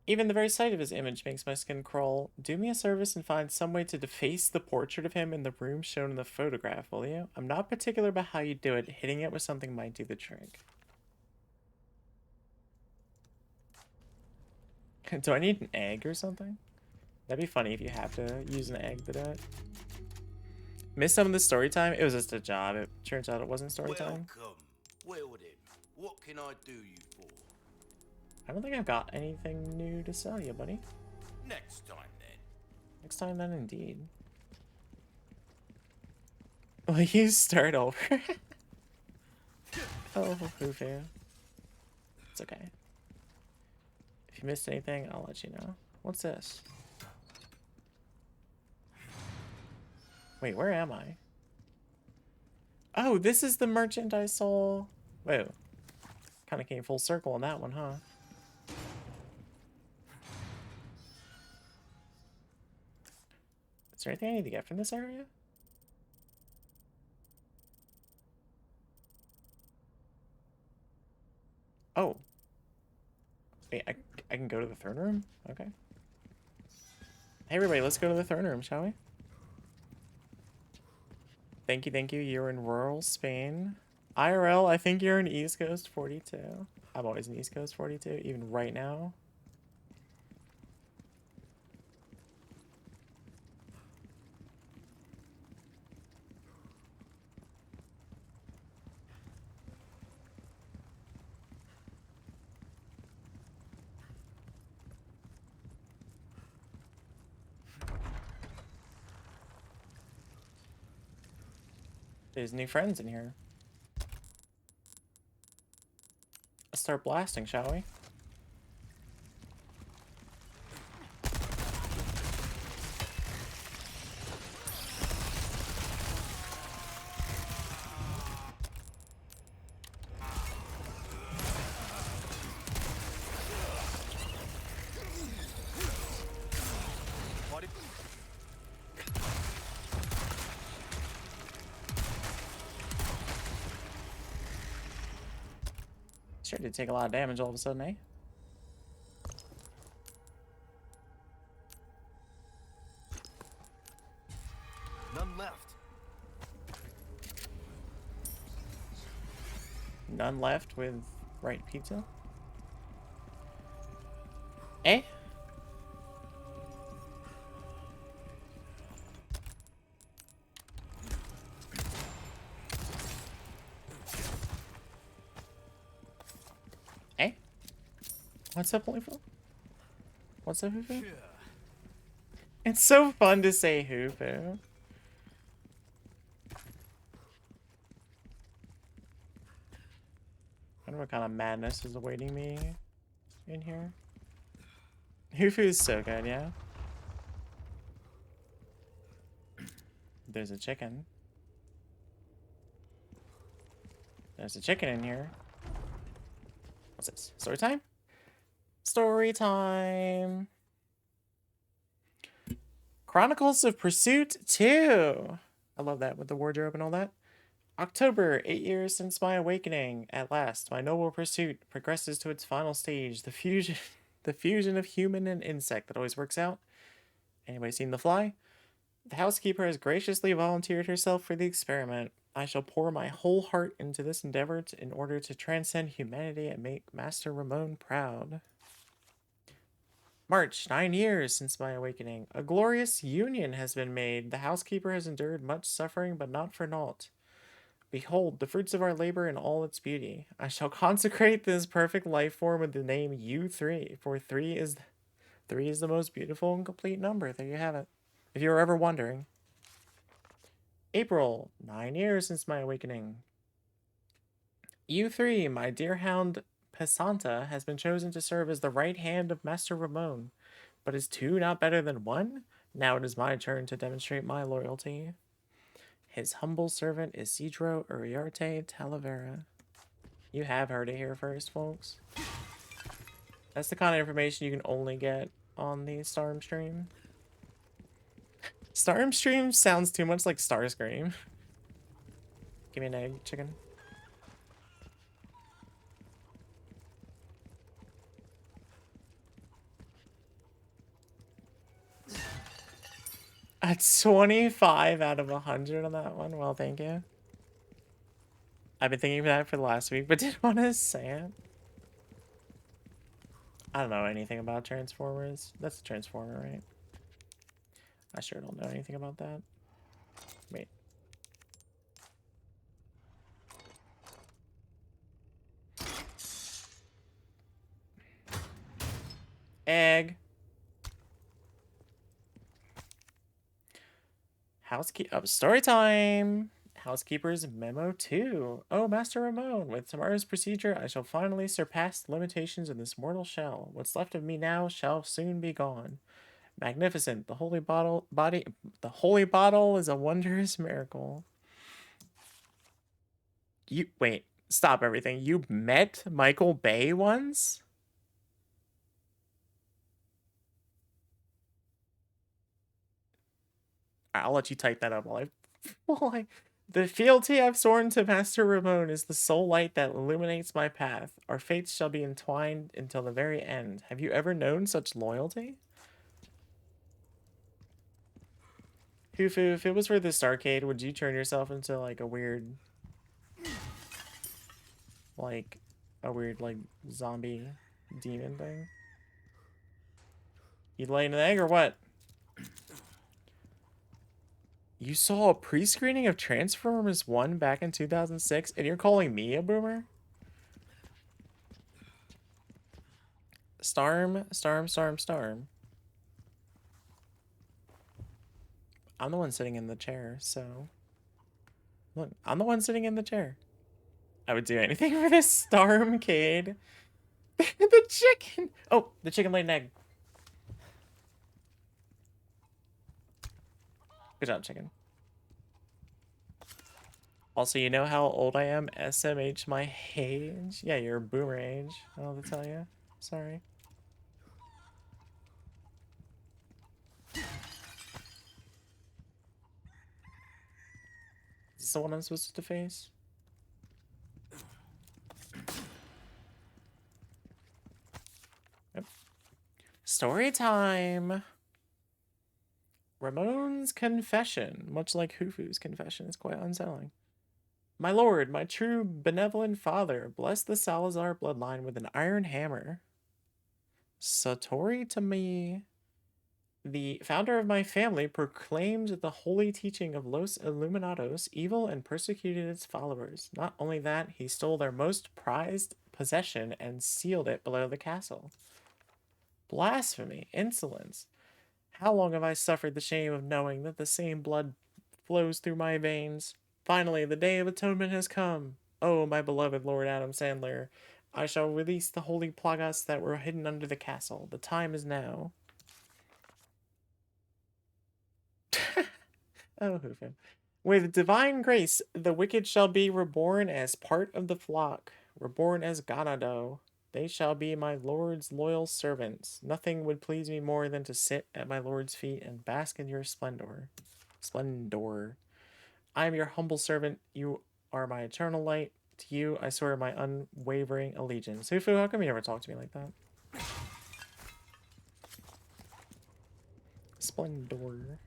Even the very sight of his image makes my skin crawl. Do me a service and find some way to deface the portrait of him in the room shown in the photograph, will you? I'm not particular about how you do it. Hitting it with something might do the trick. Do I need an egg or something? That'd be funny if you have to use an egg to do it. Missed some of the story time? It was just a job. It turns out it wasn't story time. Welcome. Well then, what can I do you for? I don't think I've got anything new to sell you, buddy. Next time then. Next time then, indeed. Will you start over? Oh, Fufu. It's okay. If you missed anything, I'll let you know. What's this? Wait, where am I? Oh, this is the merchant I saw. Whoa. Kind of came full circle on that one, huh? Is there anything I need to get from this area? Oh. Wait, I can go to the throne room? Okay. Hey everybody, let's go to the throne room, shall we? Thank you, you're in rural Spain. IRL, I think you're in East Coast 42. I'm always in East Coast 42, even right now. There's new friends in here. Let's start blasting, shall we? Sure did take a lot of damage all of a sudden, eh? None left. None left with right pizza. Eh? Eh? What's up, Playful? What's up, Hufu? It's so fun to say Hufu. I wonder what kind of madness is awaiting me in here. Hufu is so good, yeah? There's a chicken. There's a chicken in here. What's this? Story time? Story time! Chronicles of Pursuit 2! I love that with the wardrobe and all that. October, 8 years since my awakening. At last, my noble pursuit progresses to its final stage. The fusion of human and insect that always works out. Anybody seen The Fly? The housekeeper has graciously volunteered herself for the experiment. I shall pour my whole heart into this endeavor in order to transcend humanity and make Master Ramon proud. March, 9 years since my awakening. A glorious union has been made. The housekeeper has endured much suffering, but not for naught. Behold, the fruits of our labor in all its beauty. I shall consecrate this perfect life form with the name U3, for 3 is the most beautiful and complete number. There you have it. If you were ever wondering. April, 9 years since my awakening. U3, my dear hound Pesanta, has been chosen to serve as the right hand of Master Ramon. But is 2 not better than 1? Now it is my turn to demonstrate my loyalty. His humble servant Isidro Uriarte Talavera. You have heard it here first, folks. That's the kind of information you can only get on the Starm stream. Starm stream sounds too much like Starscream. Give me an egg, chicken. A 25 out of 100 on that one. Well, thank you. I've been thinking of that for the last week, but didn't want to say it. I don't know anything about Transformers. That's a Transformer, right? I sure don't know anything about that. Wait. Egg. Story time! Housekeeper's Memo 2. Oh, Master Ramon, with tomorrow's procedure, I shall finally surpass the limitations of this mortal shell. What's left of me now shall soon be gone. Magnificent. The holy bottle is a wondrous miracle. Wait, stop everything. You met Michael Bay once? I'll let you type that up while The fealty I've sworn to Master Ramon is the sole light that illuminates my path. Our fates shall be entwined until the very end. Have you ever known such loyalty? Hufu, if it was for this arcade, would you turn yourself into like a weird... like zombie demon thing? You laying an egg or what? You saw a pre-screening of Transformers 1 back in 2006, and you're calling me a boomer? Starm. I'm the one sitting in the chair, so... Look, I'm the one sitting in the chair. I would do anything for this Starmcade. The chicken! Oh, the chicken laid an egg. Good job, chicken. Also, you know how old I am? SMH my age? Yeah, you're a boomer age. I don't have to tell you. Sorry. Is this the one I'm supposed to face? Yep. Story time! Ramon's confession, much like Hufu's confession, is quite unsettling. My lord, my true benevolent father, bless the Salazar bloodline with an iron hammer. Satori to me. The founder of my family proclaimed the holy teaching of Los Illuminados evil and persecuted its followers. Not only that, he stole their most prized possession and sealed it below the castle. Blasphemy, insolence. How long have I suffered the shame of knowing that the same blood flows through my veins? Finally, the day of atonement has come. Oh, my beloved Lord Adam Sandler, I shall release the holy plagas that were hidden under the castle. The time is now. Oh, Hoofin. With divine grace, the wicked shall be reborn as part of the flock, reborn as ganado. They shall be my lord's loyal servants. Nothing would please me more than to sit at my lord's feet and bask in your splendor. Splendor. I am your humble servant. You are my eternal light. To you, I swear my unwavering allegiance. Hufu, how come you never talk to me like that? Splendor.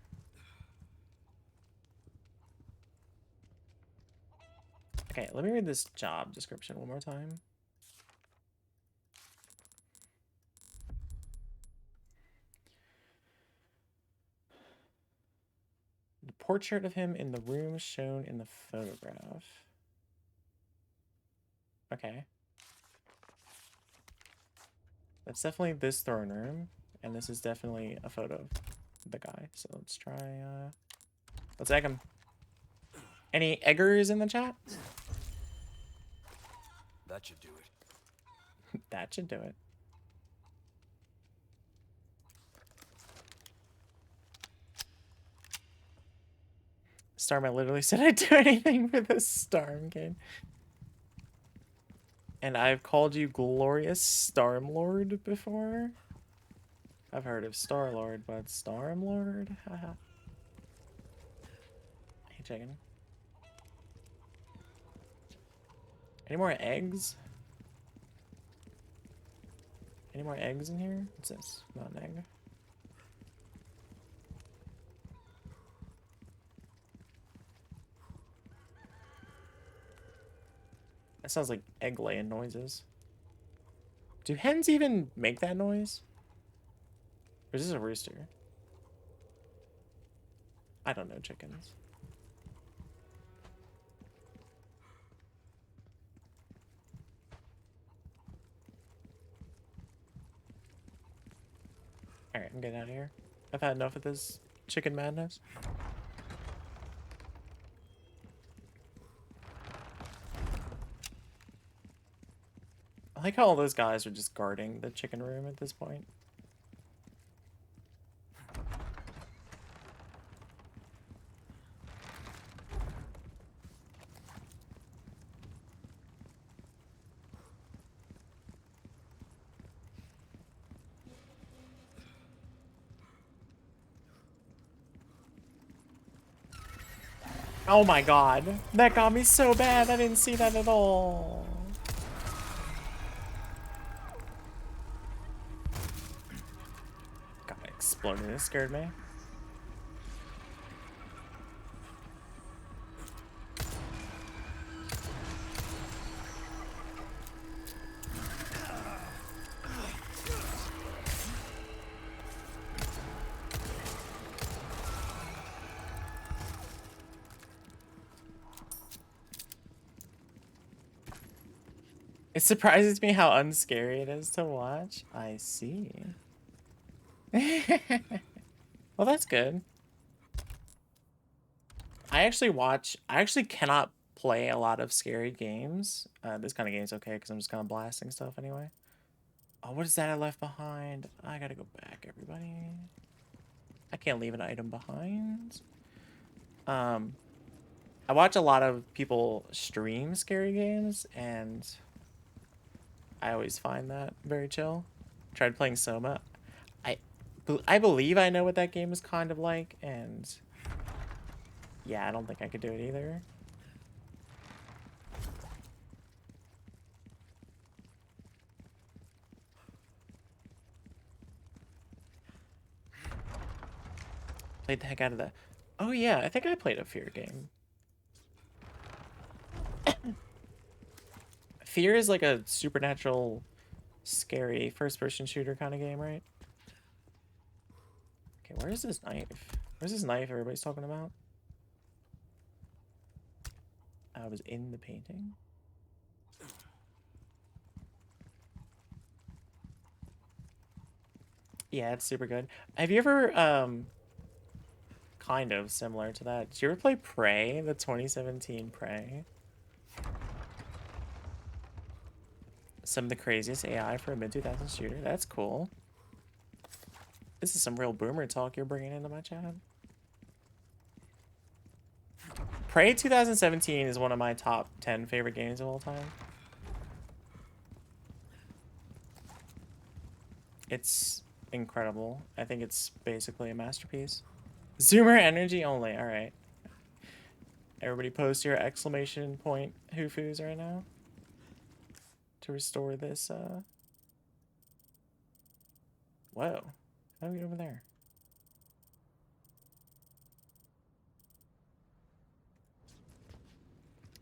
Okay, let me read this job description one more time. The portrait of him in the room shown in the photograph. Okay. That's definitely this throne room, and this is definitely a photo of the guy. So let's try, let's egg him. Any eggers in the chat? That should do it. That should do it. Starman literally said I'd do anything for this Storm game. And I've called you Glorious Stormlord before. I've heard of Starlord, but Stormlord? Haha. Hey, chicken. Any more eggs? Any more eggs in here? What's this? Not an egg. That sounds like egg laying noises. Do hens even make that noise? Or is this a rooster? I don't know chickens. Alright, I'm getting out of here. I've had enough of this chicken madness. I like how all those guys are just guarding the chicken room at this point. Oh my god, that got me so bad. I didn't see that at all. God, exploded. It scared me. It surprises me how unscary it is to watch. I see. Well, that's good. I actually cannot play a lot of scary games. This kind of game's okay because I'm just kind of blasting stuff anyway. Oh, what is that I left behind? I gotta go back, everybody. I can't leave an item behind. I watch a lot of people stream scary games, and I always find that very chill. Tried playing Soma. I believe I know what that game is kind of like, and yeah, I don't think I could do it either. Played the heck out of that. Oh yeah, I think I played a Fear game. Fear is like a supernatural, scary first-person shooter kind of game, right? Okay, where is this knife? Where's this knife everybody's talking about? I was in the painting. Yeah, it's super good. Have you ever, kind of similar to that, did you ever play Prey, the 2017 Prey? Some of the craziest AI for a mid-2000s shooter. That's cool. This is some real boomer talk you're bringing into my chat. Prey 2017 is one of my top 10 favorite games of all time. It's incredible. I think it's basically a masterpiece. Zoomer energy only. All right. Everybody post your exclamation point hoofus right now to restore this. Whoa. How do we get over there?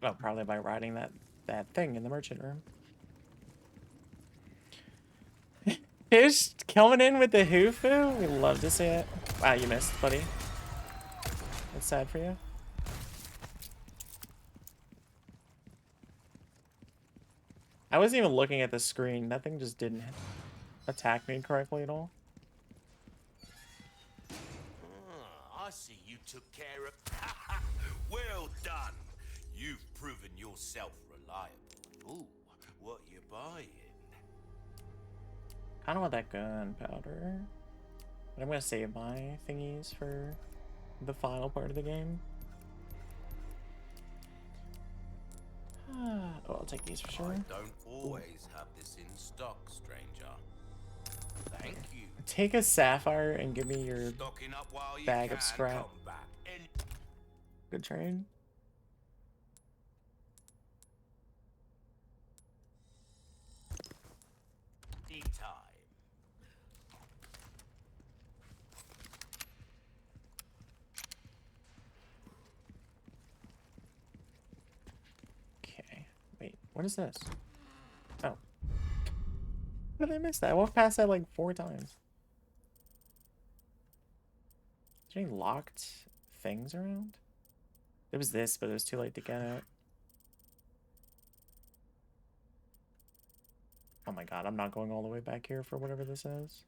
Oh, probably by riding that thing in the merchant room. Fish coming in with the hoofu. We love to see it. Wow, you missed, buddy. That's sad for you. I wasn't even looking at the screen. That thing just didn't attack me correctly at all. I see you took care of... Well done. You've proven yourself reliable. Ooh, what you buying? Kind of want that gunpowder. But I'm gonna save my thingies for the final part of the game. Oh, I'll take these for sure. I don't always have this in stock, stranger. Thank you. Take a sapphire and give me your Stocking up while you bag can. of scrap. Come back. Good trade. Tea time. Okay. Wait, what is this? Oh. How did I miss that? I walked past that like 4 times. Is there any locked things around? There was this, but it was too late to get it. Oh my god, I'm not going all the way back here for whatever this is.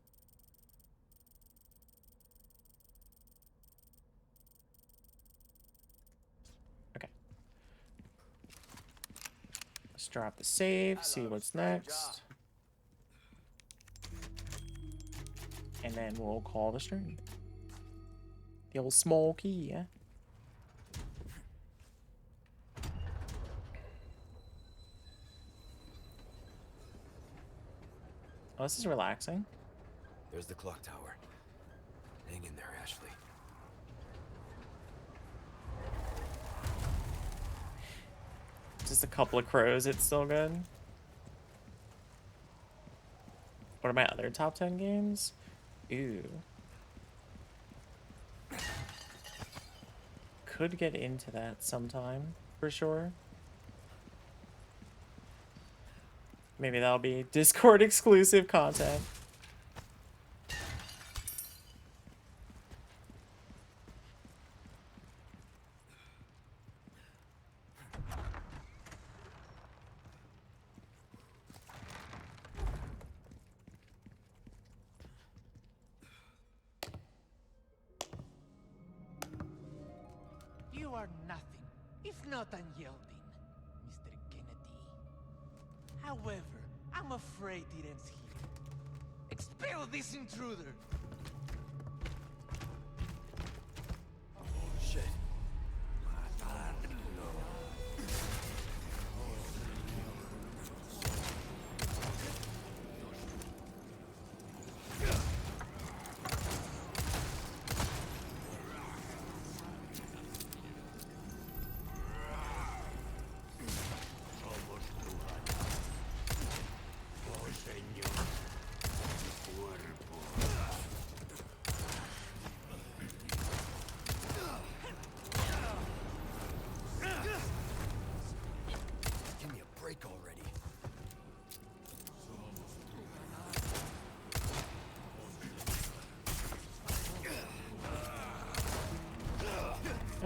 Okay. Let's drop the save, see what's next. And then we'll call the stream. The old Smokey, yeah? Oh, this is relaxing. There's the clock tower. Hang in there, Ashley. Just a couple of crows, it's still good. What are my other top 10 games? Ooh. Could get into that sometime, for sure. Maybe that'll be Discord exclusive content. You are nothing, if not unyielding, Mr. Kennedy. However, I'm afraid it ends here. Expel this intruder! Oh, shit.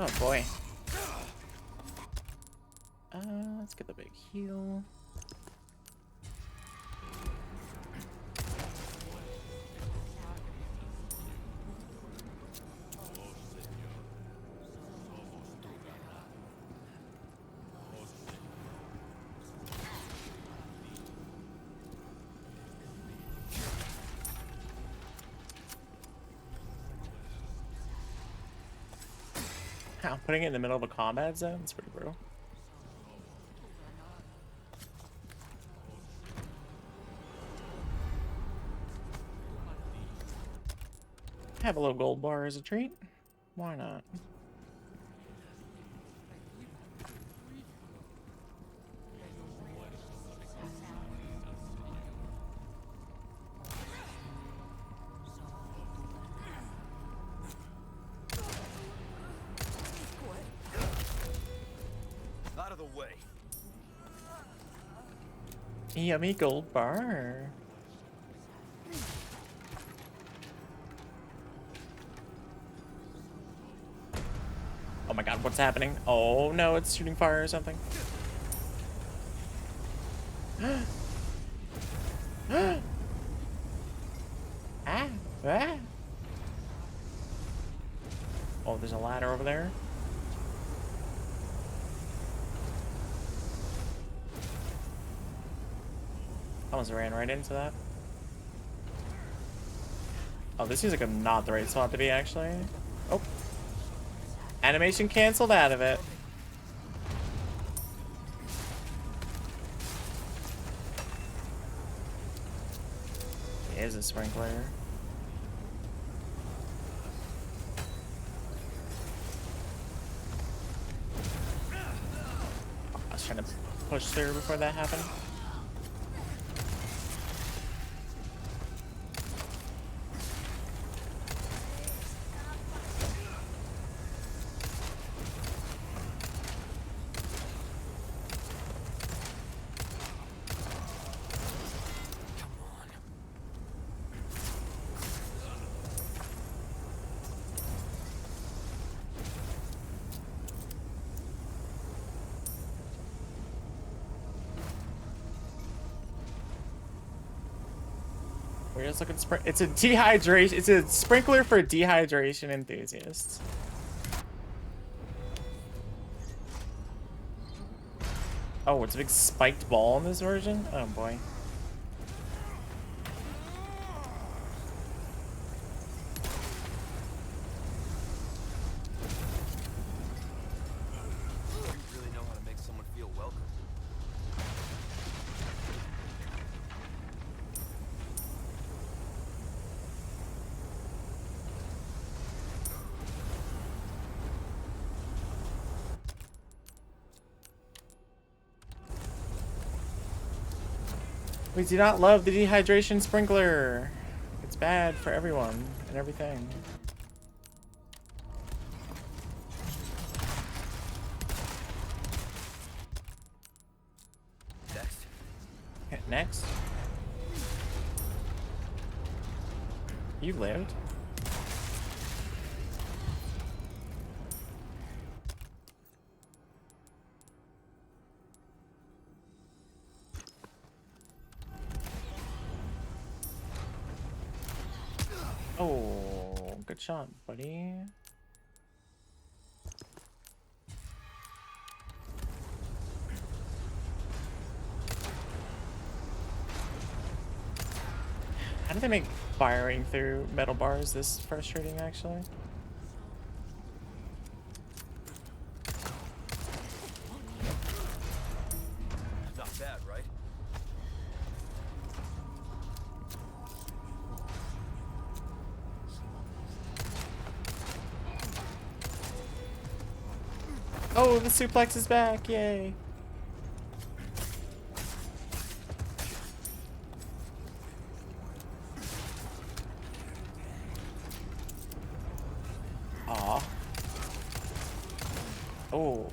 Oh boy. Let's get the big heal. Wow, putting it in the middle of a combat zone? That's pretty brutal. Have a little gold bar as a treat. Why not? Out of the way. Yummy gold bar. Oh my god, what's happening? Oh no, it's shooting fire or something. Ah. Oh, there's a ladder over there. Almost ran right into that. Oh, this seems like not the right spot to be, actually. Oh. Animation canceled out of it. Here's a sprinkler. I was trying to push through before that happened. We're just looking it's a dehydration. It's a sprinkler for dehydration enthusiasts. Oh, it's a big spiked ball in this version? Oh boy. You really know how to make someone feel welcome. We do not love the dehydration sprinkler. It's bad for everyone and everything. Next. Okay, next. You lived. Oh, good shot, buddy. How do they make firing through metal bars this frustrating, actually? Not bad, right? Oh, the suplex is back! Yay! Aw. Oh.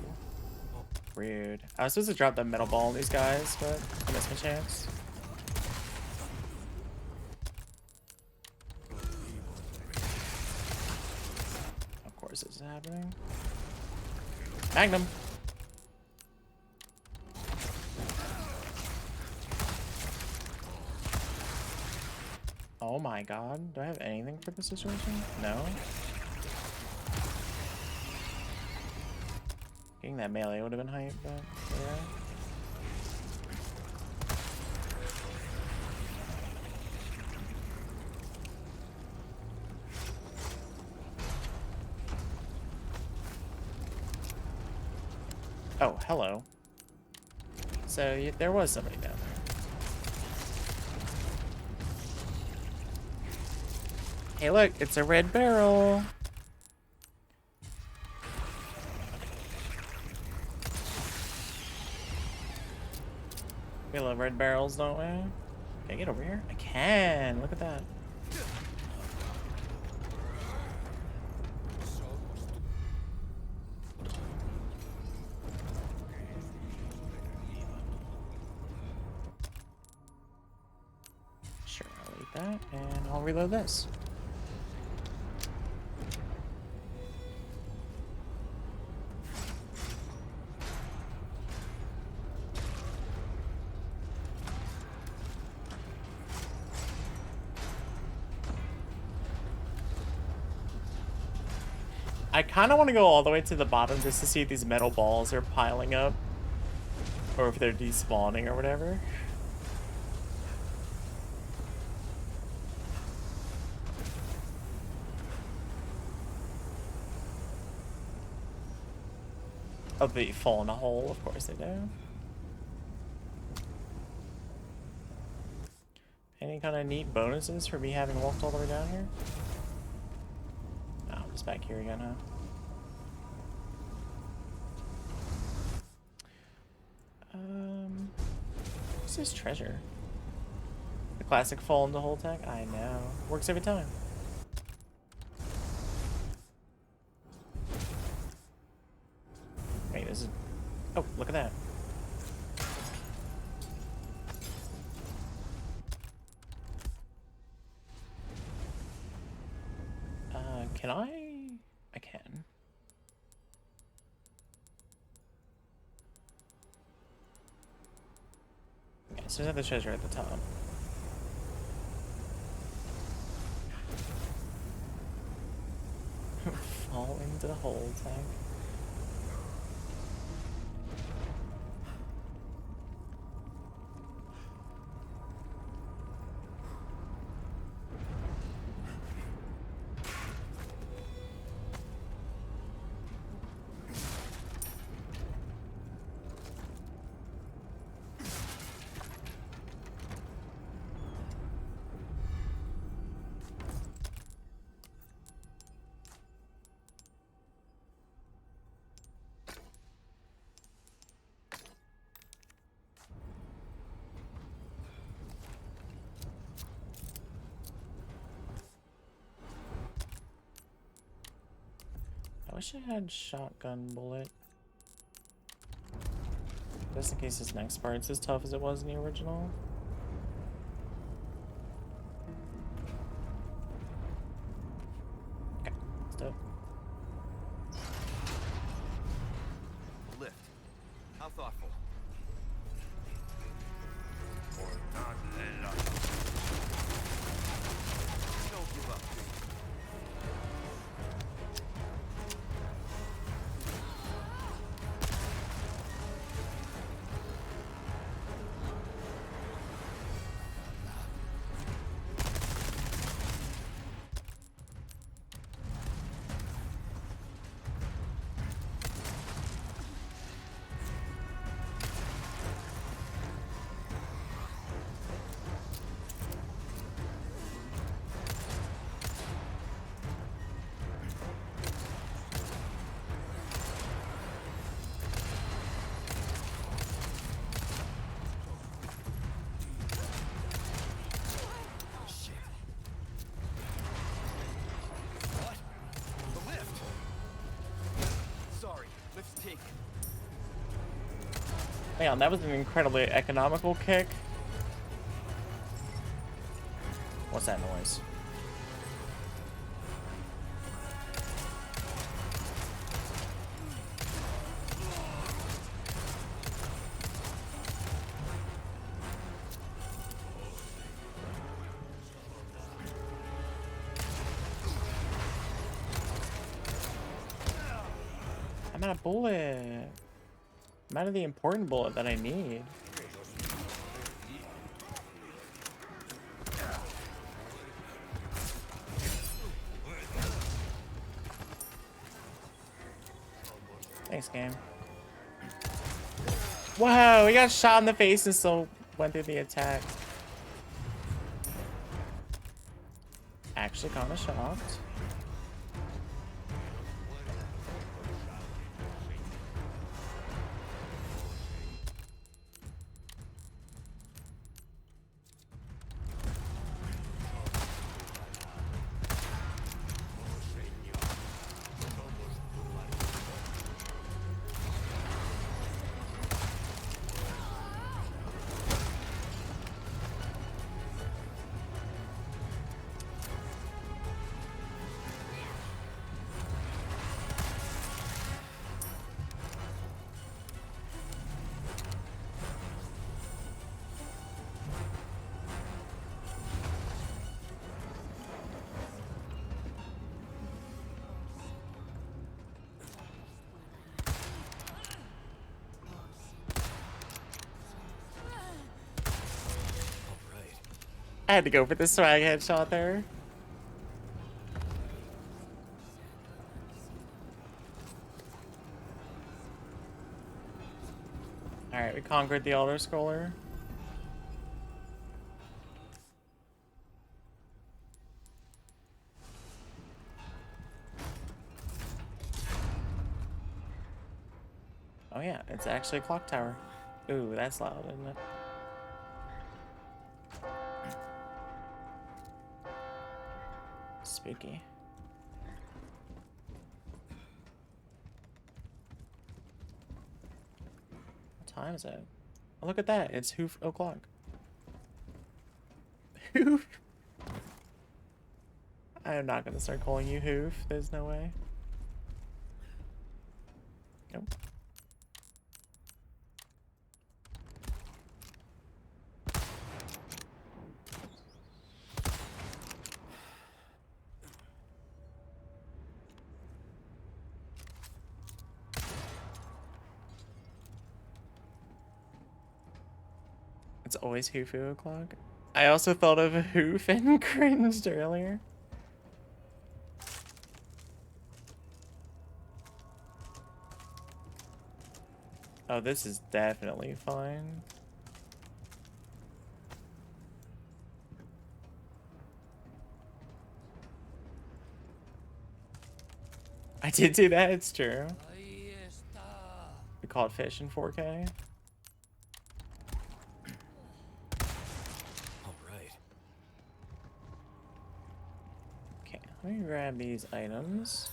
Rude. I was supposed to drop the metal ball on these guys, but I missed my chance. Of course this is happening. Magnum. Oh my god. Do I have anything for this situation? No. Getting that melee would have been hype, but yeah. Oh, hello. So there was somebody down there. Hey, look, it's a red barrel. We love red barrels, don't we? Can I get over here? I can. Look at that. Sure, I'll eat that, and I'll reload this. I kind of want to go all the way to the bottom just to see if these metal balls are piling up. Or if they're despawning or whatever. Oh, they fall in a hole? Of course they do. Any kind of neat bonuses for me having walked all the way down here? Just back here again, huh? What's this treasure? The classic fall in the hole tag? I know. Works every time. Wait, this is... Oh, look at that. Can I can. Okay, so there's the treasure at the top. Fall into the hole tag. I wish I had shotgun bullet. Just in case this next part's as tough as it was in the original. Okay, let's do it. Lift. How thoughtful. Don't give up. Man, that was an incredibly economical kick. What's that noise? out of bullet. I'm out of the important bullet that I need. Thanks, game. Wow, we got shot in the face and still went through the attack. Actually kind of shocked. I had to go for the swag headshot there. Alright, we conquered the Elder Scroller. Oh yeah, it's actually a clock tower. Ooh, that's loud, isn't it? Spooky. What time is it? Oh, look at that. It's Hoof o'clock. Hoof? I am not gonna start calling you Hoof. There's no way. Nope. It's always Hoofu o'clock. I also thought of a hoof and cringed earlier. Oh, this is definitely fine. I did do that, it's true. We caught fish in 4K. Let me grab these items.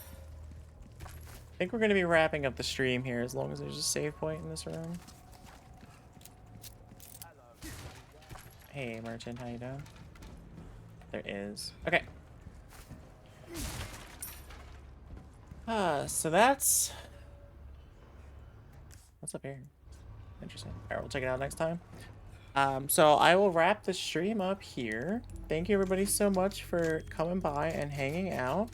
I think we're going to be wrapping up the stream here as long as there's a save point in this room. Hey, merchant, how you doing? There is. Okay. So that's... What's up here? Interesting. Alright, we'll check it out next time. So I will wrap the stream up here. Thank you everybody so much for coming by and hanging out.